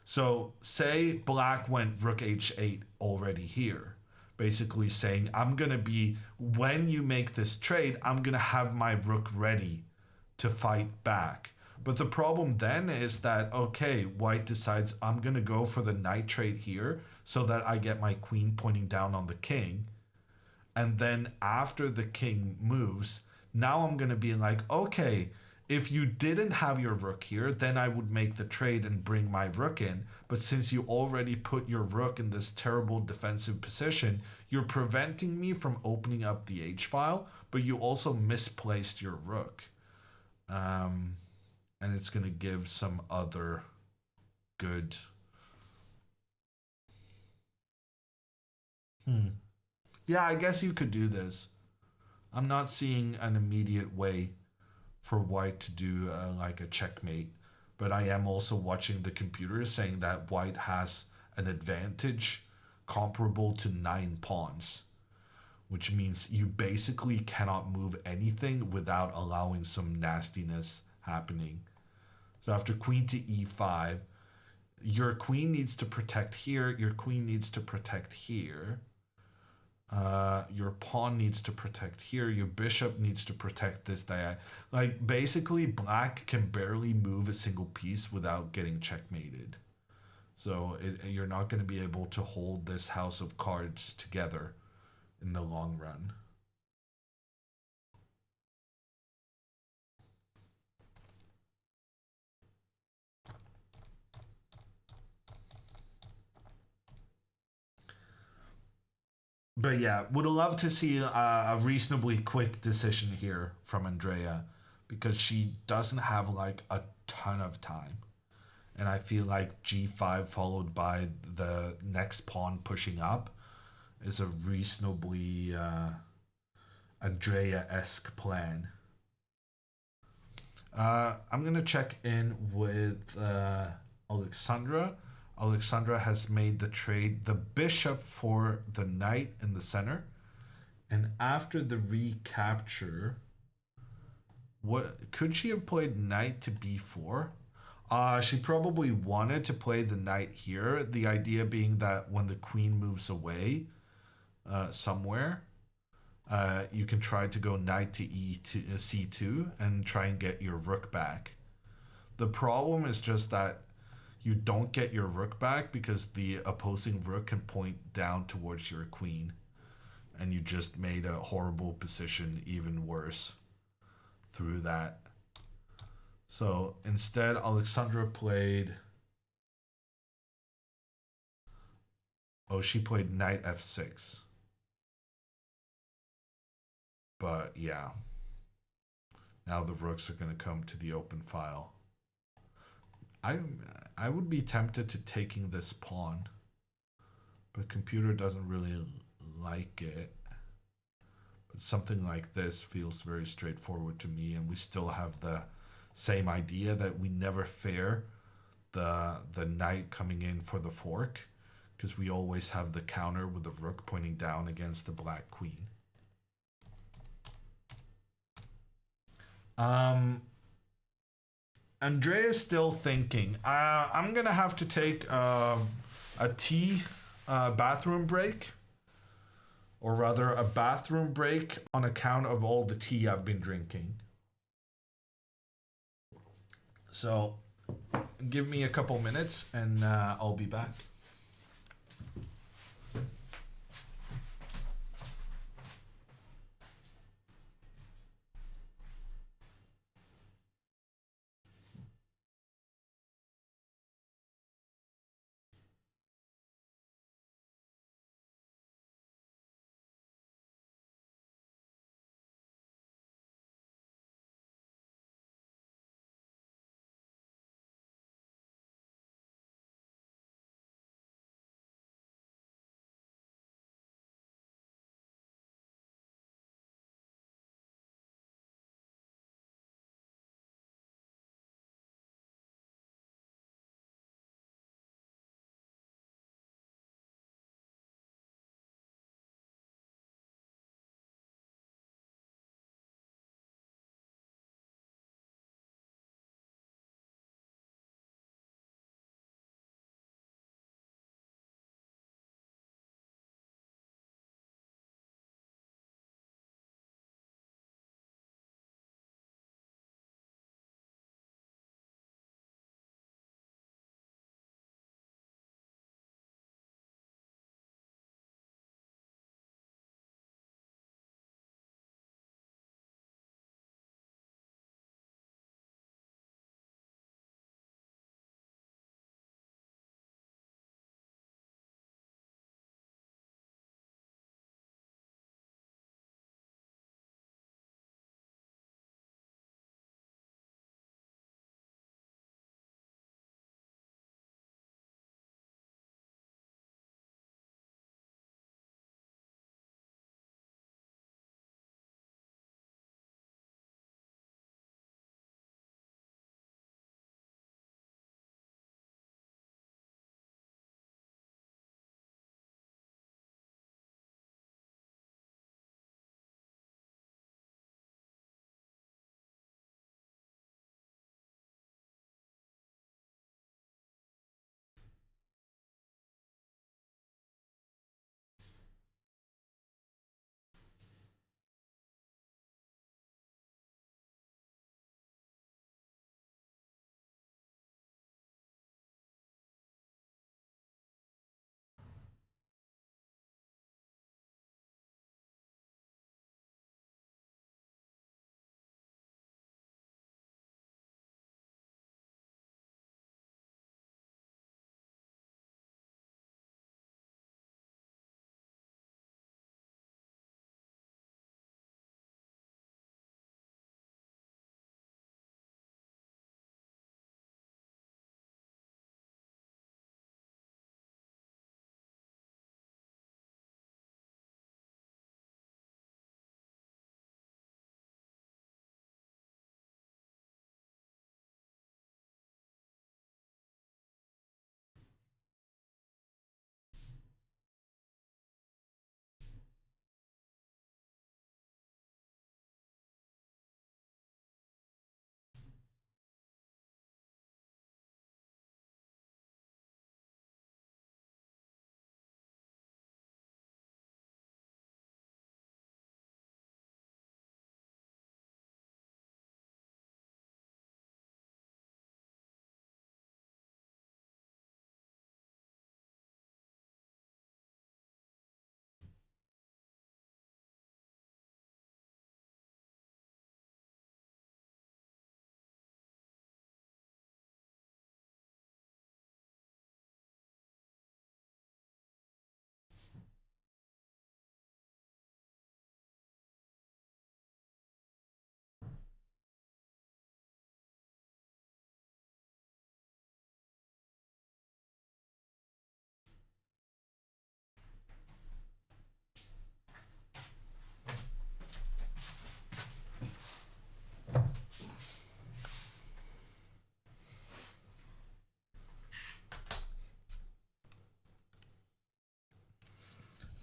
So say black went rook h8 already here, basically saying, I'm going to be, when you make this trade, I'm going to have my rook ready to fight back. But the problem then is that, okay, white decides I'm going to go for the knight trade here so that I get my queen pointing down on the king. And then after the king moves, now I'm going to be like, okay, if you didn't have your rook here, then I would make the trade and bring my rook in. But since you already put your rook in this terrible defensive position, you're preventing me from opening up the h-file, but you also misplaced your rook. And it's going to give some other good... Yeah, I guess you could do this. I'm not seeing an immediate way for white to do like a checkmate, but I am also watching the computer saying that white has an advantage comparable to 9 pawns, which means you basically cannot move anything without allowing some nastiness happening. So after queen to e5, your queen needs to protect here, your queen needs to protect here. Your pawn needs to protect here, your bishop needs to protect this diagonal. Like, basically black can barely move a single piece without getting checkmated. So you're not going to be able to hold this house of cards together in the long run. But yeah, would love to see a reasonably quick decision here from Andrea, because she doesn't have like a ton of time. And I feel like g5 followed by the next pawn pushing up is a reasonably Andrea-esque plan. I'm going to check in with Alexandra. Alexandra has made the trade, the bishop for the knight in the center. And after the recapture, what could she have played knight to b4? She probably wanted to play the knight here. The idea being that when the queen moves away somewhere, you can try to go knight to c2 and try and get your rook back. The problem is just that you don't get your rook back because the opposing rook can point down towards your queen. And you just made a horrible position even worse through that. So instead, Alexandra played... Oh, she played knight f6. But yeah. Now the rooks are going to come to the open file. I would be tempted to taking this pawn, but computer doesn't really like it. But something like this feels very straightforward to me, and we still have the same idea that we never fear the knight coming in for the fork, because we always have the counter with the rook pointing down against the black queen. Andrea's still thinking. I'm gonna have to take a tea bathroom break, or rather a bathroom break on account of all the tea I've been drinking. So give me a couple minutes and I'll be back.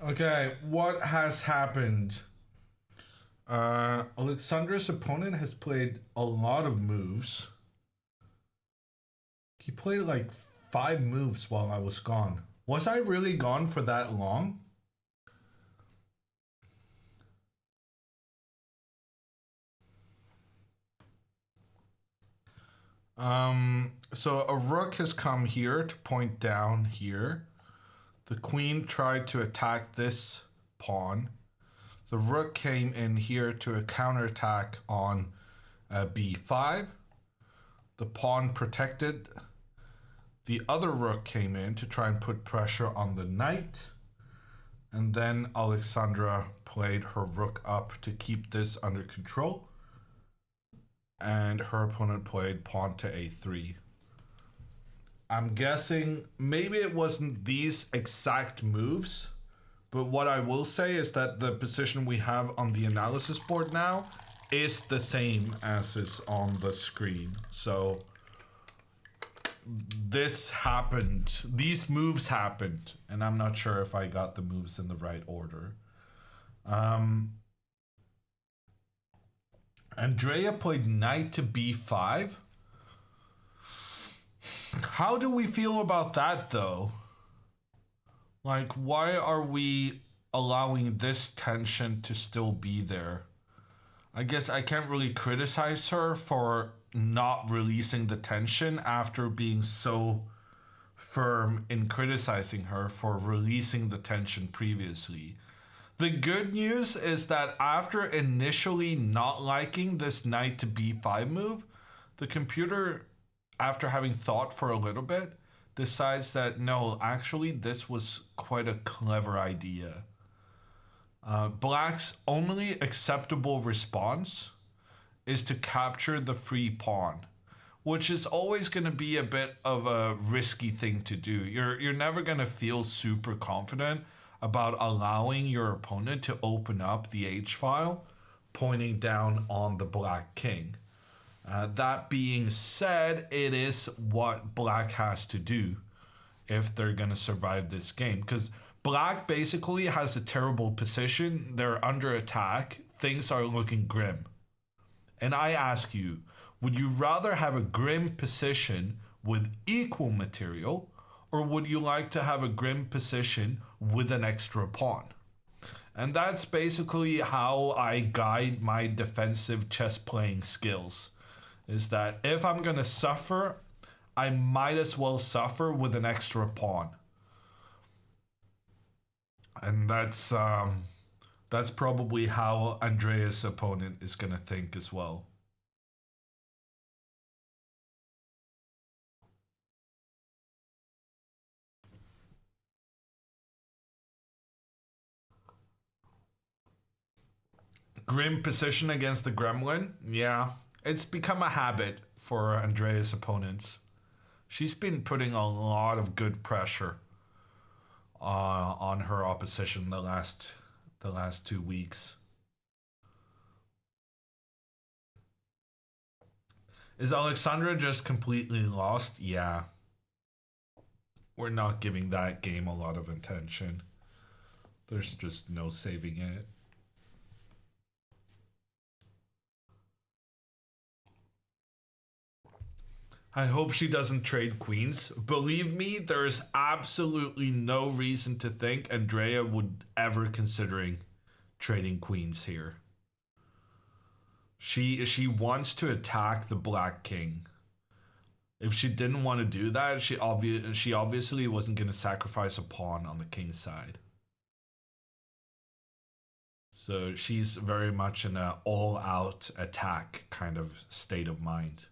Okay, what has happened? Alexandra's opponent has played a lot of moves. He played like 5 moves while I was gone. Was I really gone for that long? So a rook has come here to point down here. The queen tried to attack this pawn. The rook came in here to a counterattack on b5. The pawn protected. The other rook came in to try and put pressure on the knight. And then Alexandra played her rook up to keep this under control. And her opponent played pawn to a3. I'm guessing maybe it wasn't these exact moves, but what I will say is that the position we have on the analysis board now is the same as is on the screen. So this happened, these moves happened, and I'm not sure if I got the moves in the right order. Andrea played knight to b5. How do we feel about that though? Like, why are we allowing this tension to still be there? I guess I can't really criticize her for not releasing the tension after being so firm in criticizing her for releasing the tension previously. The good news is that after initially not liking this knight to b5 move, the computer, after having thought for a little bit, decides that no, actually this was quite a clever idea. Black's only acceptable response is to capture the free pawn, which is always going to be a bit of a risky thing to do. You're never going to feel super confident about allowing your opponent to open up the H-file pointing down on the black king. That being said, it is what black has to do if they're going to survive this game, because black basically has a terrible position. They're under attack. Things are looking grim. And I ask you, would you rather have a grim position with equal material, or would you like to have a grim position with an extra pawn? And that's basically how I guide my defensive chess playing skills, is that if I'm going to suffer, I might as well suffer with an extra pawn. And that's probably how Andrea's opponent is going to think as well. Grim position against the gremlin. Yeah, it's become a habit for Andrea's opponents. She's been putting a lot of good pressure on her opposition the last 2 weeks. Is Alexandra just completely lost? Yeah. We're not giving that game a lot of attention. There's just no saving it. I hope she doesn't trade queens. Believe me, there's absolutely no reason to think Andrea would ever considering trading queens here. She wants to attack the black king. If she didn't want to do that, she obviously wasn't going to sacrifice a pawn on the king's side. So she's very much in an all-out attack kind of state of mind,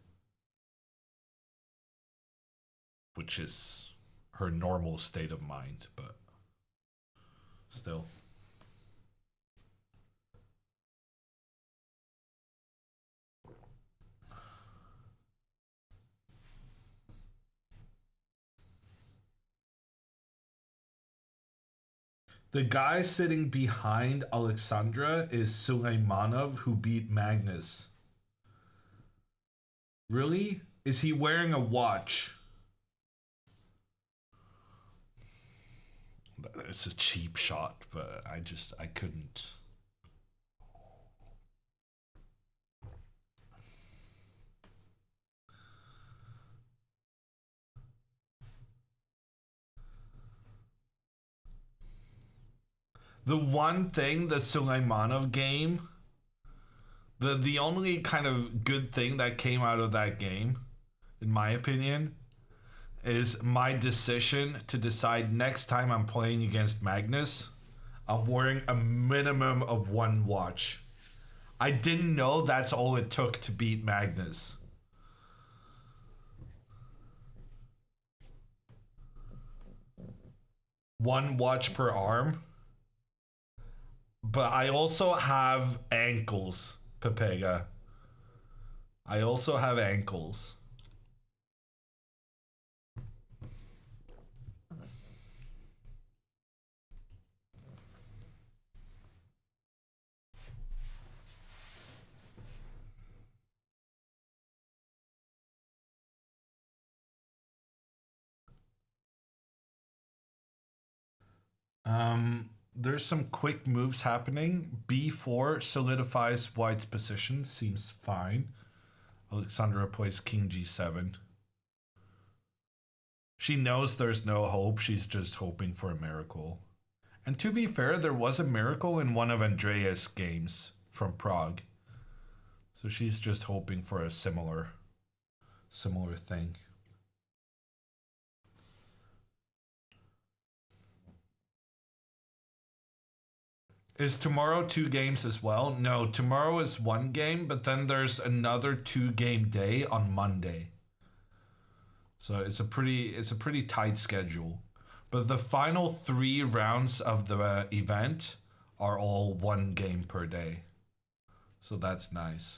which is her normal state of mind, but still. The guy sitting behind Alexandra is Suleimanov, who beat Magnus. Really? Is he wearing a watch? it's a cheap shot, but I couldn't. The one thing, the Suleimanov game, the only kind of good thing that came out of that game, in my opinion, is my decision to decide next time I'm playing against Magnus, I'm wearing a minimum of one watch. I didn't know that's all it took to beat Magnus. One watch per arm. But I also have ankles, Pepega. I also have ankles. There's some quick moves happening. B4 solidifies white's position. Seems fine. Alexandra plays king g7. She knows there's no hope. She's just hoping for a miracle. And to be fair, there was a miracle in one of Andrea's games from Prague. So she's just hoping for a similar thing. Is tomorrow 2 games as well? No, tomorrow is 1 game, but then there's another 2-game day on Monday. So it's a pretty tight schedule. But the final 3 rounds of the event are all 1 game per day. So that's nice.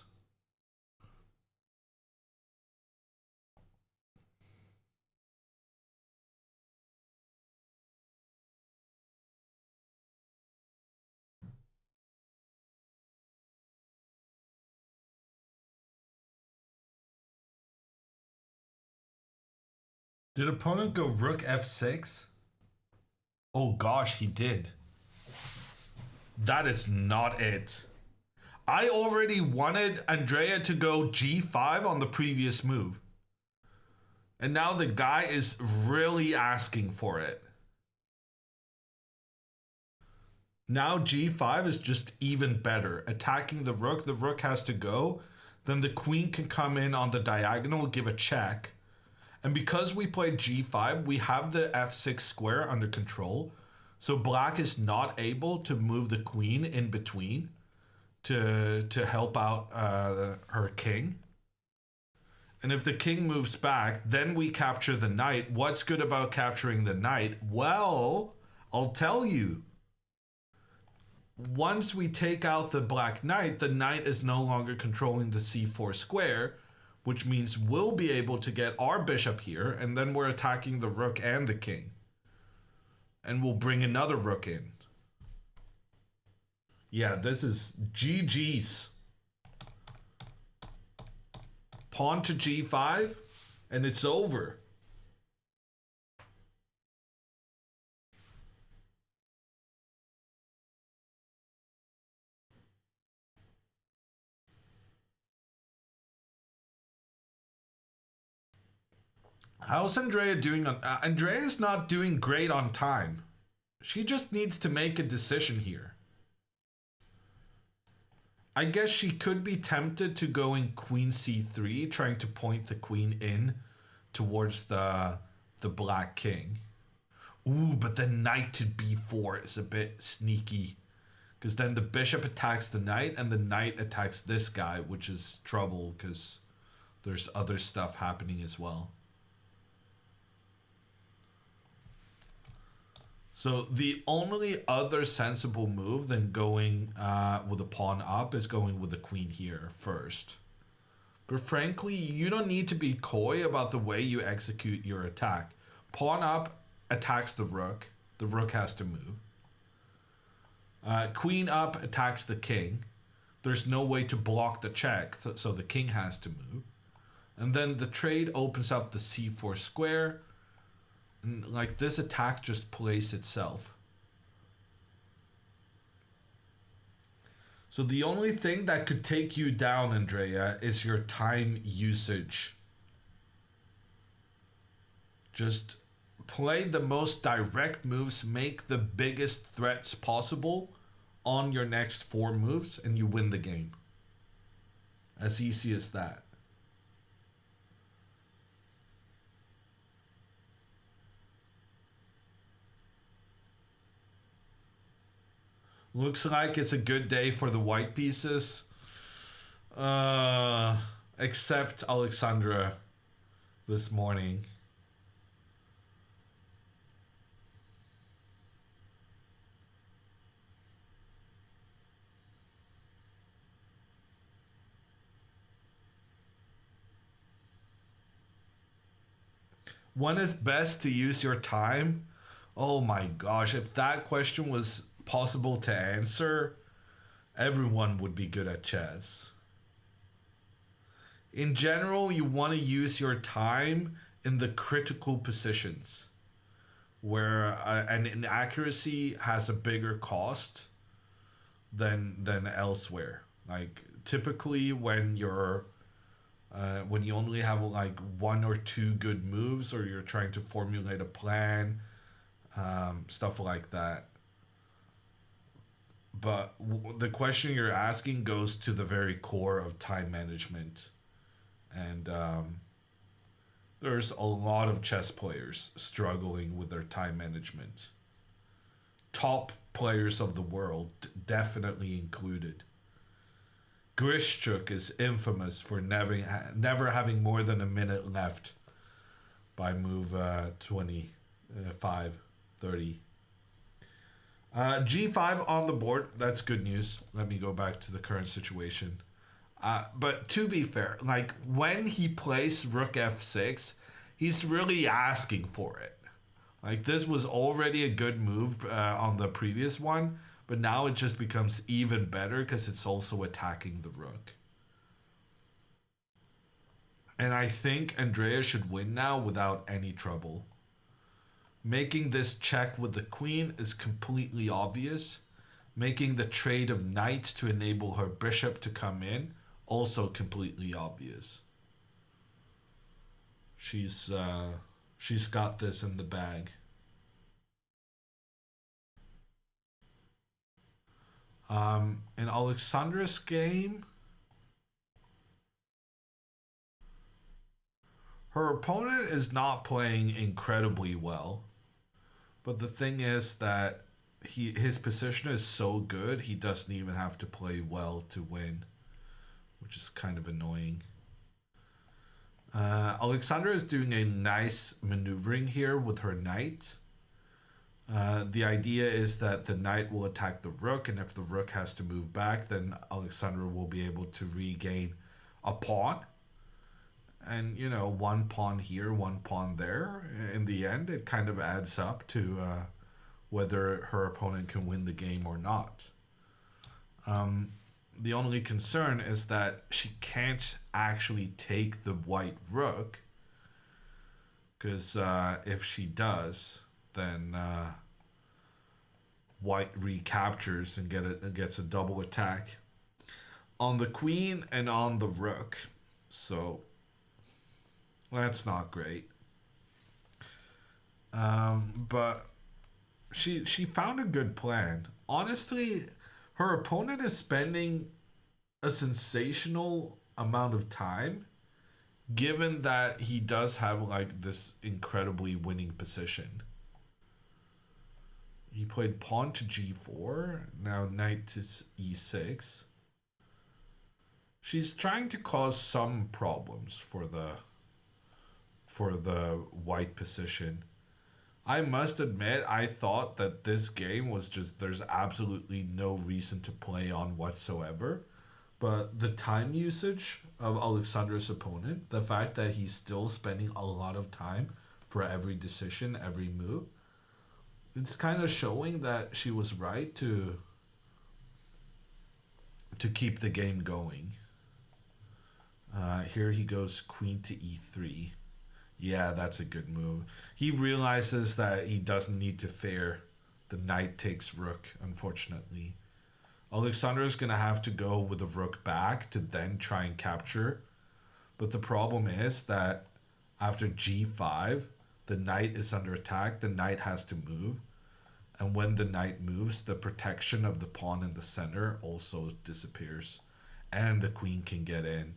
Did opponent go rook f6? Oh gosh, he did. That is not it. I already wanted Andrea to go g5 on the previous move. And now the guy is really asking for it. Now g5 is just even better. Attacking the rook has to go. Then the queen can come in on the diagonal, give a check. And because we played g5, we have the f6 square under control. So black is not able to move the queen in between to help out her king. And if the king moves back, then we capture the knight. What's good about capturing the knight? Well, I'll tell you. Once we take out the black knight, the knight is no longer controlling the c4 square, which means we'll be able to get our bishop here, and then we're attacking the rook and the king. And we'll bring another rook in. Yeah, this is GG's. Pawn to g5, and it's over. How's Andrea doing on... Andrea's not doing great on time. She just needs to make a decision here. I guess she could be tempted to go in queen c3, trying to point the queen in towards the black king. Ooh, but the knight to b4 is a bit sneaky. Because then the bishop attacks the knight, and the knight attacks this guy, which is trouble, because there's other stuff happening as well. So the only other sensible move than going with a pawn up is going with the queen here first. But frankly, you don't need to be coy about the way you execute your attack. Pawn up attacks the rook. The rook has to move. Queen up attacks the king. There's no way to block the check, so the king has to move. And then the trade opens up the c4 square. And like this attack just plays itself. So the only thing that could take you down, Andrea, is your time usage. Just play the most direct moves, make the biggest threats possible on your next 4 moves, and you win the game. As easy as that. Looks like it's a good day for the white pieces. Except Alexandra this morning. When is best to use your time? Oh my gosh, if that question was possible to answer, everyone would be good at chess. In general, you want to use your time in the critical positions where an inaccuracy has a bigger cost than elsewhere. Like typically when you only have like 1 or 2 good moves, or you're trying to formulate a plan, stuff like that. But the question you're asking goes to the very core of time management. And there's a lot of chess players struggling with their time management. Top players of the world, definitely included. Grishchuk is infamous for never having more than a minute left by move 25, 30. G5 on the board. That's good news. Let me go back to the current situation. But to be fair, like when he plays Rook F6, he's really asking for it. Like this was already a good move on the previous one, but now it just becomes even better because it's also attacking the rook. And I think Andrea should win now without any trouble. Making this check with the queen is completely obvious. Making the trade of knight to enable her bishop to come in, also completely obvious. She's got this in the bag. In Alexandra's game, her opponent is not playing incredibly well. But the thing is that his position is so good, he doesn't even have to play well to win, which is kind of annoying. Alexandra is doing a nice maneuvering here with her knight. The idea is that the knight will attack the rook, and if the rook has to move back, then Alexandra will be able to regain a pawn. And, you know, 1 pawn here, 1 pawn there. In the end, it kind of adds up to whether her opponent can win the game or not. The only concern is that she can't actually take the white rook, because if she does, then white recaptures and gets a double attack on the queen and on the rook. So that's not great. But she found a good plan. Honestly, her opponent is spending a sensational amount of time, given that he does have like this incredibly winning position. He played pawn to g4, now knight to e6. She's trying to cause some problems for the white position. I must admit, I thought that this game was just, there's absolutely no reason to play on whatsoever. But the time usage of Alexandra's opponent, the fact that he's still spending a lot of time for every decision, every move, it's kind of showing that she was right to keep the game going. Here he goes queen to e3. Yeah, that's a good move. He realizes that he doesn't need to fare. The knight takes rook, unfortunately. Alexandra is going to have to go with the rook back to then try and capture. But the problem is that after g5, the knight is under attack. The knight has to move. And when the knight moves, the protection of the pawn in the center also disappears. And the queen can get in.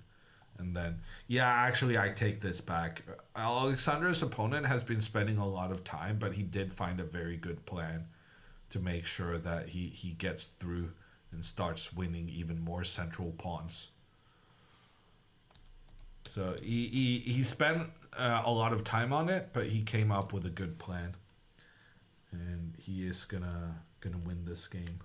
And then, yeah, actually, I take this back. Alexandra's opponent has been spending a lot of time, but he did find a very good plan to make sure that he gets through and starts winning even more central pawns. So he spent a lot of time on it, but he came up with a good plan. And he is gonna win this game.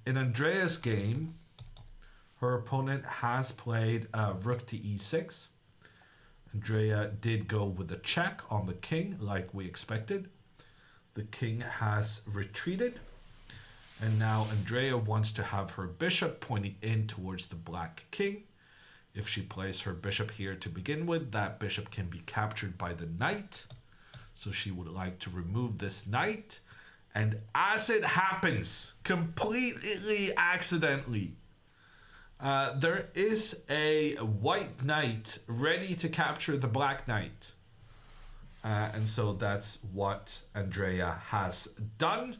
In Andrea's game, her opponent has played rook to e6. Andrea did go with a check on the king, like we expected. The king has retreated. And now Andrea wants to have her bishop pointing in towards the black king. If she plays her bishop here to begin with, that bishop can be captured by the knight. So she would like to remove this knight. And as it happens, completely accidentally, there is a white knight ready to capture the black knight. And so that's what Andrea has done.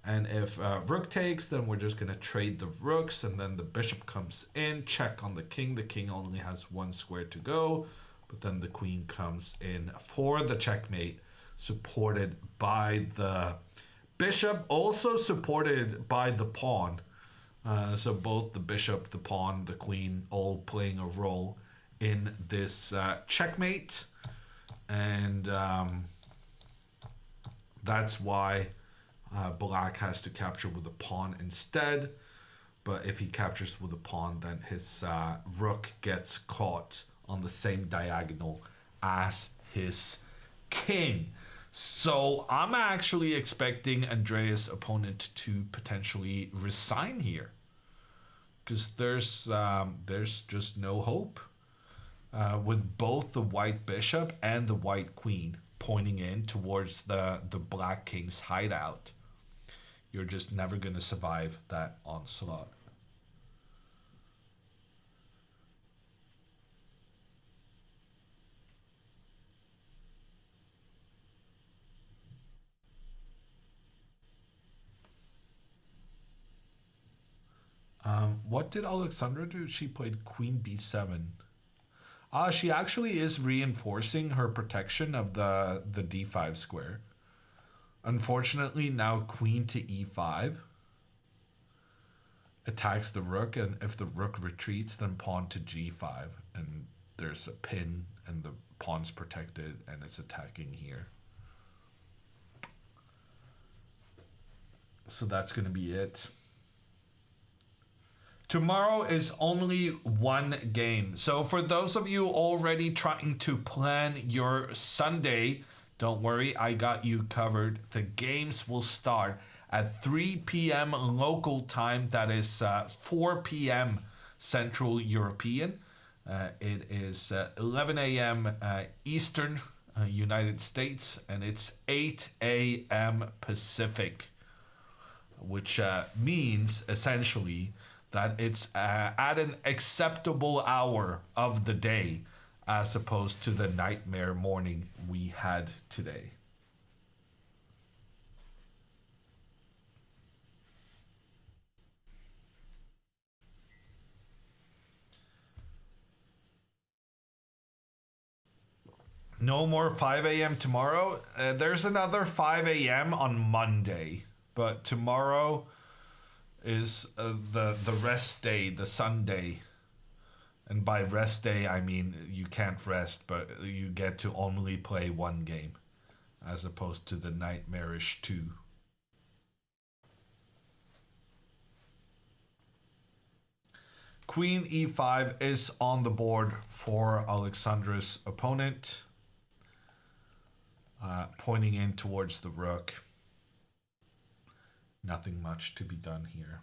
And if rook takes, then we're just going to trade the rooks. And then the bishop comes in, check on the king. The king only has one square to go. But then the queen comes in for the checkmate, supported by the bishop, also supported by the pawn. So both the bishop, the pawn, the queen, all playing a role in this checkmate. And that's why black has to capture with a pawn instead. But if he captures with a pawn, then his rook gets caught on the same diagonal as his king. So I'm actually expecting Andrea's opponent to potentially resign here, because there's just no hope with both the white bishop and the white queen pointing in towards the black king's hideout. You're just never going to survive that onslaught. What did Alexandra do? She played queen b7. She actually is reinforcing her protection of the d5 square. Unfortunately, now queen to e5 attacks the rook, and if the rook retreats, then pawn to g5, and there's a pin, and the pawn's protected, and it's attacking here. So that's going to be it. Tomorrow is only one game. So for those of you already trying to plan your Sunday, don't worry, I got you covered. The games will start at 3 p.m. local time. That is 4 p.m. Central European. It is 11 a.m. Eastern United States, and it's 8 a.m. Pacific, which means essentially that it's at an acceptable hour of the day, as opposed to the nightmare morning we had today. No more 5 a.m. tomorrow. There's another 5 a.m. on Monday, but tomorrow is the rest day, the Sunday. And by rest day, I mean you can't rest, but you get to only play one game, as opposed to the nightmarish 2. Queen e5 is on the board for Alexandra's opponent, pointing in towards the rook. Nothing much to be done here.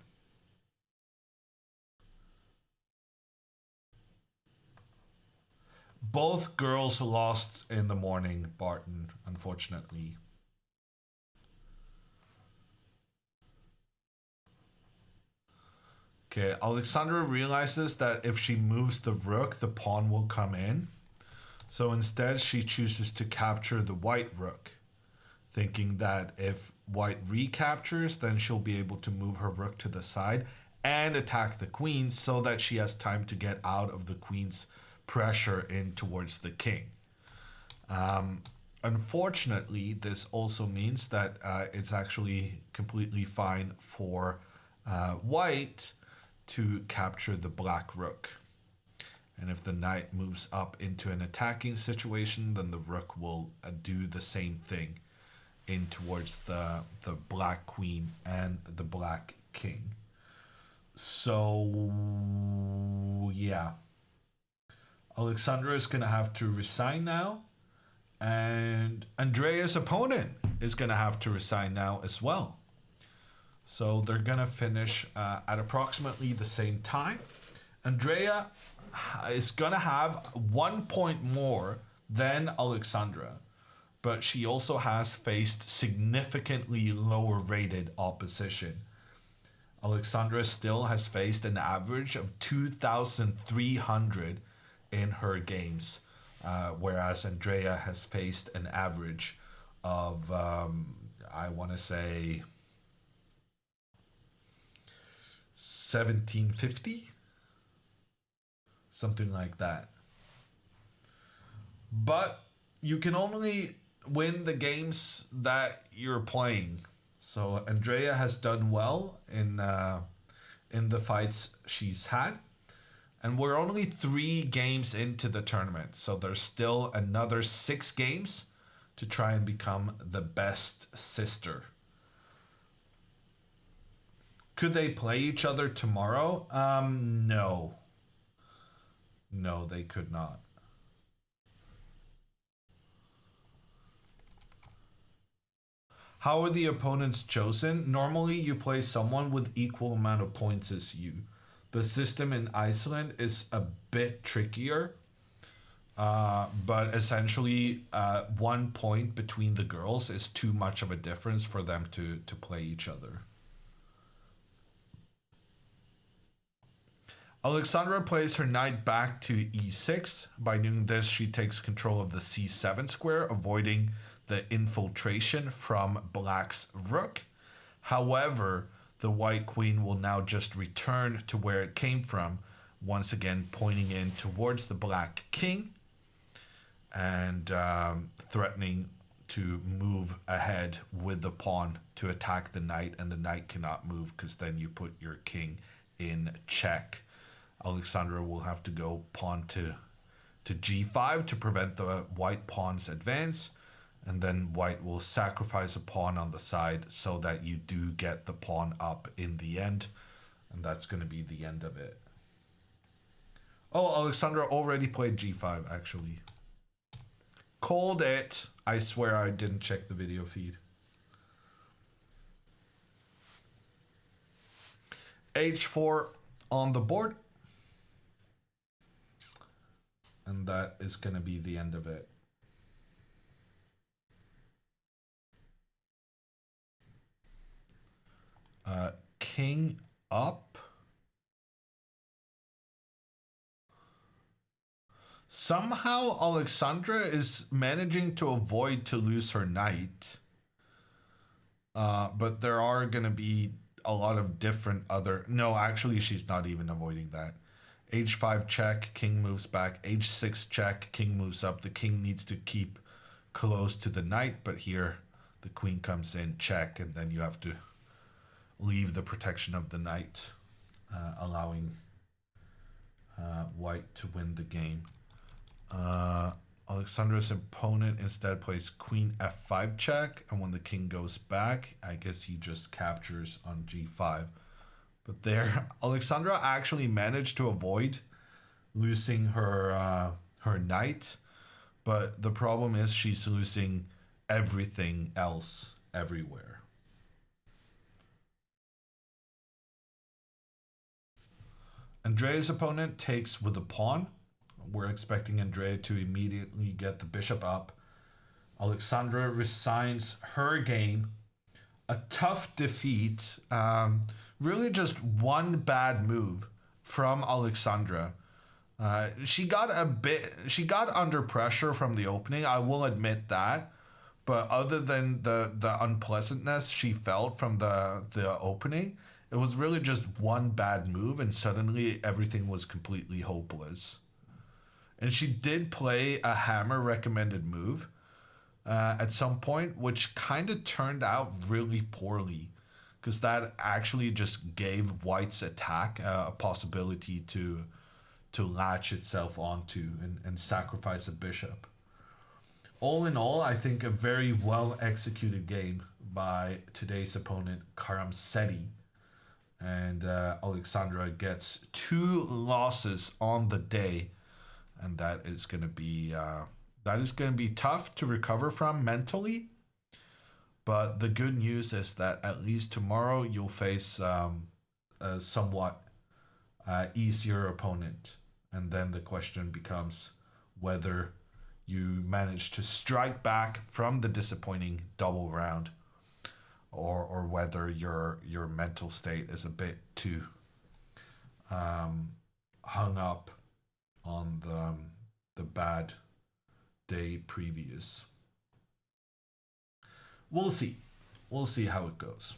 Both girls lost in the morning, Barton, unfortunately. Okay, Alexandra realizes that if she moves the rook, the pawn will come in. So instead, she chooses to capture the white rook, thinking that if white recaptures, then she'll be able to move her rook to the side and attack the queen so that she has time to get out of the queen's pressure in towards the king. Unfortunately, this also means that it's actually completely fine for white to capture the black rook. And if the knight moves up into an attacking situation, then the rook will do the same thing in towards the black queen and the black king. So, yeah. Alexandra is going to have to resign now. And Andrea's opponent is going to have to resign now as well. So they're going to finish at approximately the same time. Andrea is going to have 1 point more than Alexandra, but she also has faced significantly lower rated opposition. Alexandra still has faced an average of 2,300 in her games, whereas Andrea has faced an average of, I want to say, 1750, something like that. But you can only win the games that you're playing. So Andrea has done well in the fights she's had, and we're only 3 games into the tournament, so there's still another 6 games to try and become the best sister. Could they play each other tomorrow? No. No, they could not. How are the opponents chosen? Normally, you play someone with equal amount of points as you. The system in Iceland is a bit trickier, but essentially 1 point between the girls is too much of a difference for them to play each other. Alexandra plays her knight back to e6. By doing this, she takes control of the c7 square, avoiding the infiltration from black's rook. However, the white queen will now just return to where it came from, once again pointing in towards the black king and threatening to move ahead with the pawn to attack the knight, and the knight cannot move because then you put your king in check. Alexandra will have to go pawn to g5 to prevent the white pawn's advance, and then white will sacrifice a pawn on the side so that you do get the pawn up in the end, and that's going to be the end of it. Oh, Alexandra already played g5, actually. Called it. I swear I didn't check the video feed. h4 on the board. And that is going to be the end of it. King up. Somehow Alexandra is managing to avoid to lose her knight. But there are going to be a lot of different other... No, actually she's not even avoiding that. h5 check, king moves back. h6 check, king moves up. The king needs to keep close to the knight, but here the queen comes in, check, and then you have to leave the protection of the knight, allowing white to win the game. Alexandra's opponent instead plays queen f5 check, and when the king goes back, I guess he just captures on g5. But there, Alexandra actually managed to avoid losing her her knight, but the problem is she's losing everything else everywhere. Andrea's opponent takes with a pawn. we're expecting Andrea to immediately get the bishop up. Alexandra resigns her game. A tough defeat. Really just one bad move from Alexandra. She got under pressure from the opening, I will admit that. But other than the unpleasantness she felt from the opening, it was really just one bad move, and suddenly everything was completely hopeless. And she did play a hammer recommended move at some point, which kind of turned out really poorly, because that actually just gave White's attack a possibility to latch itself onto and sacrifice a bishop. All in all, I think a very well executed game by today's opponent, Karamseti. And Alexandra gets 2 losses on the day, and that is going to be tough to recover from mentally. But the good news is that at least tomorrow you'll face a somewhat easier opponent, and then the question becomes whether you manage to strike back from the disappointing double round, or whether your mental state is a bit too hung up on the bad day previous. We'll see. We'll see how it goes.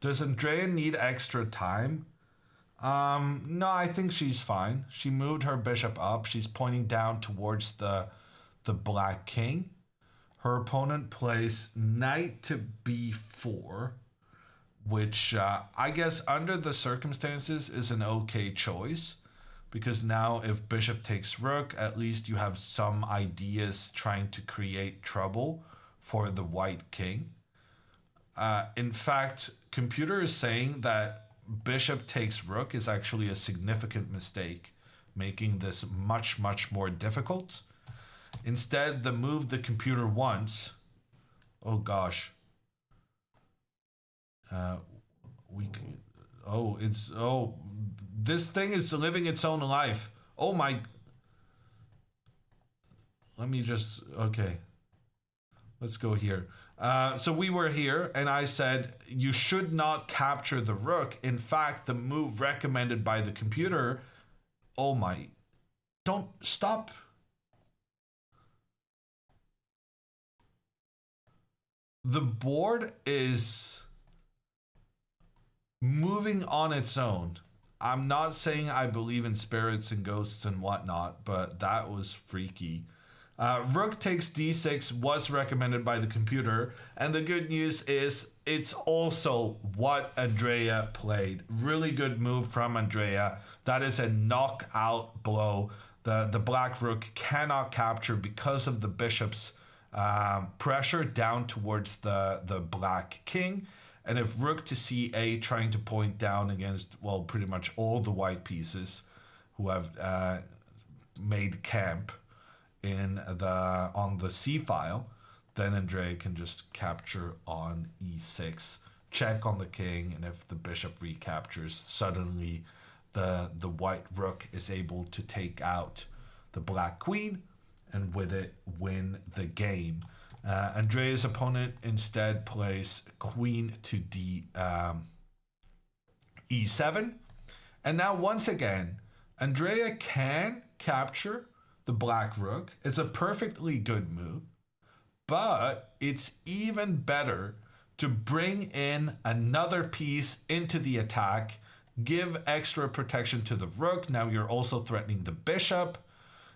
Does Andrea need extra time? No, I think she's fine. She moved her bishop up. She's pointing down towards the black king. Her opponent plays knight to b4, which I guess under the circumstances is an okay choice, because now if bishop takes rook, at least you have some ideas trying to create trouble for the white king. In fact, computer is saying that bishop takes rook is actually a significant mistake, making this much, much more difficult. Instead, the move the computer wants... Oh, gosh. This thing is living its own life. Oh, my... Let me just... Okay. Let's go here. So we were here, and I said, you should not capture the rook. In fact, the move recommended by the computer... Oh my... Don't stop. The board is moving on its own. I'm not saying I believe in spirits and ghosts and whatnot, but that was freaky. Rook takes d6 was recommended by the computer, and the good news is it's also what Andrea played. Really good move from Andrea. That is a knockout blow. The black rook cannot capture because of the bishop's pressure down towards the black king. And if rook to c8 trying to point down against, well, pretty much all the white pieces who have made camp on the c file, then Andrea can just capture on e6, check on the king, and if the bishop recaptures, suddenly the white rook is able to take out the black queen, and with it win the game. Andrea's opponent instead plays queen to e7, and now once again Andrea can capture the black rook. It's a perfectly good move, but it's even better to bring in another piece into the attack, give extra protection to the rook. Now you're also threatening the bishop,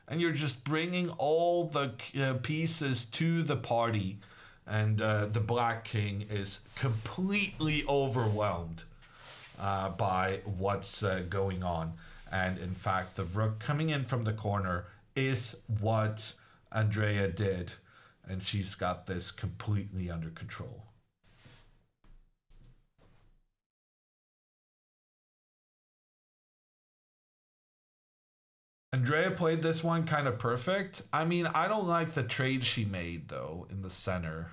and you're just bringing all the pieces to the party, and the black king is completely overwhelmed by what's going on. And in fact, the rook coming in from the corner is what Andrea did, and she's got this completely under control. Andrea played this one kind of perfect. I mean, I don't like the trade she made, though, in the center.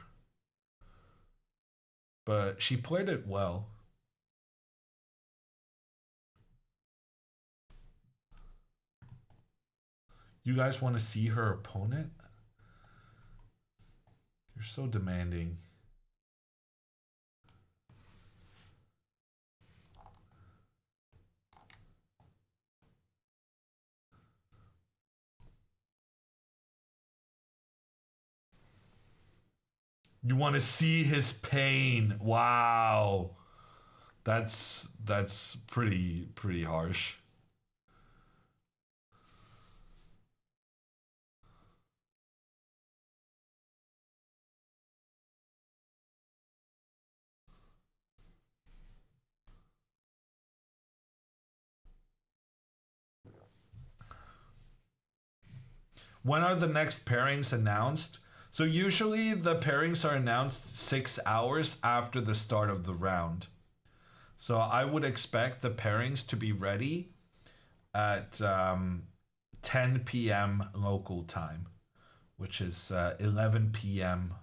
But she played it well. You guys want to see her opponent? You're so demanding. You want to see his pain. Wow. That's pretty harsh. When are the next pairings announced? So usually the pairings are announced 6 hours after the start of the round. So I would expect the pairings to be ready at 10 p.m. local time, which is 11 p.m.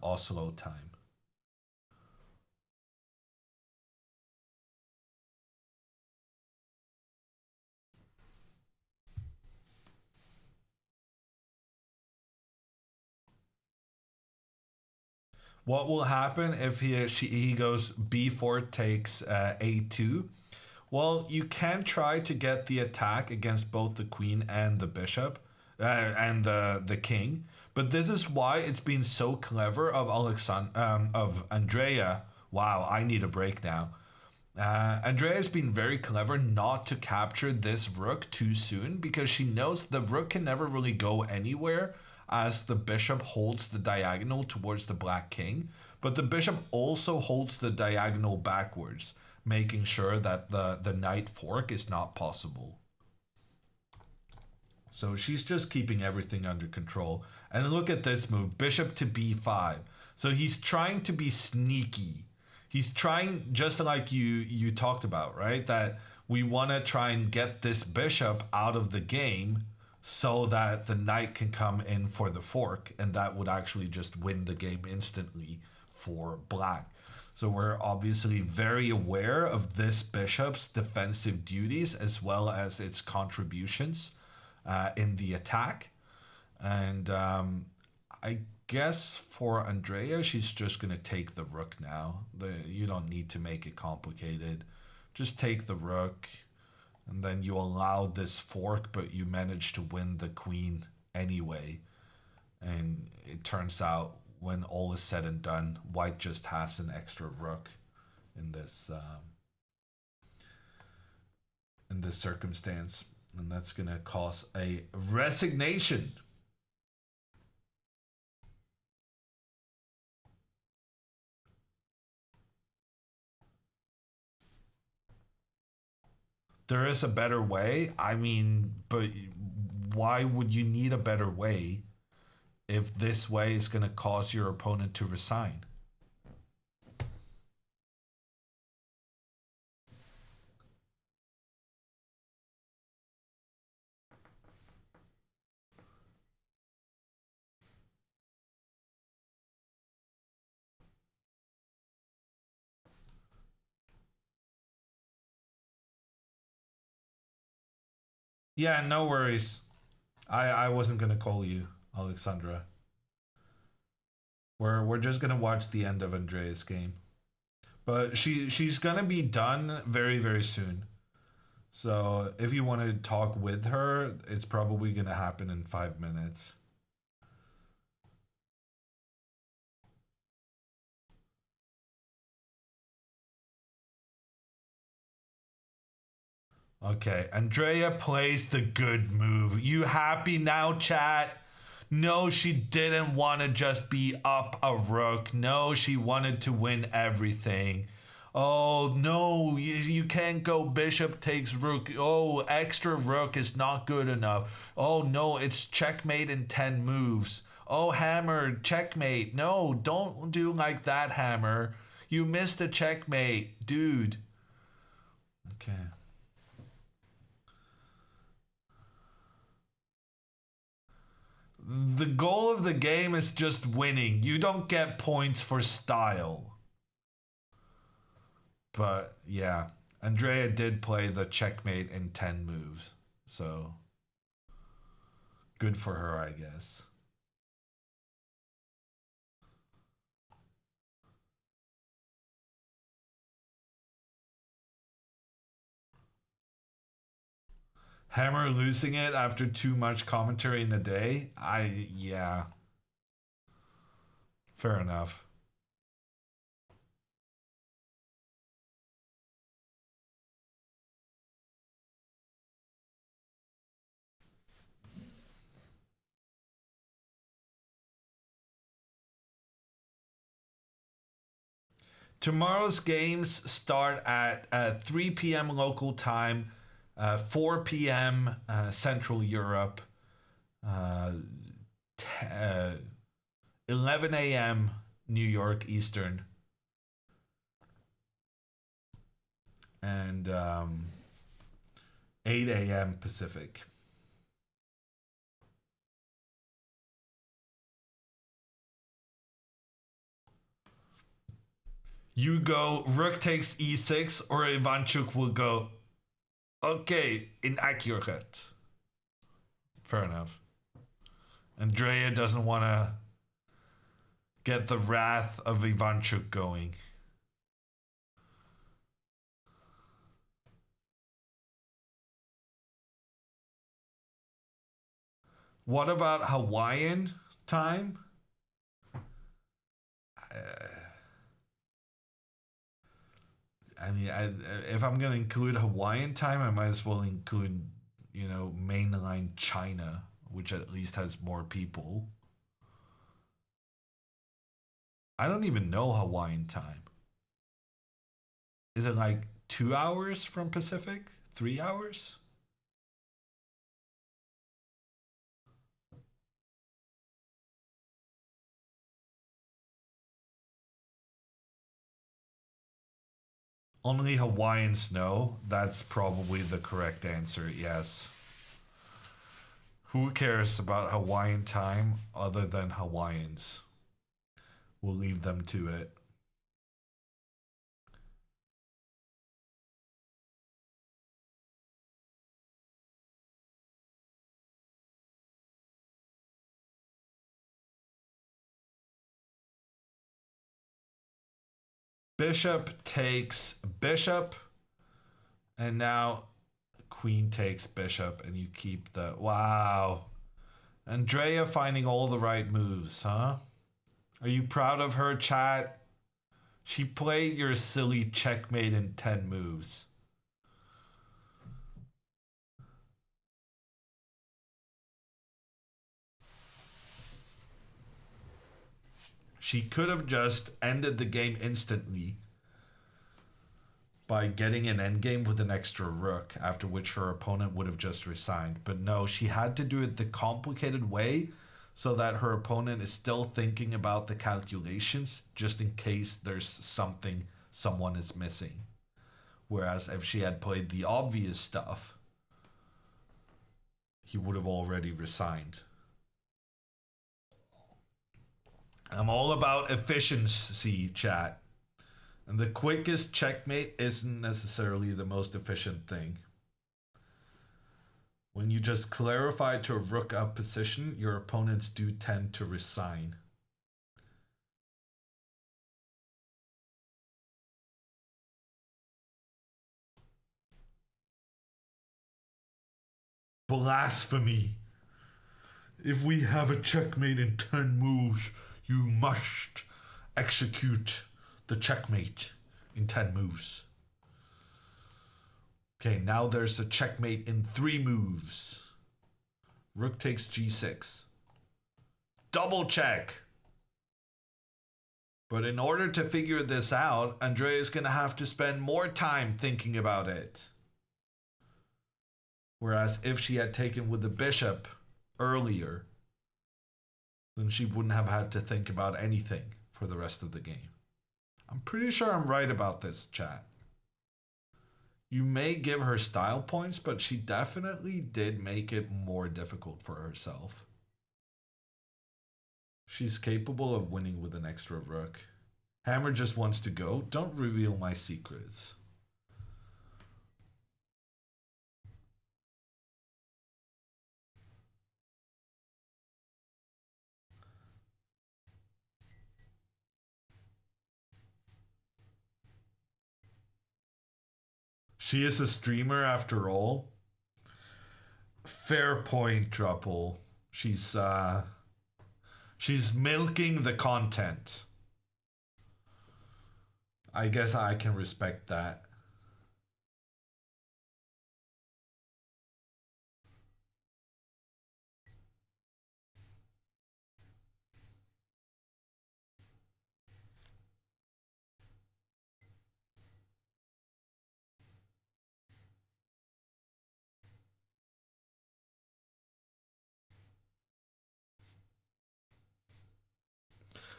Oslo time. What will happen if he goes b4 takes a2? Well, you can try to get the attack against both the queen and the bishop and the king, but this is why it's been so clever of Andrea. Wow, I need a break now. Andrea has been very clever not to capture this rook too soon because she knows the rook can never really go anywhere as the bishop holds the diagonal towards the black king, but the bishop also holds the diagonal backwards, making sure that the knight fork is not possible. So she's just keeping everything under control. And look at this move, bishop to b5. So he's trying to be sneaky. He's trying, just like you talked about, right? That we want to try and get this bishop out of the game so that the knight can come in for the fork, and that would actually just win the game instantly for black. So we're obviously very aware of this bishop's defensive duties as well as its contributions in the attack. And I guess for Andrea, she's just going to take the rook now. You don't need to make it complicated. Just take the rook. And then you allow this fork, but you manage to win the queen anyway. And it turns out, when all is said and done, white just has an extra rook in this circumstance. And that's going to cause a resignation. There is a better way. I mean, but why would you need a better way if this way is going to cause your opponent to resign? Yeah, no worries. I wasn't gonna call you, Alexandra. We're just gonna watch the end of Andrea's game. But she's gonna be done very, very soon. So if you want to talk with her, it's probably gonna happen in 5 minutes. Okay, Andrea plays the good move. You happy now, chat? No, she didn't want to just be up a rook. No, she wanted to win everything. Oh, no, you can't go bishop takes rook. Oh, extra rook is not good enough. Oh, no, it's checkmate in 10 moves. Oh, hammer, checkmate. No, don't do like that, hammer. You missed a checkmate, dude. Okay. The goal of the game is just winning. You don't get points for style. But yeah, Andrea did play the checkmate in 10 moves. So good for her, I guess. Hammer losing it after too much commentary in a day? Yeah. Fair enough. Tomorrow's games start at 3 p.m. local time, 4 p.m. Central Europe, 11 a.m. New York Eastern, and 8 a.m. Pacific. You go, rook takes e6, or Ivanchuk will go, okay, inaccurate. Fair enough. Andrea doesn't want to get the wrath of Ivanchuk going. What about Hawaiian time? I mean, if I'm going to include Hawaiian time, I might as well include, mainline China, which at least has more people. I don't even know Hawaiian time. Is it like 2 hours from Pacific? 3 hours? Only Hawaiians know. That's probably the correct answer, yes. Who cares about Hawaiian time other than Hawaiians? We'll leave them to it. Bishop takes bishop, and now queen takes bishop, and you keep the... Wow. Andrea finding all the right moves, huh? Are you proud of her, chat? She played your silly checkmate in 10 moves. She could have just ended the game instantly by getting an endgame with an extra rook, after which her opponent would have just resigned. But no, she had to do it the complicated way so that her opponent is still thinking about the calculations just in case there's something someone is missing. Whereas if she had played the obvious stuff, he would have already resigned. I'm all about efficiency, chat. And the quickest checkmate isn't necessarily the most efficient thing. When you just clarify to a rook up position, your opponents do tend to resign. Blasphemy. If we have a checkmate in 10 moves, you must execute the checkmate in 10 moves. Okay, now there's a checkmate in 3 moves. Rook takes g6. Double check. But in order to figure this out, Andrea's gonna have to spend more time thinking about it. Whereas if she had taken with the bishop earlier, then she wouldn't have had to think about anything for the rest of the game. I'm pretty sure I'm right about this, chat. You may give her style points, but she definitely did make it more difficult for herself. She's capable of winning with an extra rook. Hammer just wants to go. Don't reveal my secrets. She is a streamer after all. Fair point, Druple. She's milking the content. I guess I can respect that.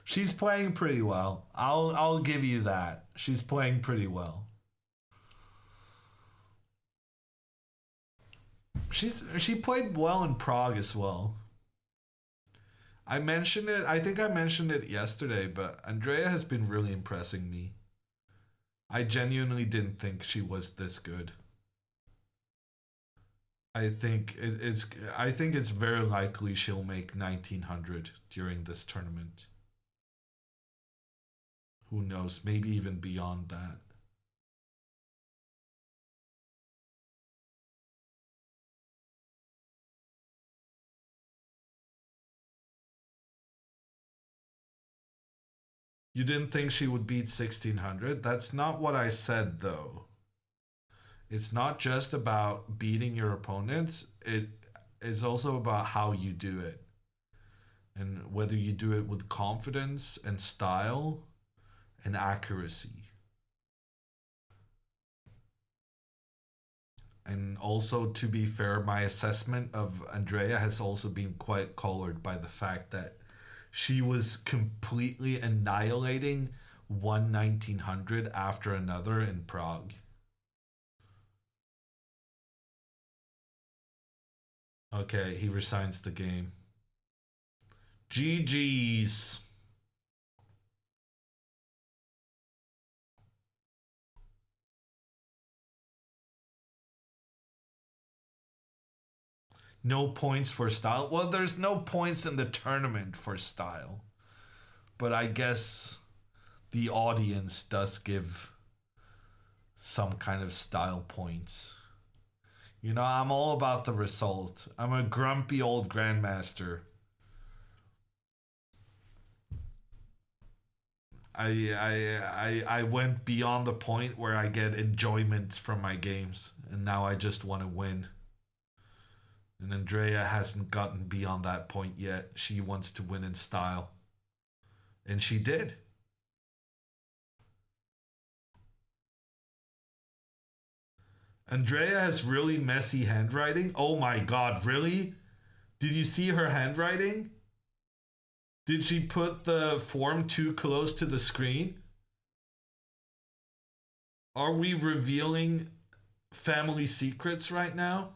She's playing pretty well. I'll give you that. She's playing pretty well. She played well in Prague as well. I mentioned it. I think I mentioned it yesterday, but Andrea has been really impressing me. I genuinely didn't think she was this good. I think it's very likely she'll make 1900 during this tournament. Who knows? Maybe even beyond that. You didn't think she would beat 1600? That's not what I said, though. It's not just about beating your opponents. It is also about how you do it. And whether you do it with confidence and style and accuracy. And also, to be fair, my assessment of Andrea has also been quite colored by the fact that she was completely annihilating one 1900 after another in Prague. Okay, he resigns the game. GG's. No points for style. Well, there's no points in the tournament for style. But I guess the audience does give some kind of style points. You know, I'm all about the result. I'm a grumpy old grandmaster. I went beyond the point where I get enjoyment from my games, and now I just want to win. And Andrea hasn't gotten beyond that point yet. She wants to win in style. And she did. Andrea has really messy handwriting. Oh my god, really? Did you see her handwriting? Did she put the form too close to the screen? Are we revealing family secrets right now?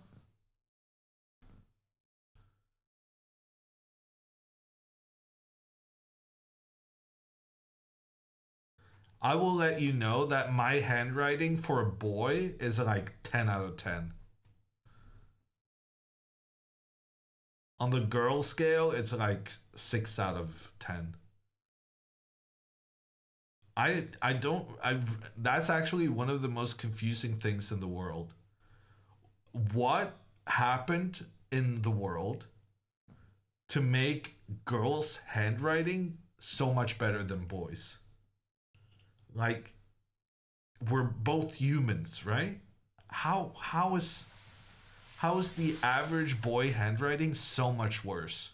I will let you know that my handwriting for a boy is like 10 out of 10. On the girl scale, it's like 6 out of 10. That's actually one of the most confusing things in the world. What happened in the world to make girls' handwriting so much better than boys? Like, we're both humans, right? How is the average boy handwriting so much worse?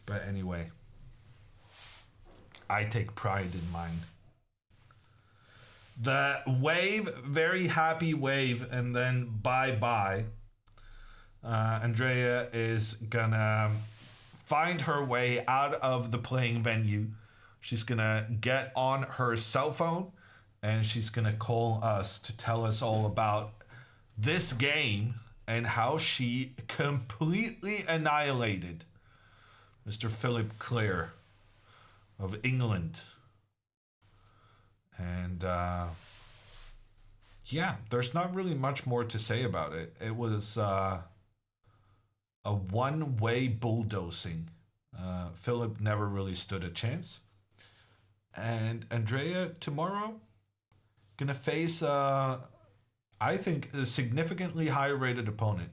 But anyway, I take pride in mine. The wave, very happy wave, and then bye-bye. Andrea is gonna find her way out of the playing venue. She's gonna get on her cell phone and she's gonna call us to tell us all about this game and how she completely annihilated Mr. Philip Clare of England. And yeah, there's not really much more to say about it. It was a one-way bulldozing. Philip never really stood a chance. And Andrea tomorrow gonna face I think a significantly higher rated opponent.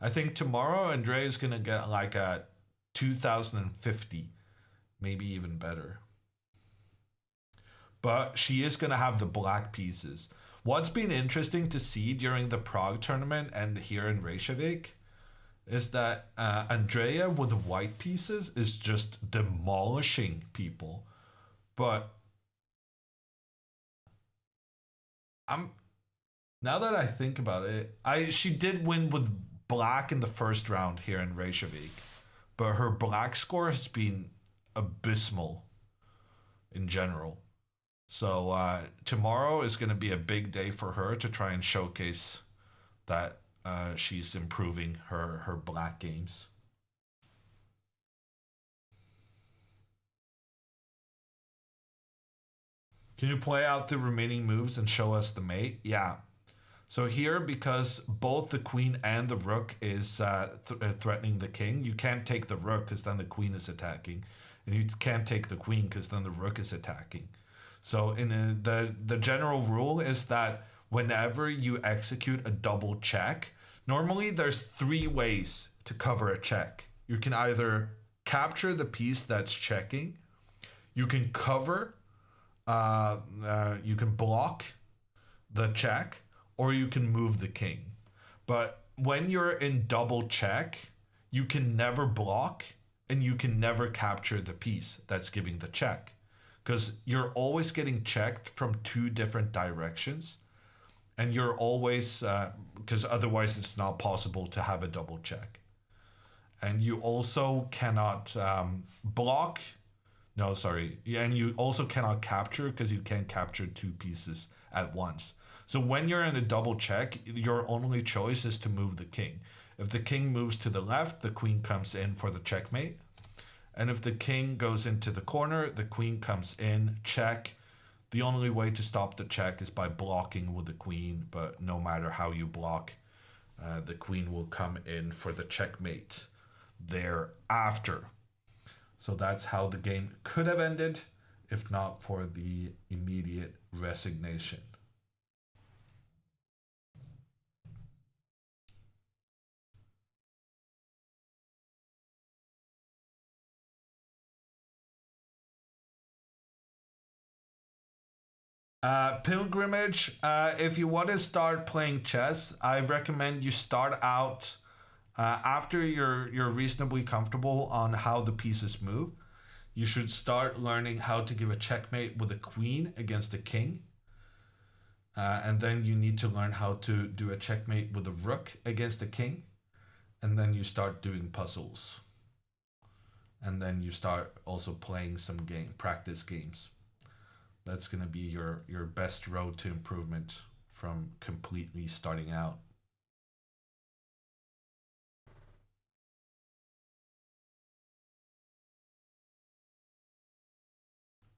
I think tomorrow Andrea is gonna get like a 2050, maybe even better. But she is gonna have the black pieces. What's been interesting to see during the Prague tournament and here in Reykjavik is that Andrea with the white pieces is just demolishing people. But now that I think about it, she did win with black in the first round here in Reykjavik, but her black score has been abysmal in general. So tomorrow is going to be a big day for her to try and showcase that she's improving her black games. Can you play out the remaining moves and show us the mate? Yeah. So here, because both the queen and the rook is threatening the king, you can't take the rook because then the queen is attacking. And you can't take the queen because then the rook is attacking. So in the general rule is that whenever you execute a double check, normally there's 3 ways to cover a check. You can either capture the piece that's checking, you can cover, you can block the check, or you can move the king. But when you're in double check, you can never block and you can never capture the piece that's giving the check, because you're always getting checked from 2 different directions, and you're always, because otherwise it's not possible to have a double check. And you also cannot block, no, sorry, and you also cannot capture because you can't capture 2 pieces at once. So when you're in a double check, your only choice is to move the king. If the king moves to the left, the queen comes in for the checkmate. And if the king goes into the corner, the queen comes in, check. The only way to stop the check is by blocking with the queen, but no matter how you block, the queen will come in for the checkmate thereafter. So that's how the game could have ended if not for the immediate resignation. Pilgrimage, if you want to start playing chess, I recommend you start out after you're reasonably comfortable on how the pieces move. You should start learning how to give a checkmate with a queen against a king. And then you need to learn how to do a checkmate with a rook against a king. And then you start doing puzzles. And then you start also playing some practice games. That's going to be your best road to improvement from completely starting out.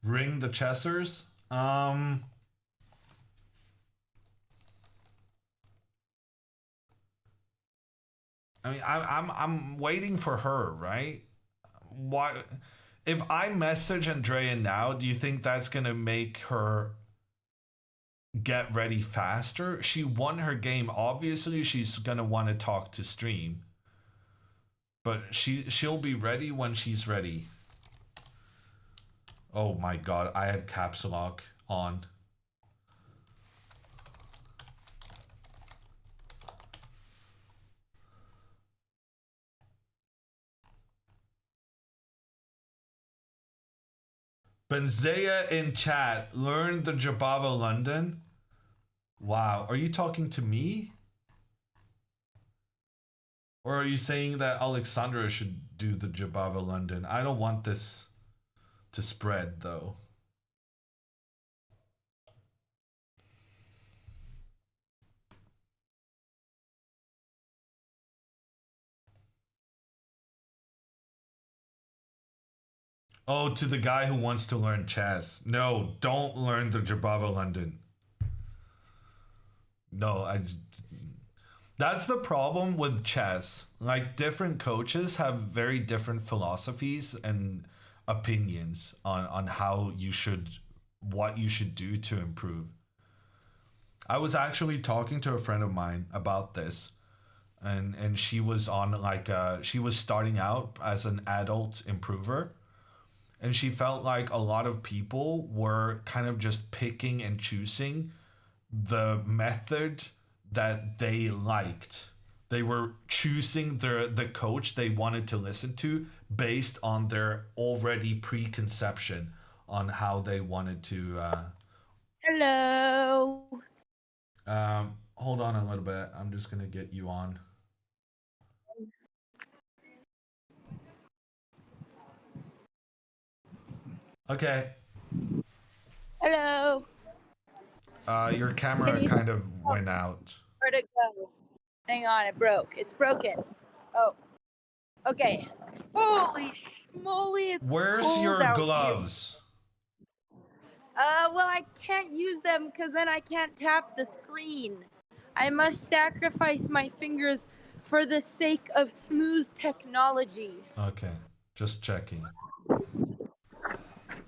Ring the chessers. I mean, I'm waiting for her, right? Why? If I message Andrea now, do you think that's gonna make her get ready faster? She won her game. Obviously, she's gonna want to talk to stream, but she'll be ready when she's ready. Oh my god, I had caps lock on. Benzea in chat, learn the Jabava London. Wow, are you talking to me? Or are you saying that Alexandra should do the Jabava London? I don't want this to spread though. Oh, to the guy who wants to learn chess. No, don't learn the Jabava London. No, that's the problem with chess. Like, different coaches have very different philosophies and opinions on how you should, what you should do to improve. I was actually talking to a friend of mine about this, and she was on like she was starting out as an adult improver, and she felt like a lot of people were kind of just picking and choosing the method that they liked. They were choosing the coach they wanted to listen to based on their already preconception on how they wanted to. Hello. Hold on a little bit. I'm just gonna get you on. Okay. Hello. Your camera kind of went out. Where'd it go? Hang on, it broke. It's broken. Oh. Okay. Holy schmoly, it's Where's cold your out gloves? here. Well, I can't use them because then I can't tap the screen. I must sacrifice my fingers for the sake of smooth technology. Okay, just checking.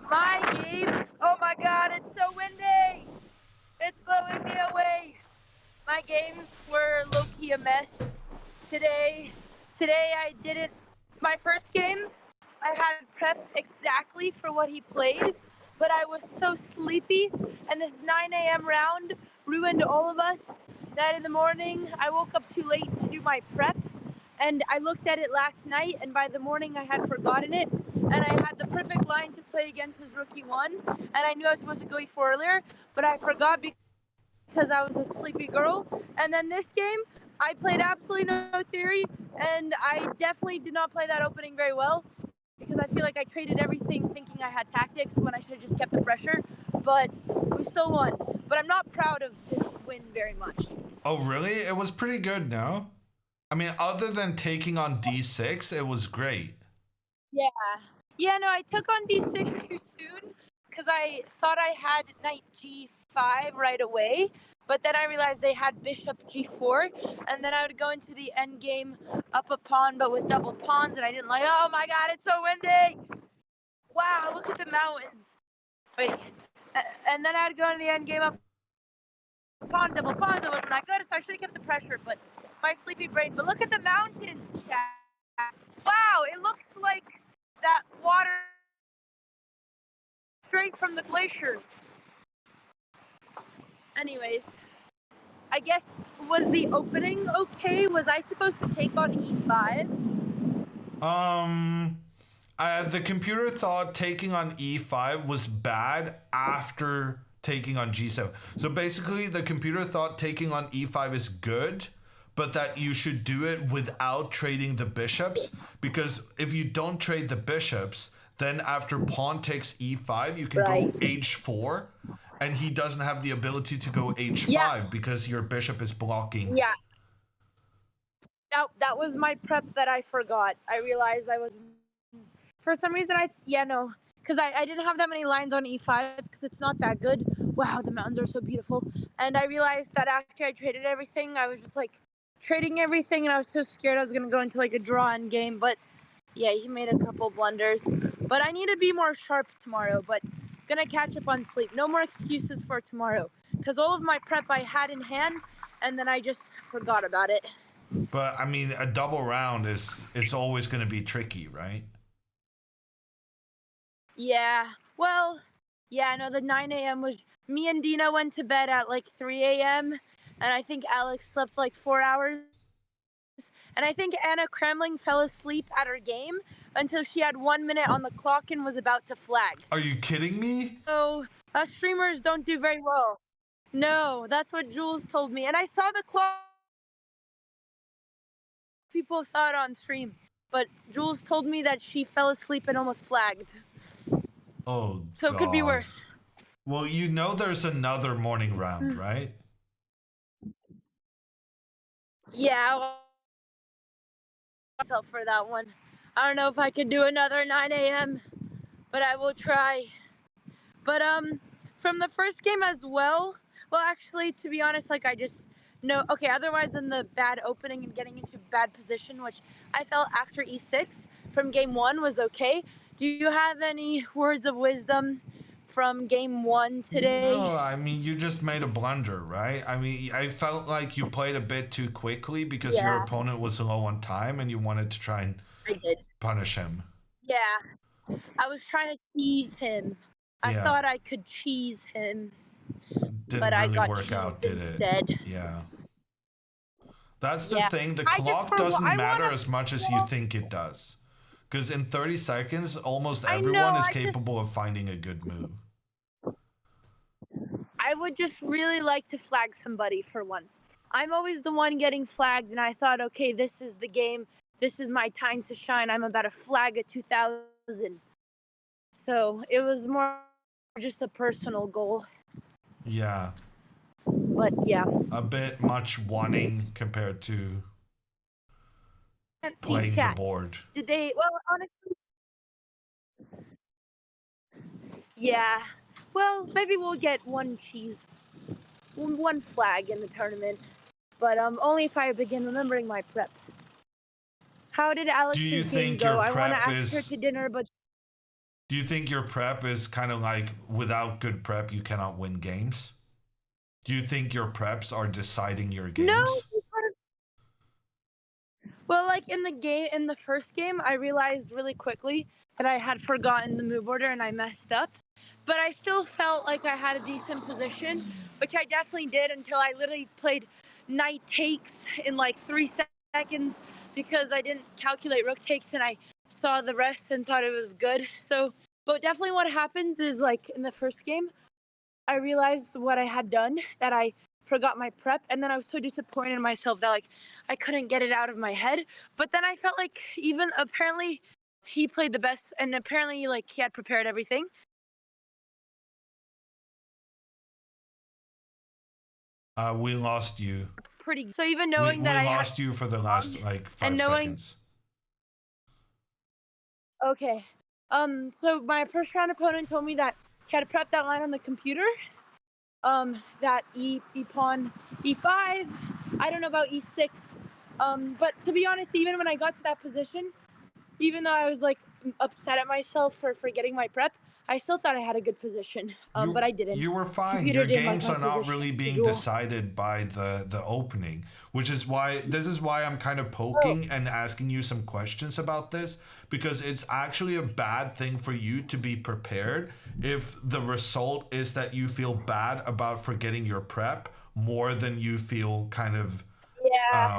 My games, oh my god, it's so windy! It's blowing me away. My games were low-key a mess today. I didn't. My first game, I had prepped exactly for what he played, but I was so sleepy, and this 9 a.m. round ruined all of us. That in the morning, I woke up too late to do my prep, and I looked at it last night, and by the morning, I had forgotten it, and I had the perfect line to play against his rookie one, and I knew I was supposed to go E4 earlier, but I forgot because I was a sleepy girl. And then this game, I played absolutely no theory, and I definitely did not play that opening very well because I feel like I traded everything thinking I had tactics when I should have just kept the pressure. But we still won. But I'm not proud of this win very much. Oh, really? It was pretty good, no? I mean, other than taking on D6, it was great. Yeah. Yeah, no, I took on D6 too soon because I thought I had knight G5 right away. But then I realized they had bishop G4, and then I would go into the endgame up a pawn, but with doubled pawns, and I didn't like. Oh my God, it's so windy! Wow, look at the mountains. Wait, and then I'd go into the endgame up pawn, double pawns. It wasn't that good, so I should have kept the pressure. But my sleepy brain. But look at the mountains, chat. Wow, it looks like that water straight from the glaciers. Anyways. I guess, was the opening okay? Was I supposed to take on E5? The computer thought taking on E5 was bad after taking on G7. So basically, the computer thought taking on E5 is good, but that you should do it without trading the bishops, because if you don't trade the bishops, then after pawn takes E5, you can go H4, and he doesn't have the ability to go H5 because your bishop is blocking. Yeah. That was my prep that I forgot. I realized I was, for some reason, because I didn't have that many lines on E5 because it's not that good. Wow, the mountains are so beautiful. And I realized that after I traded everything, I was just like trading everything, and I was so scared I was going to go into like a draw in game. But yeah, he made a couple blunders. But I need to be more sharp tomorrow, but gonna catch up on sleep. No more excuses for tomorrow, because all of my prep I had in hand, and then I just forgot about it. But I mean, a double round it's always going to be tricky, right? Yeah. Well, yeah, no, the 9 a.m. was, me and Dina went to bed at like 3 a.m., and I think Alex slept like 4 hours. And I think Anna Kremling fell asleep at her game until she had 1 minute on the clock and was about to flag. Are you kidding me? So, us streamers don't do very well. No, that's what Jules told me. And I saw the clock. People saw it on stream. But Jules told me that she fell asleep and almost flagged. Oh, so it could be worse. Well, you know there's another morning round, right? Yeah, myself for that one. I don't know if I could do another 9 a.m., but I will try. But from the first game as well, actually, to be honest, like I just no, okay, otherwise than the bad opening and getting into bad position, which I felt after E6 from game 1 was okay. Do you have any words of wisdom from game 1 today? No, I mean, you just made a blunder, right? I mean, I felt like you played a bit too quickly because your Yeah, opponent was low on time and you wanted to try and I did. punish him. Yeah, I was trying to cheese him. I Yeah, thought I could cheese him, but didn't I really got work out, cheesed did it? instead. Yeah. That's the Yeah, thing, the I just clock for doesn't I matter want as much as you think it does. Because in 30 seconds, almost I everyone know. is capable of finding a good move. I would just really like to flag somebody for once. I'm always the one getting flagged, and I thought, okay, this is the game. This is my time to shine. I'm about to flag a 2000. So it was more just a personal goal. Yeah, But yeah, a bit much wanting compared to can't see playing the chat. board. Did they? Well, honestly, yeah. Well, maybe we'll get one one flag in the tournament, but only if I begin remembering my prep. How did Do you Alex's game think go? your I want to prep ask her is to dinner, but Do you think your prep is kind of like without good prep you cannot win games? Do you think your preps are deciding your no, games? because well, like in the first game, I realized really quickly that I had forgotten the move order and I messed up. But I still felt like I had a decent position, which I definitely did until I literally played knight takes in like 3 seconds because I didn't calculate rook takes and I saw the rest and thought it was good. So, but definitely what happens is like in the first game, I realized what I had done, that I forgot my prep, and then I was so disappointed in myself that like I couldn't get it out of my head. But then I felt like even apparently he played the best, and apparently like he had prepared everything. We lost you. Pretty so even We, knowing we that I had lost you for the last like and 5 knowing seconds. okay, so my first round opponent told me that he had prepped that line on the computer. That e pawn e5. I don't know about e6. But to be honest, even when I got to that position, even though I was like upset at myself for forgetting my prep, I still thought I had a good position. But I didn't. You were fine. Computer Your didn't like games my are not position. really being Usual. decided by the opening, which is why I'm kind of Oh. poking and asking you some questions about this, because it's actually a bad thing for you to be prepared if the result is that you feel bad about forgetting your prep more than you feel kind of Yeah.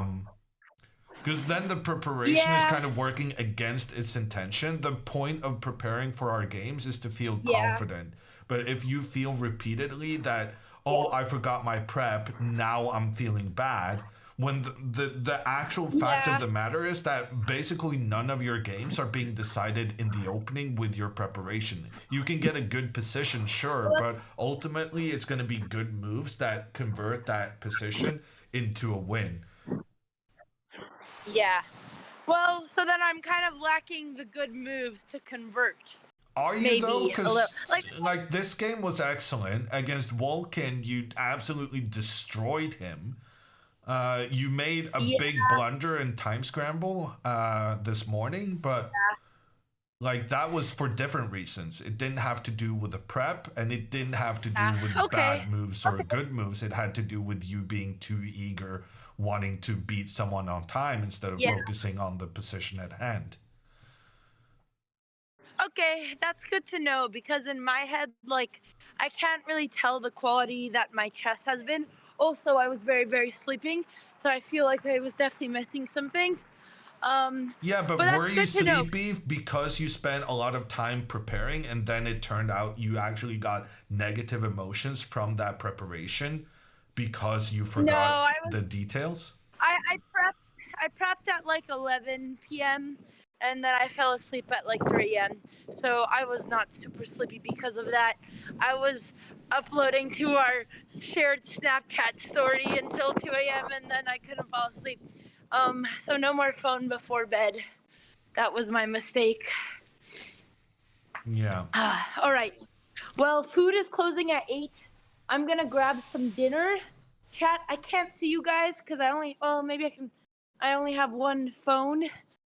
because then the preparation is kind of working against its intention. The point of preparing for our games is to feel confident. But if you feel repeatedly that, oh, I forgot my prep, now I'm feeling bad, when the actual fact of the matter is that basically none of your games are being decided in the opening with your preparation. You can get a good position, sure, but ultimately it's going to be good moves that convert that position into a win. Yeah. Well, so then I'm kind of lacking the good moves to convert. Are you Maybe though? a little. Because like this game was excellent against Vulcan. You absolutely destroyed him. You made a big blunder in time scramble this morning, but like that was for different reasons. It didn't have to do with the prep, and it didn't have to do with bad moves or good moves. It had to do with you being too eager, wanting to beat someone on time instead of focusing on the position at hand. Okay, that's good to know because in my head, like, I can't really tell the quality that my chess has been. Also, I was very, very sleeping, so I feel like I was definitely missing some things. Yeah, but that's were you good to know. sleepy because you spent a lot of time preparing and then it turned out you actually got negative emotions from that preparation because you forgot the details? I prepped at like 11 p.m. and then I fell asleep at like 3 a.m. So I was not super sleepy because of that. I was uploading to our shared Snapchat story until 2 a.m. and then I couldn't fall asleep. So no more phone before bed. That was my mistake. Yeah. All right. Well, food is closing at 8. I'm gonna grab some dinner. Chat, I can't see you guys because maybe I can. I only have one phone.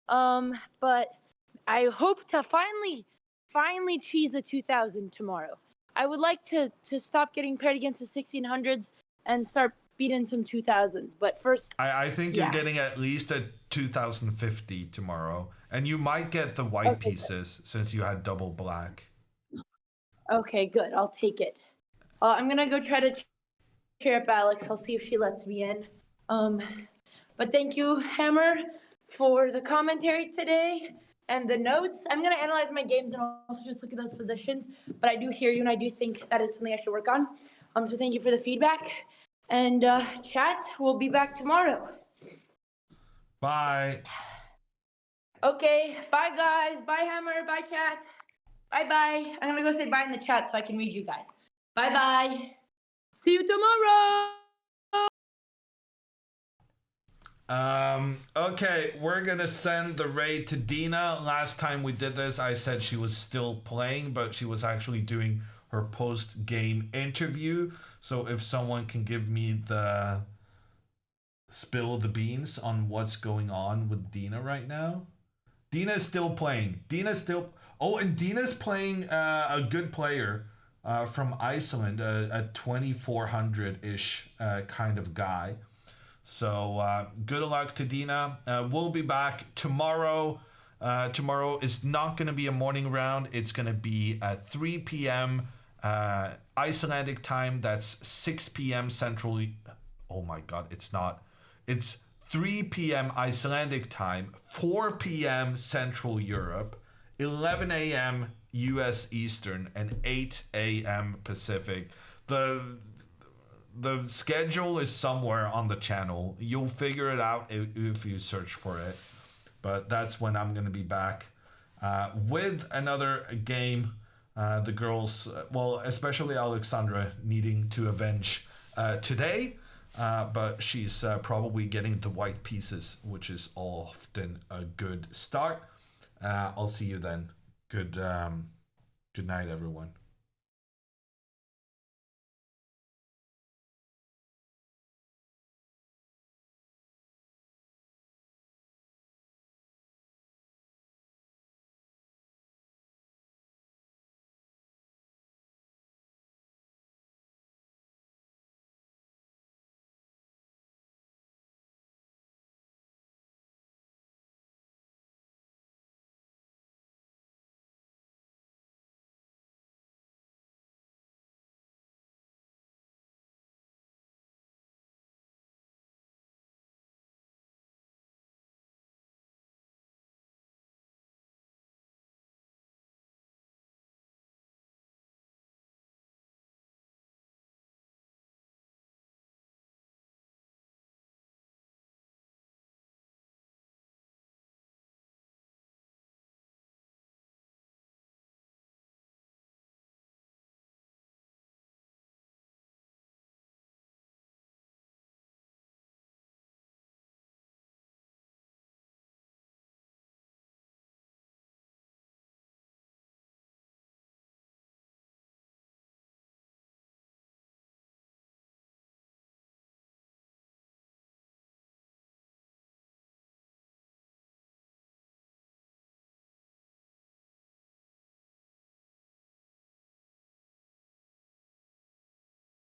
But I hope to finally cheese a 2000 tomorrow. I would like to stop getting paired against the 1600s and start beating some 2000s. But first, I think yeah. you're getting at least a 2050 tomorrow. And you might get the white pieces since you had double black. Okay, good. I'll take it. I'm gonna go try to cheer up Alex. I'll see if she lets me in. But thank you, Hammer, for the commentary today and the notes. I'm gonna analyze my games and also just look at those positions. But I do hear you, and I do think that is something I should work on. So thank you for the feedback. And chat, we'll be back tomorrow. Bye. Okay, bye guys. Bye Hammer. Bye chat. Bye bye. I'm gonna go say bye in the chat so I can read you guys. Bye bye. See you tomorrow. Okay, we're gonna send the raid to Dina. Last time we did this, I said she was still playing, but she was actually doing her post-game interview. So if someone can give me the spill the beans on what's going on with Dina right now. Dina's still playing. And Dina's playing a good player from Iceland, a 2400-ish kind of guy. So good luck to Dina. We'll be back tomorrow. Tomorrow is not going to be a morning round. It's going to be at 3 p.m. Icelandic time. That's 6 p.m. Central. Oh my God, it's not. It's 3 p.m. Icelandic time, 4 p.m. Central Europe, 11 a.m. US Eastern, and 8 a.m. Pacific. The schedule is somewhere on the channel. You'll figure it out if you search for it. But that's when I'm going to be back with another game. The girls, well, especially Alexandra, needing to avenge today. But she's probably getting the white pieces, which is often a good start. I'll see you then. Good night, everyone.